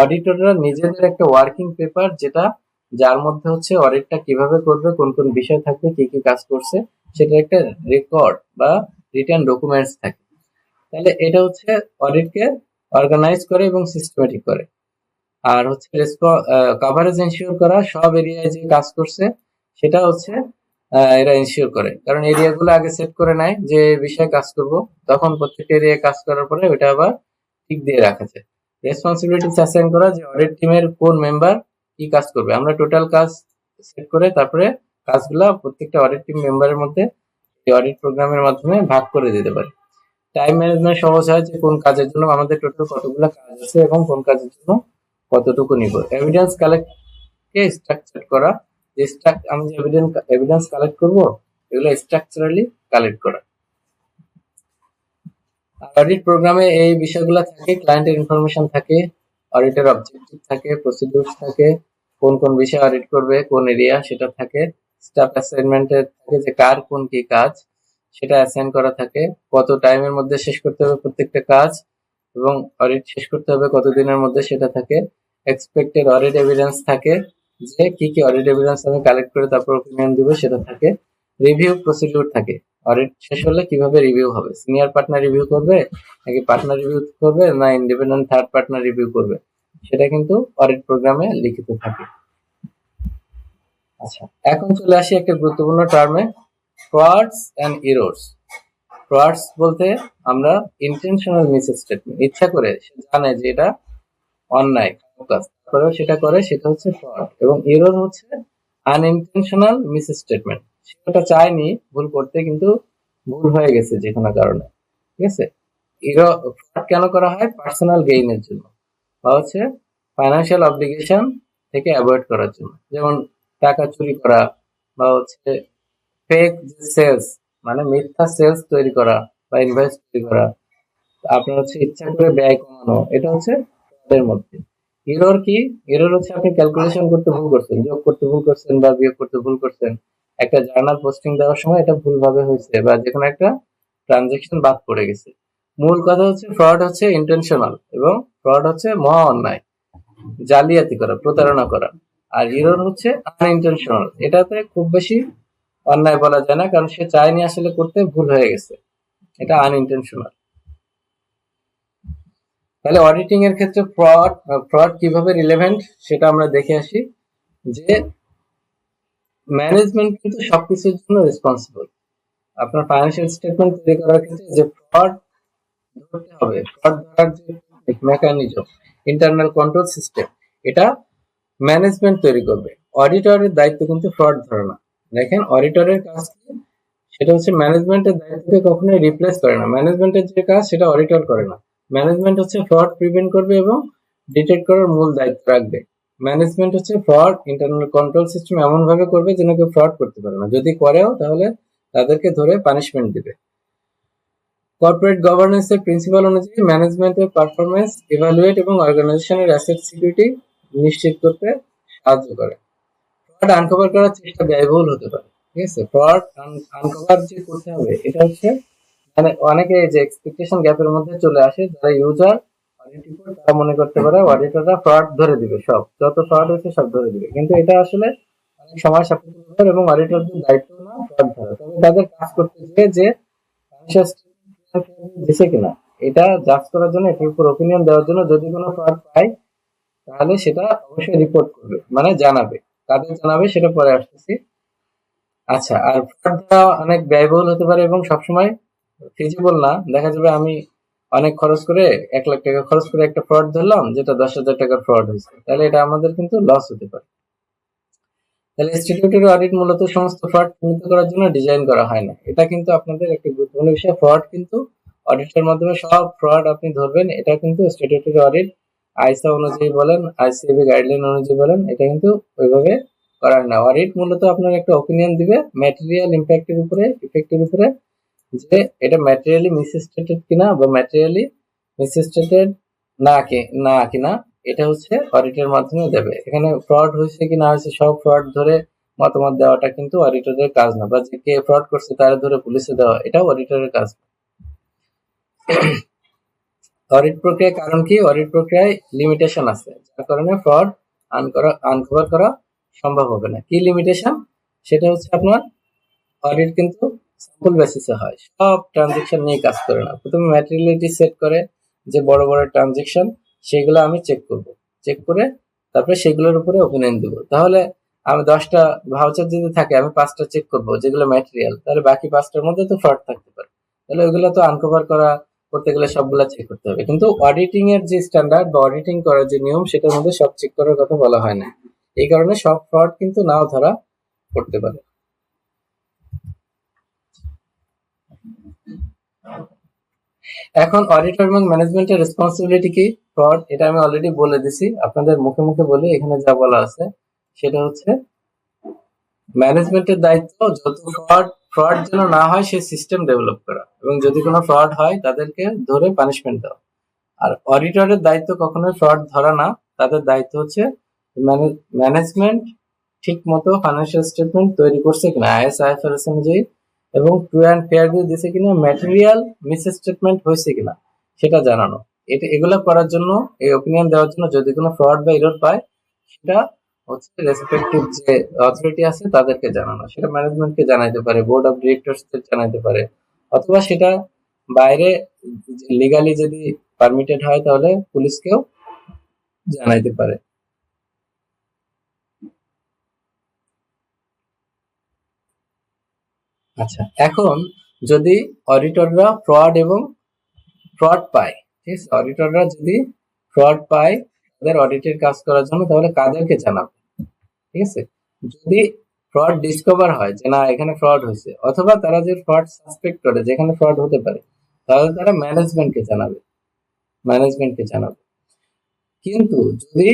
অডিটররা নিজেদের একটা ওয়ার্কিং পেপার, যেটা যার মধ্যে হচ্ছে অডিটটা কিভাবে করবে, কোন কোন বিষয় থাকবে, কি কি কাজ করছে, সেটা একটা রেকর্ড বা রিটার্ন ডকুমেন্টস থাকে। তাহলে এটা হচ্ছে অডিটকে অর্গানাইজ করে এবং সিস্টেমেটিক করে। আর হচ্ছে কভারেজ এনশিওর করা, সব এরিয়ায় যে কাজ করছে সেটা হচ্ছে এরা এনশিওর করে, কারণ এরিয়াগুলো আগে সেট করে নেয় যে বিষয়ে কাজ করব, তখন প্রত্যেকটা এরিয়ায় কাজ করার পরে ওটা আবার ঠিক দিয়ে রাখা যায়। রেসপন্সিবিলিটিস অ্যাসাইন করা, যে অডিট টিমের কোন মেম্বার কি কাজ করবে। আমরা টোটাল কাজ সেট করে তারপরে কাজগুলা প্রত্যেকটা অডিট টিম মেম্বারের মধ্যে এই অডিট প্রোগ্রামের মাধ্যমে ভাগ করে দিতে পারি। টাইম ম্যানেজমেন্ট সহজ হয়, যে কোন কাজের জন্য আমাদের টোটাল কতগুলো কাজ আছে এবং কোন কাজের জন্য কতটুকু নিব। এভিডেন্স কালেক্টকে স্ট্রাকচার করা, যে আমি যে এভিডেন্স কালেক্ট করব এগুলো স্ট্রাকচারালি কালেক্ট করা। অডিট প্রোগ্রামে এই বিষয়গুলো থাকে, ক্লায়েন্টের ইনফরমেশন থাকে, অডিটের অবজেক্টিভ থাকে, প্রসিডিউরস থাকে, কোন কোন বিষয় অডিট করবে, কোন এরিয়া সেটা থাকে, স্টাফ অ্যাসাইনমেন্টের থাকে, যে কার কোন কি কাজ সেটা অ্যাসাইন করা থাকে, কত টাইমের মধ্যে শেষ করতে হবে প্রত্যেকটা কাজ এবং অডিট শেষ করতে হবে কত দিনের মধ্যে সেটা থাকে। এক্সপেক্টেড অডিট এভিডেন্স থাকে, যে কি কি অডিট এভিডেন্স আমি কালেক্ট করে তারপর ওপিনিয়ন দিব সেটা থাকে। রিভিউ প্রসিডিউর থাকে, অডিট শেষ হলে কিভাবে রিভিউ হবে, সিনিয়র পার্টনার রিভিউ করবে নাকি পার্টনার রিভিউ করবে না ইন্ডিপেন্ডেন্ট থার্ড পার্টনার রিভিউ করবে, সেটা কিন্তু অডিট প্রোগ্রামে লিখিত থাকে। আচ্ছা, এখন চলে আসি একটা গুরুত্বপূর্ণ টার্মে, ফ্রডস এন্ড এররস। ফ্রডস বলতে আমরা ইন্টেনশনাল মিস স্টেটমেন্ট, ইচ্ছা করে সে জানে যে এটা অন্যায় কাজ, তারপরেও সেটা করে, সেটা হচ্ছে ফ্রড। এবং এরর হচ্ছে আনইনটেনশনাল মিস স্টেটমেন্ট, সেটা চায়নি ভুল করতে কিন্তু ভুল হয়ে গেছে যে কোনো কারণে। ঠিক আছে, ফ্রড কেন করা হয়? পার্সোনাল গেইনের জন্য, বা হচ্ছে ফাইন্যান্সিয়াল অব্লিগেশন থেকে অ্যাভয়েড করার জন্য, যেমন টাকা চুরি করা, বা হচ্ছে ফেক সেলস, মানে মিথ্যা সেলস তৈরি করা বা ইনভয়েস তৈরি করা, আপনার হচ্ছে ইচ্ছা করে ব্যয় কমানো, এটা হচ্ছে ফ্রডের মধ্যে। এরর কি? এরর হচ্ছে আপনি ক্যালকুলেশন করতে ভুল করছেন, যোগ করতে ভুল করছেন বা বিয়োগ করতে ভুল করছেন, একটা জার্নাল পোস্টিং দেওয়ার সময় এটা ভুলভাবে হয়েছে, বা যে কোনো একটা ট্রানজেকশন বাদ পড়ে গেছে। মূল কথা হচ্ছে ফ্রড হচ্ছে ইন্টেনশনাল এবং ফ্রড হচ্ছে মহা অন্যায়, জালিয়াতি করা, প্রতারণা করা। আর এরর হচ্ছে আনইনটেনশনাল, এটাতে খুব বেশি অন্যায় বলা যায় না, কারণ সে চায়নি আসলে করতে, ভুল হয়ে গেছে, এটা আনইনটেনশনাল। তাহলে অডিটিং এর ক্ষেত্রে ফ্রড কিভাবে রিলেভেন্ট সেটা আমরা দেখে আসি। যে ম্যানেজমেন্ট কিন্তু সবকিছুর জন্য রেসপন্সিবল। আপনার ফাইন্যান্সিয়াল স্টেটমেন্ট তৈরি করার ক্ষেত্রে যে ফ্রড ধরতে হবে, ফ্রড ধরার যে মেকানিজম, ইন্টারনাল কন্ট্রোল সিস্টেম, এটা ম্যানেজমেন্ট তৈরি করবে। অডিটরের দায়িত্ব কিন্তু ফ্রড ধরে না। দেখেন অডিটরের কাজ কি, সেটা হচ্ছে ম্যানেজমেন্টের দায়িত্বকে কখনোই রিপ্লেস করে না। ম্যানেজমেন্টের যে কাজ সেটা অডিটর করে না। ম্যানেজমেন্ট হচ্ছে ফ্রড প্রিভেন্ট করবে এবং ডিটেক্ট করার মূল দায়িত্ব রাখবে। ম্যানেজমেন্ট হচ্ছে ফ্রড ইন্টারনাল কন্ট্রোল সিস্টেম এমন ভাবে করবে যেন কেউ ফ্রড করতে পারে না, যদি করেও তাহলে তাদেরকে ধরে পানিশমেন্ট দিবে। কর্পোরেট গভর্নেন্সের প্রিন্সিপাল অনুযায়ী ম্যানেজমেন্টের পারফরমেন্স ইভালুয়েট এবং অর্গানাইজেশনের অ্যাসেট সিকিউরিটি নিশ্চিত করতে সাহায্য করে। ফ্রড আনকভার করার চেষ্টা ব্যয়বহুল হতে পারে, ঠিক আছে। ফ্রড আনকভার যে করতে হবে এটা হচ্ছে মানে অনেকে যে এক্সপেকটেশন গ্যাপের মধ্যে চলে আসে, যারা ইউজার অডিট রিপোর্ট তারা মনে করতে পারে অডিটররা ফ্রড ধরে দিবে, সব যত ফ্রড হয়েছে সব ধরে দিবে, কিন্তু এটা আসলে অনেক সময় সাপেক্ষ ব্যাপার এবং অডিটরদের দায়িত্ব না ফ্রড ধরা। তবে তাদের কাজ করতে গিয়ে যে ফাইন্যান্সিয়াল স্টেটমেন্ট দিছে কিনা এটা জাজ করার জন্য, এটার উপর ওপিনিয়ন দেওয়ার জন্য যদি কোনো ফ্রড পায় তাহলে সেটা অবশ্যই রিপোর্ট করবে, মানে জানাবে। কাদের জানাবে সেটা পরে আসতেছি। আচ্ছা, আর ফ্রড ধরা অনেক ব্যয়বহুল হতে পারে এবং সবসময় ফিজিবল না। দেখা যাবে আমি অনেক খরচ করে 1 লাখ টাকা খরচ করে একটা ফ্রড ধরলাম যেটা 10,000 টাকার ফ্রড হয়েছে, তাহলে এটা আমাদের কিন্তু লস হতে পারে। তাহলে স্ট্যাটিউটরি অডিট মূলত সমস্ত ফ্রড চিহ্নিত করার জন্য ডিজাইন করা হয় না। এটা কিন্তু আপনাদের একটা গুরুত্বপূর্ণ বিষয়। ফ্রড কিন্তু অডিটের মাধ্যমে সব ফ্রড আপনি ধরবেন, এটা কিন্তু স্ট্যাটিউটরি অডিট আইসা অনুযায়ী বলেন, আইসিএবি গাইডলাইন অনুযায়ী বলেন, এটা কিন্তু ওইভাবে করার না। অডিট মূলত আপনার একটা ওপিনিয়ন দিবে ম্যাটেরিয়াল ইফেক্টের উপরে, যে এটা ম্যাটেরিয়ালি মিসস্টেটেড কিনা বা ম্যাটেরিয়ালি মিসস্টেটেড না কিনা, এটা হচ্ছে অডিটের মাধ্যমে দেবে। এখানে ফ্রড হয়েছে কি না হয়েছে সব ফ্রড ধরে মতামত দেওয়াটা কিন্তু অডিটরের কাজ না, বা যে কে ফ্রড করছে তারা ধরে পুলিশে দেওয়া এটাও অডিটরের কাজ না। অডিট প্রক্রিয়ার কারণ কি, অডিট প্রক্রিয়ায় লিমিটেশন আছে যার কারণে ফ্রড আনকভার করা সম্ভব হবে না। কি লিমিটেশন, সেটা হচ্ছে আপনার অডিট কিন্তু স্যাম্পল বেসিসে হয়, সব ট্রানজেকশন নিয়ে কাজ করে না। প্রথমে ম্যাটেরিয়ালিটি সেট করে যে বড় বড় ট্রানজেকশন সেগুলো আমি চেক করে তারপরে সেগুলোর উপরে ওপিনিয়ন দেবো। তাহলে আমি 10টা ভাউচার যদি থাকে আমি 5টা চেক করবো যেগুলো ম্যাটেরিয়াল, তাহলে বাকি 5টার মধ্যে তো ফ্রড থাকতে পারে, তাহলে ওইগুলো তো আনকভার করতে গেলে সবগুলা চেক করতে হবে। কিন্তু অডিটিং এর যে স্ট্যান্ডার্ড বা অডিটিং করার যে নিয়ম সেটার মধ্যে সব চেক করার কথা বলা হয় না। এই কারণে সব ফ্রড কিন্তু নাও ধরা পড়তে পারে। এখন অডিটর এবং ম্যানেজমেন্টের রেসপন্সিবিলিটি কি, ফ্রড এটা আমি অলরেডি বলে দিছি, আপনাদের মুখে মুখে বলি। এখানে যা বলা আছে সেটা হচ্ছে ম্যানেজমেন্টের দায়িত্ব যত ফ্রড যেন না হয় সেই সিস্টেম ডেভেলপ করা, এবং যদি কোনো ফ্রড হয় তাদেরকে ধরে পানিশমেন্ট দেওয়া। আর অডিটরের দায়িত্ব কখনোই ফ্রড ধরা না, তাদের দায়িত্ব হচ্ছে ম্যানেজমেন্ট ঠিক মতো ফাইন্যান্সিয়াল স্টেটমেন্ট তৈরি করছে কিনা আইএস আইএফআরএস অনুযায়ী, এবং ট্রু অ্যান্ড ফেয়ার ভিউ দিছে কিনা, ম্যাটেরিয়াল মিস স্টেটমেন্ট হয়েছে কিনা সেটা জানানো। এগুলো করার জন্য, এই ওপিনিয়ন দেওয়ার জন্য যদি কোনো ফ্রড বা এরর পায় সেটা হচ্ছে রেসপেক্টিভ যে অথরিটি আছে তাদেরকে জানানো। সেটা ম্যানেজমেন্টকে জানাইতে পারে, বোর্ড অফ ডিরেক্টরসদের জানাইতে পারে, অথবা সেটা বাইরে লিগালি যদি পারমিটেড হয় তাহলে পুলিশকেও জানাইতে পারে। আচ্ছা, এখন যদি অডিটররা ফ্রড পায়, ঠিক আছে, অডিটররা যদি ফ্রড পায় তাদের অডিটের কাজ করার জন্য, তাহলে কাদেরকে জানাবে, ঠিক আছে। যদি ফ্রড ডিসকভার হয় যে না এখানে ফ্রড হয়েছে, অথবা তারা যে ফ্রড সাসপেক্ট করে যেখানে ফ্রড হতে পারে, তাহলে তারা ম্যানেজমেন্টকে জানাবে। কিন্তু যদি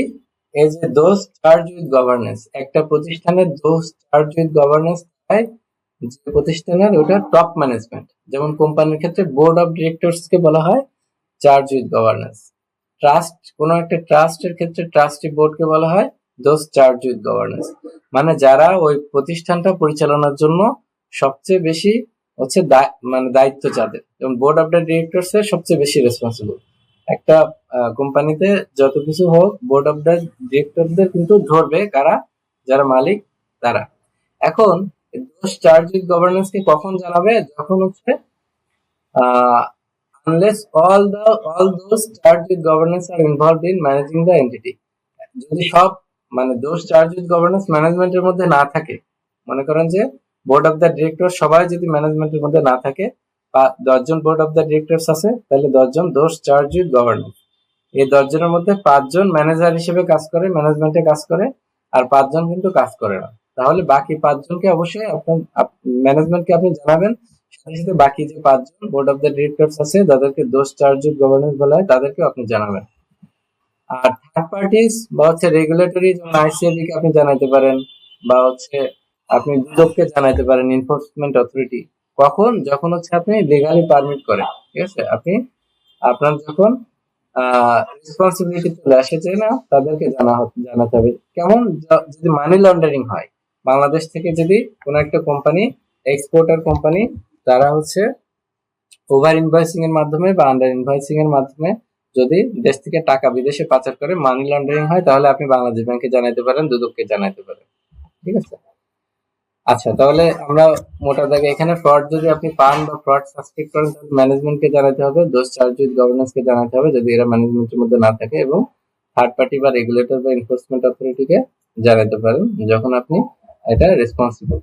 এই যে দোষ চার্জ উইথ গভর্নেন্স, একটা প্রতিষ্ঠানের দোষ চার্জ উইথ গভর্নেন্স হয় যে প্রতিষ্ঠানের ওটা টপ ম্যানেজমেন্ট, যেমন কোম্পানির ক্ষেত্রে বোর্ড অফ ডিরেক্টরস কে বলা হয় চার্জ উইথ গভর্নেন্স। কোনো একটা ট্রাস্টের ক্ষেত্রে ট্রাস্টি বোর্ডকে বলা হয় দোজ চার্জ উইথ গভর্নেন্স। মানে যারা ওই প্রতিষ্ঠানটা পরিচালনার জন্য সবচেয়ে বেশি হচ্ছে মানে দায়িত্ব যাদের, যেমন বোর্ড অফ দ্য ডিরেক্টরস এর সবচেয়ে বেশি রেসপন্সিবল। একটা কোম্পানিতে যত কিছু হোক বোর্ড অফ দ্য ডিরেক্টরদের কিন্তু ধরবে কারা, যারা মালিক তারা। এখন দোষ চার্জ উইথ গভর্নেন্স কে কখন জানাবে, যখন হচ্ছে unless all those charged with governance are involved in managing the entity। যদি সব মানে দোষ চার্জ উইথ গভর্নেন্স ম্যানেজমেন্টের মধ্যে না থাকে, মনে করেন যে বোর্ড অফ দ্য ডিরেক্টর সবাই যদি ম্যানেজমেন্টের মধ্যে না থাকে, 10 জন বোর্ড অফ দ্য ডিরেক্টরস আছে, তাহলে 10 জন দোষ চার্জ উইথ গভর্নেন্স। এই 10 জনের মধ্যে 5 জন ম্যানেজার হিসেবে কাজ করে, ম্যানেজমেন্টে কাজ করে, আর 5 জন কিন্তু কাজ করে না। তাহলে বাকি 5 জনকে অবশ্যই আপনার ম্যানেজমেন্টকে আপনি জানাবেন। সাথে সাথে বাকি যে 5 জন বোর্ড অফ দ্য ডিরেক্টরস আছে যাদেরকে দোষ চার্জ গভর্নেন্স বলা হয় তাদেরকেও আপনি জানাবেন। আর থার্ড পার্টিস বা হচ্ছে রেগুলেটরি যেমন আইসিএবি কে আপনি জানাইতে পারেন, বা হচ্ছে আপনি দুদককে জানাইতে পারেন, এনফোর্সমেন্ট অথরিটি। কখন? যখন হচ্ছে আপনি লিগালি পারমিট করেন, ঠিক আছে? আপনি আপনার যখন রেসপন্সিবিলিটি চলে আসে যে না তাদেরকে জানাতে হবে। কেমন? যদি মানি লন্ডারিং হয়, বাংলাদেশ থেকে যদি কোনো একটা কোম্পানি, এক্সপোর্টার কোম্পানি, তারা হচ্ছে ওভার ইনভয়েসিং এর মাধ্যমে বা আন্ডার ইনভয়েসিং এর মাধ্যমে যদি দেশ থেকে টাকা বিদেশে পাচার করে মানি লন্ডারিং হয়, তাহলে আপনি বাংলাদেশ ব্যাংকে জানাইতে পারেন, দুদককে জানাইতে পারেন, ঠিক আছে? আচ্ছা, তাহলে আমরা মোটা দাগে এখানে ফ্রড যদি আপনি পান বা ফ্রড সাসপেক্ট করেন তাহলে ম্যানেজমেন্টকে জানাতে হবে, দোষ চার্জ গভর্নেন্সকে জানাতে হবে যদি এরা ম্যানেজমেন্টের মধ্যে না থাকে, এবং থার্ড পার্টি বা রেগুলেটর বা এনফোর্সমেন্ট অথরিটিকে জানাতে পারেন যখন আপনি এটা responsible.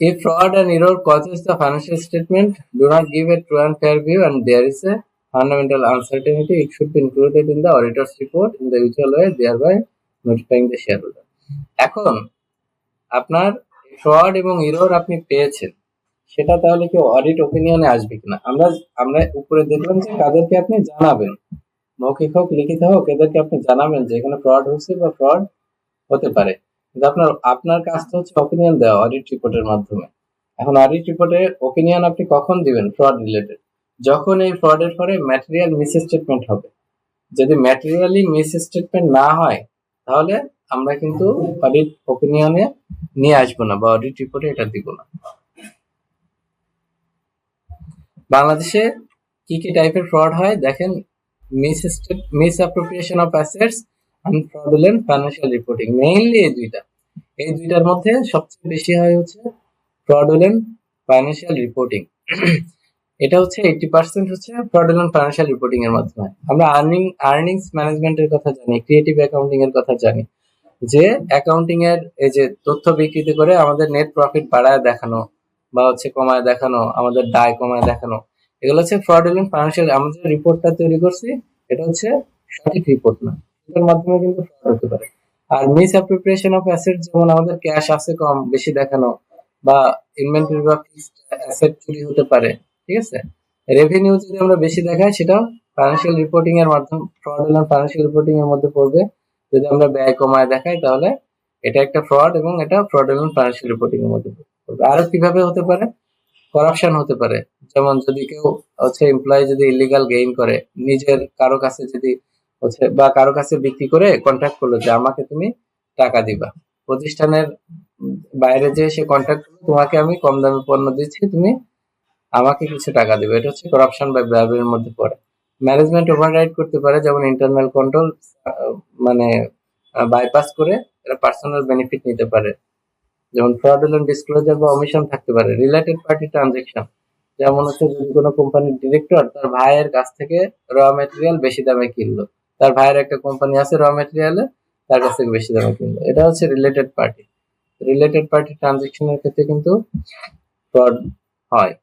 If fraud and error causes the financial statement do not give a true and fair view and there is a fundamental uncertainty, it should be included in the auditor's report in the usual way, thereby notifying the shareholder. এখন আপনার fraud এবং error আপনি পেয়েছেন, সেটা তাহলে কি audit ওপিনিয়নে আসবে কিনা? আমরা আমরা উপরে দেখলাম যে কাদেরকে আপনি জানাবেন, মৌখিক হোক লিখিত হোক, এদেরকে আপনি জানাবেন যে এখানে ফ্রড হচ্ছে বা ফ্রড হতে পারে। কিন্তু আপনার আপনার কাজটা হচ্ছে অপিনিয়ন দেওয়া অডিট রিপোর্টের মাধ্যমে। এখন অডিট রিপোর্টে ওপিনিয়ন আপনি কখন দিবেন ফ্রড রিলেটেড? যখন এই ফ্রডের পরে ম্যাটেরিয়াল মিস স্টেটমেন্ট হবে। যদি ম্যাটেরিয়ালি মিস স্টেটমেন্ট না হয় তাহলে আমরা কিন্তু অডিট ওপিনিয়নে নিয়ে আসবো না বা অডিট রিপোর্টে এটা দিব না। বাংলাদেশে কি কি টাইপের ফ্রড হয় দেখেন, miss appropriation of assets and fraudulent financial reporting, mainly এই দুইটার মধ্যে সবচেয়ে বেশি হয় হচ্ছে fraudulent financial reporting। এটা হচ্ছে 80% হচ্ছে fraudulent financial reporting এর মাধ্যমে। আমরা আর্নিংস ম্যানেজমেন্টের কথা জানি, ক্রিয়েটিভ অ্যাকাউন্টিং এর কথা জানি, যে অ্যাকাউন্টিং এর এই যে তথ্য বিকৃতি করে আমাদের নেট প্রফিট বাড়ায় দেখানো বা হচ্ছে কমায় দেখানো, আমাদের দায় কমায় দেখানো, এগুলো হচ্ছে fraudulent financial। আমরা যে রিপোর্টটা তৈরি করছি এটা হচ্ছে সঠিক রিপোর্ট না, এটার মাধ্যমে কিন্তু ফ্রড হতে পারে। আর মিস অ্যাপ্রোপ্রিয়েশন অফ অ্যাসেট, যেমন আমাদের ক্যাশ আছে কম বেশি দেখানো, বা ইনভেন্টরি বা ফিক্সড অ্যাসেট চুরি হতে পারে, ঠিক আছে? রেভিনিউ যদি আমরা বেশি দেখাই সেটা ফাইন্যান্সিয়াল রিপোর্টিং এর মাধ্যমে, ফ্রডুলেন্ট ফাইন্যান্সিয়াল রিপোর্টিং এর মধ্যে পড়বে। যদি আমরা ব্যয় কমায় দেখাই তাহলে এটা একটা ফ্রড এবং এটা ফ্রডুলেন্ট ফাইন্যান্সিয়াল রিপোর্টিং এর মধ্যে পড়বে। আরো কিভাবে হতে পারে? করাপশন হতে পারে। যেমন যদি কেউ হচ্ছে এমপ্লয়ি যদি ইলিগাল গেইন করে, নিজের কারো কাছে যদি হচ্ছে বা কারো কাছে বিক্রি করে কন্ট্রাক্ট করলো যে আমাকে তুমি টাকা দিবা, প্রতিষ্ঠানের বাইরে যে সে কন্ট্রাক্ট করলো, তোমাকে আমি কম দামে পণ্য দিচ্ছি, তুমি আমাকে কিছু টাকা দিবে, এটা হচ্ছে করাপশন বা ব্রাইবেরির মধ্যে পড়ে। ম্যানেজমেন্ট ওভাররাইড করতে পারে, যেমন ইন্টারনাল কন্ট্রোল মানে বাইপাস করে এরা পার্সোনাল বেনিফিট নিতে পারে, যেমন ফ্রডুলেন্ট ডিসক্লোজার বা অমিশন থাকতে পারে। রিলেটেড পার্টি ট্রানজাকশন, যেমন হচ্ছে যদি কোনো কোম্পানির ডিরেক্টর তার ভাইয়ের কাছ থেকে র ম্যাটেরিয়াল বেশি দামে কিনলো, তার ভাইয়ের একটা কোম্পানি আছে র ম্যাটেরিয়ালে, তার কাছ থেকে বেশি দামে কিনলো, এটা হচ্ছে রিলেটেড পার্টি। রিলেটেড পার্টি ট্রানজাকশনের ক্ষেত্রে কিন্তু ফ্রড হয়।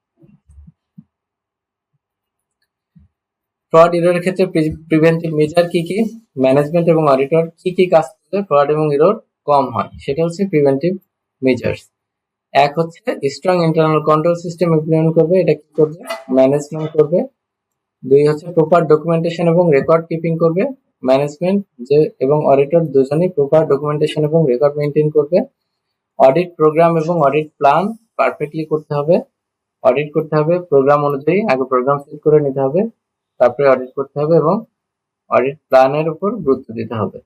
ফ্রড এররের ক্ষেত্রে প্রিভেন্টিভ মেজার কি কি? ম্যানেজমেন্ট এবং অডিটর কি কি কাজ করলে ফ্রড এবং এরর কম হয় সেটা হচ্ছে প্রিভেন্টিভ মেজার্স। এক হচ্ছে strong internal control system implement করবে, এটা কি করবে? ম্যানেজমেন্ট করবে। দুই হচ্ছে প্রপার ডকুমেন্টেশন এবং রেকর্ড কিপিং করবে, ম্যানেজমেন্ট যে এবং অডিটর দুজনেই প্রপার ডকুমেন্টেশন এবং রেকর্ড মেনটেন করবে। অডিট প্রোগ্রাম এবং অডিট প্ল্যান পারফেক্টলি করতে হবে, অডিট করতে হবে প্রোগ্রাম অনুযায়ী, আগে প্রোগ্রাম সেট করে নিতে হবে, তারপরে অডিট করতে হবে এবং অডিট প্ল্যানের উপর গুরুত্ব দিতে হবে।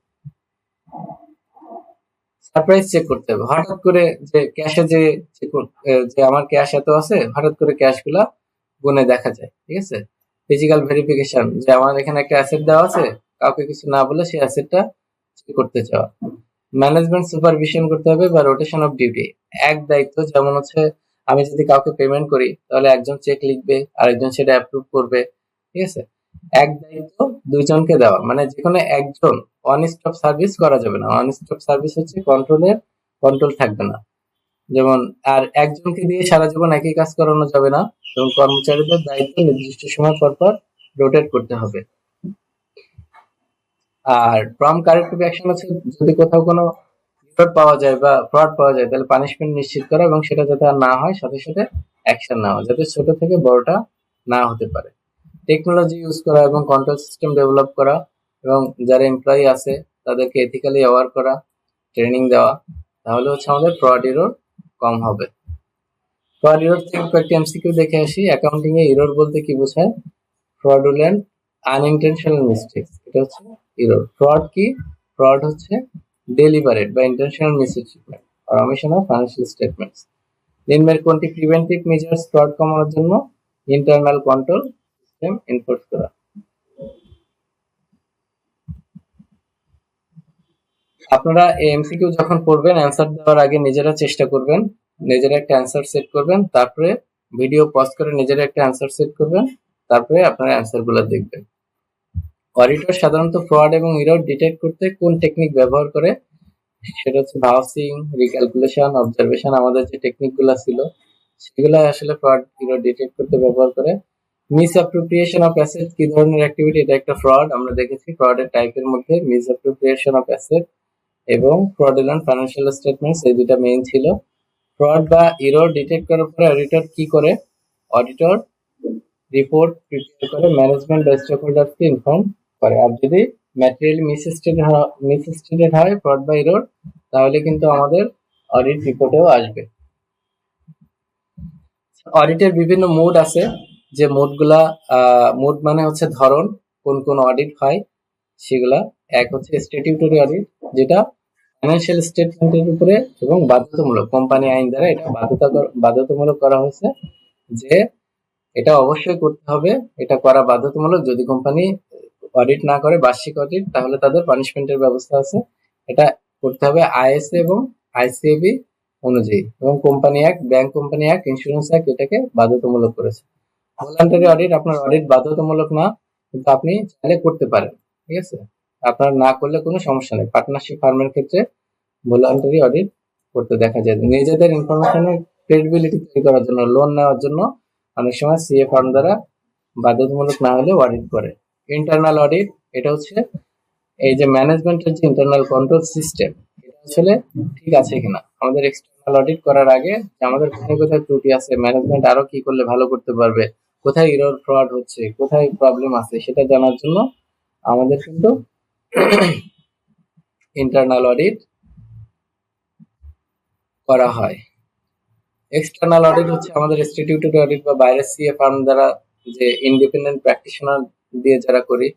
সারপ্রাইজ চেক করতে হবে, হঠাৎ করে যে ক্যাশে যে আমার ক্যাশ এত আছে, হঠাৎ করে ক্যাশ গুলা গুনে দেখা যায়, ঠিক আছে? ফিজিক্যাল ভেরিফিকেশন, যে আমার এখানে একটা অ্যাসেট দেওয়া আছে, কাউকে কিছু না বলে সেই অ্যাসেটটা চেক করতে চাওয়া। ম্যানেজমেন্ট সুপারভিশন করতে হবে বা রোটেশন অফ ডিউটি, এক দায়িত্ব, যেমন হচ্ছে আমি যদি কাউকে পেমেন্ট করি তাহলে একজন চেক লিখবে, আরেকজন সেটা অ্যাপ্রুভ করবে, ঠিক আছে? এক দায়িত্ব দুইজনকে দেওয়া, মানে যেখানে একজন ওয়ান স্টপ সার্ভিস করা যাবে না, ওয়ান স্টপ সার্ভিস হচ্ছে কন্ট্রোল থাকবে না, যেমন আর একজনকে দিয়ে সারা জীবন একই কাজ করানো যাবে না, এবং কর্মচারীদের দায়িত্ব নির্দিষ্ট সময় পর পর রোটেট করতে হবে। আর প্রম্পট কারেক্টিভ অ্যাকশন হচ্ছে যদি কোথাও কোনো ফ্রড পাওয়া যায় বা ফ্রড পাওয়া যায় তাহলে পানিশমেন্ট নিশ্চিত করা এবং সেটা যাতে আর না হয় সাথে সাথে অ্যাকশন নেওয়া যাতে ছোট থেকে বড়টা না হতে পারে। টেকনোলজি ইউজ করা এবং কন্ট্রোল সিস্টেম ডেভেলপ করা এবং যারা এমপ্লয়ি আছে তাদেরকে এথিক্যালি অ্যাওয়ার করা, ট্রেনিং দেওয়া, তাহলে হচ্ছে আমাদের ফ্রড এরর কম হবে। ফ্রড এরর থেকে কয়েকটি এমসিকিউ দেখে আসি। অ্যাকাউন্টিং এ এরর বলতে কি বোঝায়? ফ্রডুলেন্ট আনইনটেনশনাল মিস্টেকস, এটা হচ্ছে এরর। ফ্রড কি? ফ্রড হচ্ছে ডেলিবারেট বা ইন্টেনশনাল মিসঅ্যাচিভমেন্ট আর ওমিশন অফ ফাইন্যান্সিয়াল স্টেটমেন্টস। নিম্নের কোনটি প্রিভেন্টিভ মেজার্স ফ্রড কমানোর জন্য? ইন্টারনাল কন্ট্রোল সিস্টেম এনফোর্স করা। আপনারা এই এমসিকিউ যখন পড়বেন অ্যান্সার দেওয়ার আগে নিজেরা চেষ্টা করবেন, নিজেরা একটা অ্যান্সার সেট করবেন, তারপরে ভিডিও পজ করে নিজেরা একটা অ্যান্সার সেট করবেন, তারপরে আপনারা অ্যান্সারগুলো দেখবেন। অডিটর সাধারণত ফ্রড এবং এরর ডিটেক্ট করতে কোন টেকনিক ব্যবহার করে? সেটা হচ্ছে ভাউসিং, রিক্যালকুলেশন, অবজারভেশন, আমাদের যে টেকনিকগুলো ছিল সেগুলো আসলে ফ্রড এরর ডিটেক্ট করতে ব্যবহার করে। মিসঅ্যাপ্রোপ্রিয়েশন অফ অ্যাসেট কি ধরনের অ্যাক্টিভিটি? এটা একটা ফ্রড। আমরা দেখেছি ফ্রডের টাইপের মধ্যে মিসঅ্যাপ্রোপ্রিয়েশন অফ অ্যাসেট এবং ফ্রডুলেন্ট ফাইন্যান্সিয়াল স্টেটমেন্টস, এই দুটা মেইন ছিল। ফ্রড বা এরর ডিটেক্ট করার পরে অডিটর কি করে? অডিটর রিপোর্ট প্রিপেয়ার করে ম্যানেজমেন্ট বা স্টেকহোল্ডারকে ইনফর্ম করে। আর যদি ম্যাটেরিয়ালি মিসস্টেটেড হয় ফ্রড বা এরর, তাহলে কিন্তু আমাদের অডিট রিপোর্টেও আসবে। অডিটের বিভিন্ন মোড আছে, যে মোডগুলা মোড মানে হচ্ছে ধরন, কোন কোন অডিট হয় সেগুলা। এক হচ্ছে স্ট্যাটিউটরি অডিট, যেটা ফাইন্যান্সিয়াল স্টেটমেন্টের উপরে এবং বাধ্যতামূলক, কোম্পানি আইন দ্বারা এটা বাধ্যতামূলক করা হয়েছে যে এটা অবশ্যই করতে হবে, এটা করা বাধ্যতামূলক। যদি কোম্পানি অডিট না করে বার্ষিক অডিট, তাহলে তাদের পানিশমেন্টের ব্যবস্থা আছে। এটা করতে হবে আইএসএ এবং আইসিএবি অনুযায়ী, এবং company act, bank company act, insurance act এটাকে বাধ্যতামূলক করেছে। ভলান্টারি অডিট, আপনার অডিট বাধ্যতামূলক না, কিন্তু আপনি চাইলে করতে পারেন, ঠিক আছে? আপনার না করলে কোনো সমস্যা নেই। পার্টনারশিপ ফার্মের ক্ষেত্রে ভলান্টারি অডিট করতে দেখা যায়। নিজেদের ইনফরমেশনের ক্রেডিবিলিটি তৈরি করার জন্য, লোন নেওয়ার জন্য অনেক সময় সিএ ফার্ম দ্বারা বাধ্যতামূলক না হলেও অডিট করে। ইন্টারনাল অডিট, এটা হচ্ছে এই যে ম্যানেজমেন্টের যে ইন্টারনাল কন্ট্রোল সিস্টেম, এটা আসলে ঠিক আছে কিনা। আমাদের এক্সটার্নাল অডিট করার আগে আমাদের কোথায় কোথায় ত্রুটি আছে, ম্যানেজমেন্ট আরো কি করলে ভালো করতে পারবে, কোথায় এরর ফ্রড হচ্ছে, কোথায় প্রবলেম আছে, সেটা জানার জন্য আমাদের কিন্তু ইন্টারনাল অডিট করা হয়। এক্সটার্নাল অডিট হচ্ছে আমাদের স্ট্যাটিউটরি অডিট বা বাইরের সিএ ফার্ম দ্বারা, যে ইন্ডিপেন্ডেন্ট প্র্যাকটিশনার দিয়ে যারা করি,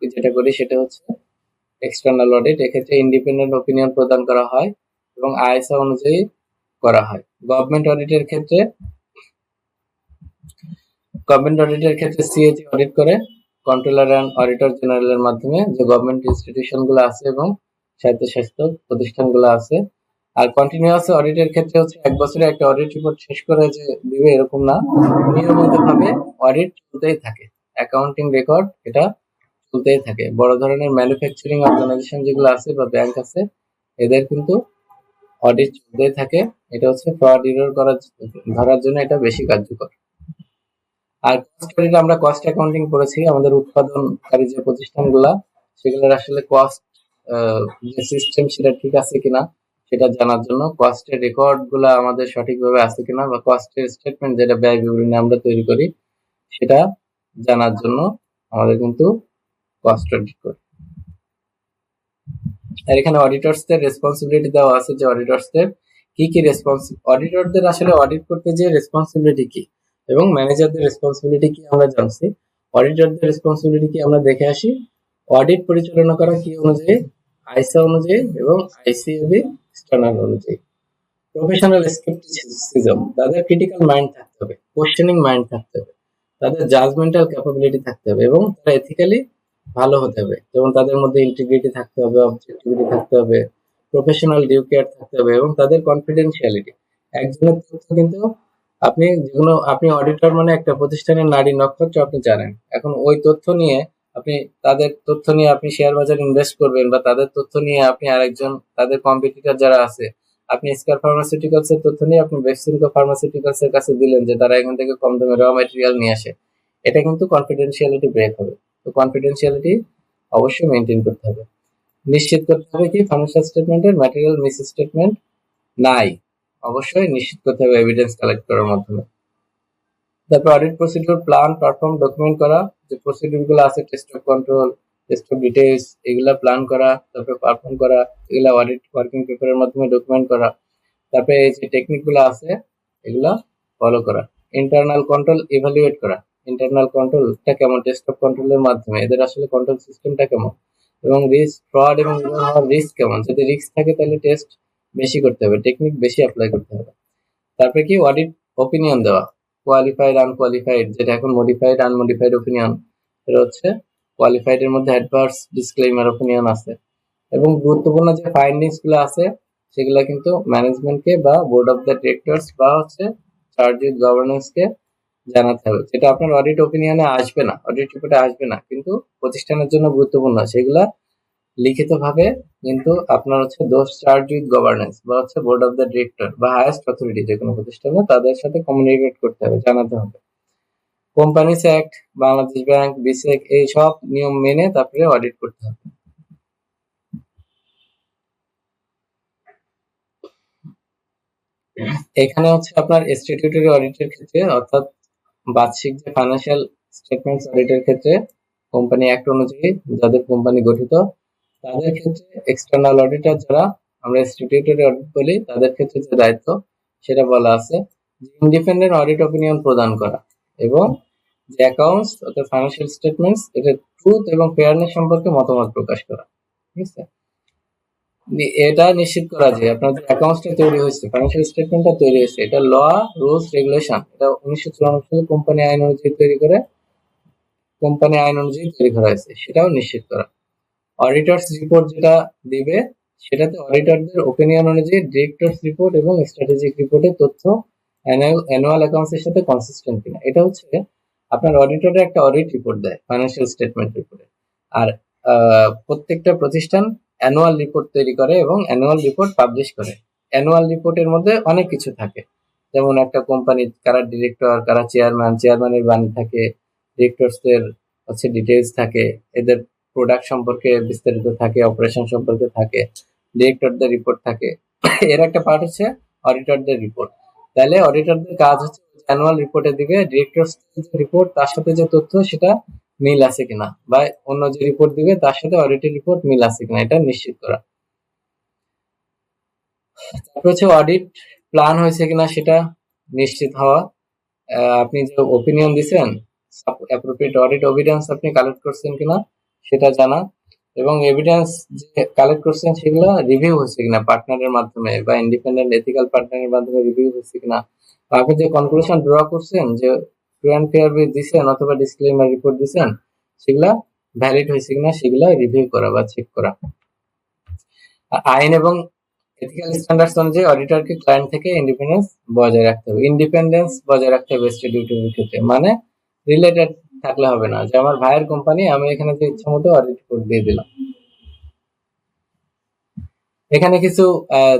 যেটা করি সেটা হচ্ছে এক্সটার্নাল অডিট। এক্ষেত্রে ইন্ডিপেন্ডেন্ট ওপিনিয়ন প্রদান করা হয় এবং আইএসও অনুযায়ী করা হয়। গভর্নমেন্ট অডিটের ক্ষেত্রে সিএজি অডিট করে কন্ট্রোলার অ্যান্ড অডিটর জেনারেলের মাধ্যমে, যে গভর্নমেন্ট ইনস্টিটিউশন গুলো আছে এবং স্বায়ত্তশাসিত প্রতিষ্ঠানগুলো আছে। আর কন্টিনিউয়াস অডিটের ক্ষেত্রে হচ্ছে এক বছরে একটা অডিট রিপোর্ট শেষ করে যে দিবে এরকম না, নিয়মিতভাবে অডিট চলতেই থাকে। অ্যাকাউন্টিং রেকর্ড এটা চলতেই থাকে। বড় ধরনের ম্যানুফ্যাকচারিং অর্গানাইজেশন যেগুলো আছে বা ব্যাংক আছে, এদের কিন্তু অডিট চলতেই থাকে। এটা হচ্ছে ফ্রড এরর ধরার জন্য এটা বেশি কার্যকর। আর কস্ট অডিট, আমরা কস্ট অ্যাকাউন্টিং করেছি। আমাদের উৎপাদনকারী যে প্রতিষ্ঠানগুলা, সেগুলোর আসলে কস্ট যে সিস্টেম সেটা ঠিক আছে কিনা সেটা জানার জন্য, কস্টের রেকর্ড গুলা আমাদের সঠিকভাবে আছে কিনা, বা কস্টের স্টেটমেন্ট যেটা ব্যয় বিবরণী আমরা তৈরি করি সেটা জানার জন্য আমাদের কিন্তু কস্ট অডিট করি। আর এখানে অডিটরসদের রেসপন্সিবিলিটি দেওয়া আছে, যে অডিটরসদের কি কি অডিটরদের আসলে অডিট করতে যে রেসপন্সিবিলিটি কি এবং ম্যানেজারদের রেসপন্সিবিলিটি কি আমরা জানছি। অডিটরদের রেসপন্সিবিলিটি কি আমরা দেখে আসি। অডিট পরিচালনা করা কি অনুযায়ী? আইসা অনুযায়ী এবং আইসিএবি স্ট্যান্ডার্ড অনুযায়ী। প্রফেশনাল স্কেপটিসিজম, তাদের ক্রিটিক্যাল মাইন্ড থাকতে হবে, কোশ্চেনিং মাইন্ড থাকতে হবে, তাদের জাজমেন্টাল ক্যাপাবিলিটি থাকতে হবে এবং তারা এথিক্যালি ভালো হতে হবে। যেমন তাদের মধ্যে ইন্টিগ্রিটি থাকতে হবে, অবজেক্টিভিটি থাকতে হবে, প্রফেশনাল ডিউ কেয়ার থাকতে হবে এবং তাদের কনফিডেন্সিয়ালিটি। একজনের তথ্য কিন্তু আপনি অডিটর মানে একটা প্রতিষ্ঠানের নারী নক্ষত্র আপনি জানেন। এখন ওই তথ্য নিয়ে তাদের তথ্য নিয়ে আপনি শেয়ার বাজারে ইনভেস্ট করবেন, বা তাদের তথ্য নিয়ে আপনি আরেকজন, তাদের কম্পিটিটর যারা আছে, আপনি স্কার ফার্মাসিউটিক্যালস এর তথ্য নিয়ে আপনি বেক্সিমকো ফার্মাসিউটিক্যালস এর কাছে দিলেন যে তারা এখান থেকে কম দামে র ম্যাটেরিয়াল নিয়ে আসে, এটা কিন্তু কনফিডেন্সিয়ালিটি ব্রেক হবে। তো কনফিডেন্সিয়ালিটি অবশ্যই মেনটেন করতে হবে। নিশ্চিত করতে হবে কি ফাইন্যান্সিয়াল স্টেটমেন্টের ম্যাটেরিয়াল মিস স্টেটমেন্ট নাই, অবশ্যই নিশ্চিত করতে হবে এভিডেন্স কালেক্ট করার মাধ্যমে। তারপর audit procedure plan perform document করা, যে প্রসিডিউর গুলো আছে test of control, test of details, এগুলা প্ল্যান করা, তারপর পারফর্ম করা, এগুলা অডিট ওয়ার্কিং পেপারের মাধ্যমে ডকুমেন্ট করা। তারপরে এই যে টেকনিক গুলো আছে এগুলা ফলো করা। ইন্টারনাল কন্ট্রোল ইভালুয়েট করা, ইন্টারনাল কন্ট্রোলটা কেমন, টেস্ট অফ কন্ট্রোলের মাধ্যমে এদের আসলে কন্ট্রোল সিস্টেমটা কেমন, এবং রিস্ক ফ্রড এবং রিস্ক কেমন, যদি রিস্ক থাকে তাহলে টেস্ট বেশি করতে হবে, টেকনিক বেশি অ্যাপ্লাই করতে হবে। তারপরে কি অডিট ওপিনিয়ন দেওয়া, কোয়ালিফাইড আনকোয়ালিফাইড, যেটা এখন মডিফাইড আনমডিফাইড ওপিনিয়ন, এটা হচ্ছে কোয়ালিফাইড এর মধ্যে অ্যাডভার্স ডিসক্লেইমার ওপিনিয়ন আছে। এবং গুরুত্বপূর্ণ যে ফাইন্ডিংস গুলো আছে সেগুলো কিন্তু ম্যানেজমেন্টকে বা বোর্ড অফ দ্য ডিরেক্টরস বা হচ্ছে চার্জ উইথ গভর্নেন্স কে জানাতে হবে, যেটা আপনার অডিট ওপিনিয়নে আসবে না, অডিট রিপোর্টে আসবে না, কিন্তু প্রতিষ্ঠানের জন্য গুরুত্বপূর্ণ, সেগুলা লিখিতভাবে কিন্তু আপনার হচ্ছে দোষ চার্জ উইথ গভর্নেন্স বা হচ্ছে বোর্ড অফ দ্য ডিরেক্টর বা হাইয়েস্ট অথরিটি যে কোনো প্রতিষ্ঠানে তাদের সাথে কমিউনিকেট করতে হবে, জানাতে হবে। কোম্পানিজ অ্যাক্ট, বাংলাদেশ ব্যাংক, বিসেক, এই সব নিয়ম মেনে তারপরে অডিট করতে হবে। এখানে হচ্ছে আপনার স্ট্যাটিউটরি অডিটের ক্ষেত্রে অর্থাৎ বার্ষিক যে ফাইন্যান্সিয়াল স্টেটমেন্টস অডিটের ক্ষেত্রে কোম্পানি অ্যাক্ট অনুযায়ী যাদের কোম্পানি গঠিত তাদের ক্ষেত্রে এক্সটার্নাল অডিটর যারা আমরা স্ট্যাটিউটরি অডিট বলি তাদের ক্ষেত্রে যে দায়িত্ব সেটা বলা আছে যে ইন্ডিপেন্ডেন্ট অডিট অপিনিয়ন প্রদান করা এবং যে অ্যাকাউন্টস অর্থাৎ ফাইন্যান্সিয়াল স্টেটমেন্টস এটা ট্রুথ এবং ফেয়ারনেস সম্পর্কে মতামত প্রকাশ করা। ঠিক আছে, এটা নিশ্চিত করা যে আপনার যে অ্যাকাউন্টসটা তৈরি হয়েছে, ফাইন্যান্সিয়াল স্টেটমেন্টটা তৈরি হয়েছে, এটা ল, রুলস, রেগুলেশন, এটা 1994 সালে কোম্পানি আইন অনুযায়ী তৈরি করা হয়েছে, সেটাও নিশ্চিত করা। অডিটরস রিপোর্ট যেটা দিবে সেটাতে অডিটরদের ওপিনিয়ন অনুযায়ী ডিরেক্টরস রিপোর্ট এবং স্ট্র্যাটেজিক রিপোর্টের তথ্য অ্যানুয়াল অ্যাকাউন্টস এর সাথে কনসিস্টেন্ট কিনা, এটা হচ্ছে আপনার অডিটরের একটা অডিট রিপোর্ট দেয় ফাইন্যান্সিয়াল স্টেটমেন্ট রিপোর্টে। আর প্রত্যেকটা প্রতিষ্ঠান অ্যানুয়াল রিপোর্ট তৈরি করে এবং অ্যানুয়াল রিপোর্ট পাবলিশ করে। অ্যানুয়াল রিপোর্টের মধ্যে অনেক কিছু থাকে, যেমন একটা কোম্পানির কারা ডিরেক্টর, কারা চেয়ারম্যান, চেয়ারম্যানের বাণী থাকে, ডিরেক্টরসদের হচ্ছে ডিটেইলস থাকে, এদের প্রোডাক্ট সম্পর্কে বিস্তারিত থাকে, অপারেশন সম্পর্কে থাকে, ডিরেক্টরদের রিপোর্ট থাকে। এর একটা পার্ট হচ্ছে অডিটরদের রিপোর্ট। তাহলে অডিটরদের কাজ হচ্ছে অ্যানুয়াল রিপোর্টে দিবে ডিরেক্টরস রিপোর্ট তার সাথে যে তথ্য সেটা মিল আছে কিনা, বা অন্য যে রিপোর্ট দিবে তার সাথে অডিটের রিপোর্ট মিল আছে কিনা, এটা নিশ্চিত করা। তারপর হচ্ছে অডিট প্ল্যান হয়েছে কিনা সেটা নিশ্চিত হওয়া। আপনি যে ওপিনিয়ন দিচ্ছেন অ্যাপ্রোপ্রিয়েট অডিট এভিডেন্স আপনি কালেক্ট করছেন কিনা সেটা জানা, এবং এভিডেন্স যে কালেক্ট করছেন সেগুলো রিভিউ হয়েছে কিনা পার্টনারের মাধ্যমে বা ইন্ডিপেন্ডেন্ট এথিক্যাল পার্টনারের মাধ্যমে রিভিউ হয়েছে কিনা, আপনি যে কনক্লুশন ড্র করছেন যে ট্রু অ্যান্ড ফেয়ার দিচ্ছেন অথবা ডিসক্লেমার রিপোর্ট দিচ্ছেন সেগুলা ভ্যালিড হয়েছে কিনা সেগুলা রিভিউ করা বা চেক করা। আইন এবং এথিক্যাল স্ট্যান্ডার্ডস অনুযায়ী অডিটরকে ক্লায়েন্ট থেকে ইন্ডিপেন্ডেন্স বজায় রাখতে হবে, ইন্ডিপেন্ডেন্স বজায় রাখতে হবে স্ট্যাটিউটরির ক্ষেত্রে, মানে রিলেটেড থাকলে হবে না যে আমার ভাইয়ের কোম্পানি আমি এখানে যে ইচ্ছা মতো অডিট রিপোর্ট দিয়ে দিলাম। এখানে কিছু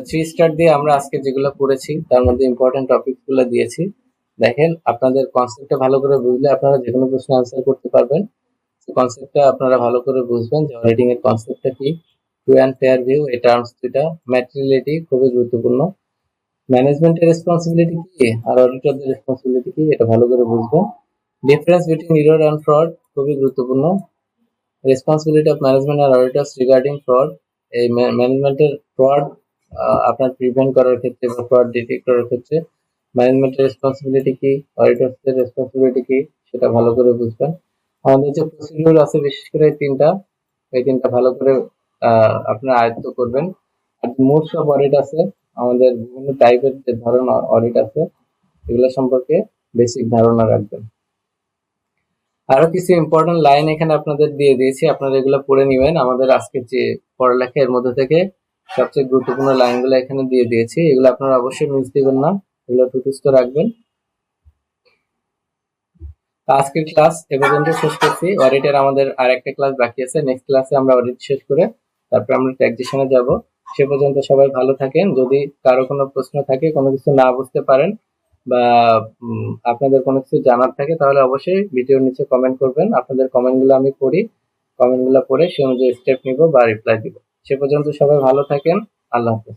3 স্টার দিয়ে আমরা আজকে যেগুলো পড়েছি তার মধ্যে ইম্পর্টেন্ট টপিক গুলো দিয়েছি। দেখেন আপনাদের কনসেপ্টটা ভালো করে বুঝলে আপনারা যে কোনো প্রশ্ন আনসার করতে পারবেন। কনসেপ্টটা আপনারা ভালো করে বুঝবেন যে অডিটিং এর কনসেপ্টটা কি, ট্রু অ্যান্ড ফেয়ার ভিউ এই টার্মস দুইটা, ম্যাটেরিয়ালিটি খুবই গুরুত্বপূর্ণ, ম্যানেজমেন্টের রেসপন্সিবিলিটি কি আর অডিটরদের রেসপন্সিবিলিটি কি এটা ভালো করে বুঝবেন। Difference between error and fraud খুবই গুরুত্বপূর্ণ। রেসপন্সিবিলিটি অফ ম্যানেজমেন্ট আর অডিটরস রিগার্ডিং ফ্রড, এই ম্যানেজমেন্টের ফ্রড আপনার প্রিভেন্ট করার ক্ষেত্রে বা ফ্রড ডিটেক্ট করার ক্ষেত্রে ম্যানেজমেন্টের রেসপন্সিবিলিটি কি, অডিটরসদের রেসপন্সিবিলিটি কি সেটা ভালো করে বুঝবেন। আমাদের যে প্রসিডিউর আছে বিশেষ করে এই তিনটা ভালো করে আপনারা আয়ত্ত করবেন। আর মোডস অফ অডিট আছে, আমাদের বিভিন্ন টাইপের যে ধরনের অডিট আছে এগুলো সম্পর্কে বেসিক ধারণা রাখবেন। আরো কিছু ইম্পর্টেন্ট লাইন এখানে আপনাদের দিয়ে দিয়েছি, আপনারা এগুলো পড়ে নেবেন। আমাদের আজকের যে পড়ালেখা এর মধ্যে থেকে সবচেয়ে গুরুত্বপূর্ণ লাইনগুলো এখানে দিয়ে দিয়েছি, এগুলো আপনারা অবশ্যই মিস দিবেন না, এগুলো টুটুস্থ রাখবেন। আজকের ক্লাস এ পর্যন্ত শেষ করছি। অডিটের আমাদের আর একটা ক্লাস বাকি আছে, নেক্সট ক্লাসে আমরা অডিট শেষ করে তারপর আমরা ট্যাক্সেশনে যাব। সে পর্যন্ত সবাই ভালো থাকেন। যদি কারো কোনো প্রশ্ন থাকে, কোনো কিছু না বুঝতে পারেন বা আপনাদের কোনো কিছু জানার থাকে তাহলে অবশ্যই ভিডিওর নিচে কমেন্ট করবেন, আপনাদের কমেন্টগুলো আমি পড়ি কমেন্টগুলো পড়ে সে অনুযায়ী স্টেপ নিব বা রিপ্লাই দিব। সে পর্যন্ত সবাই ভালো থাকেন। আল্লাহ হাফেজ।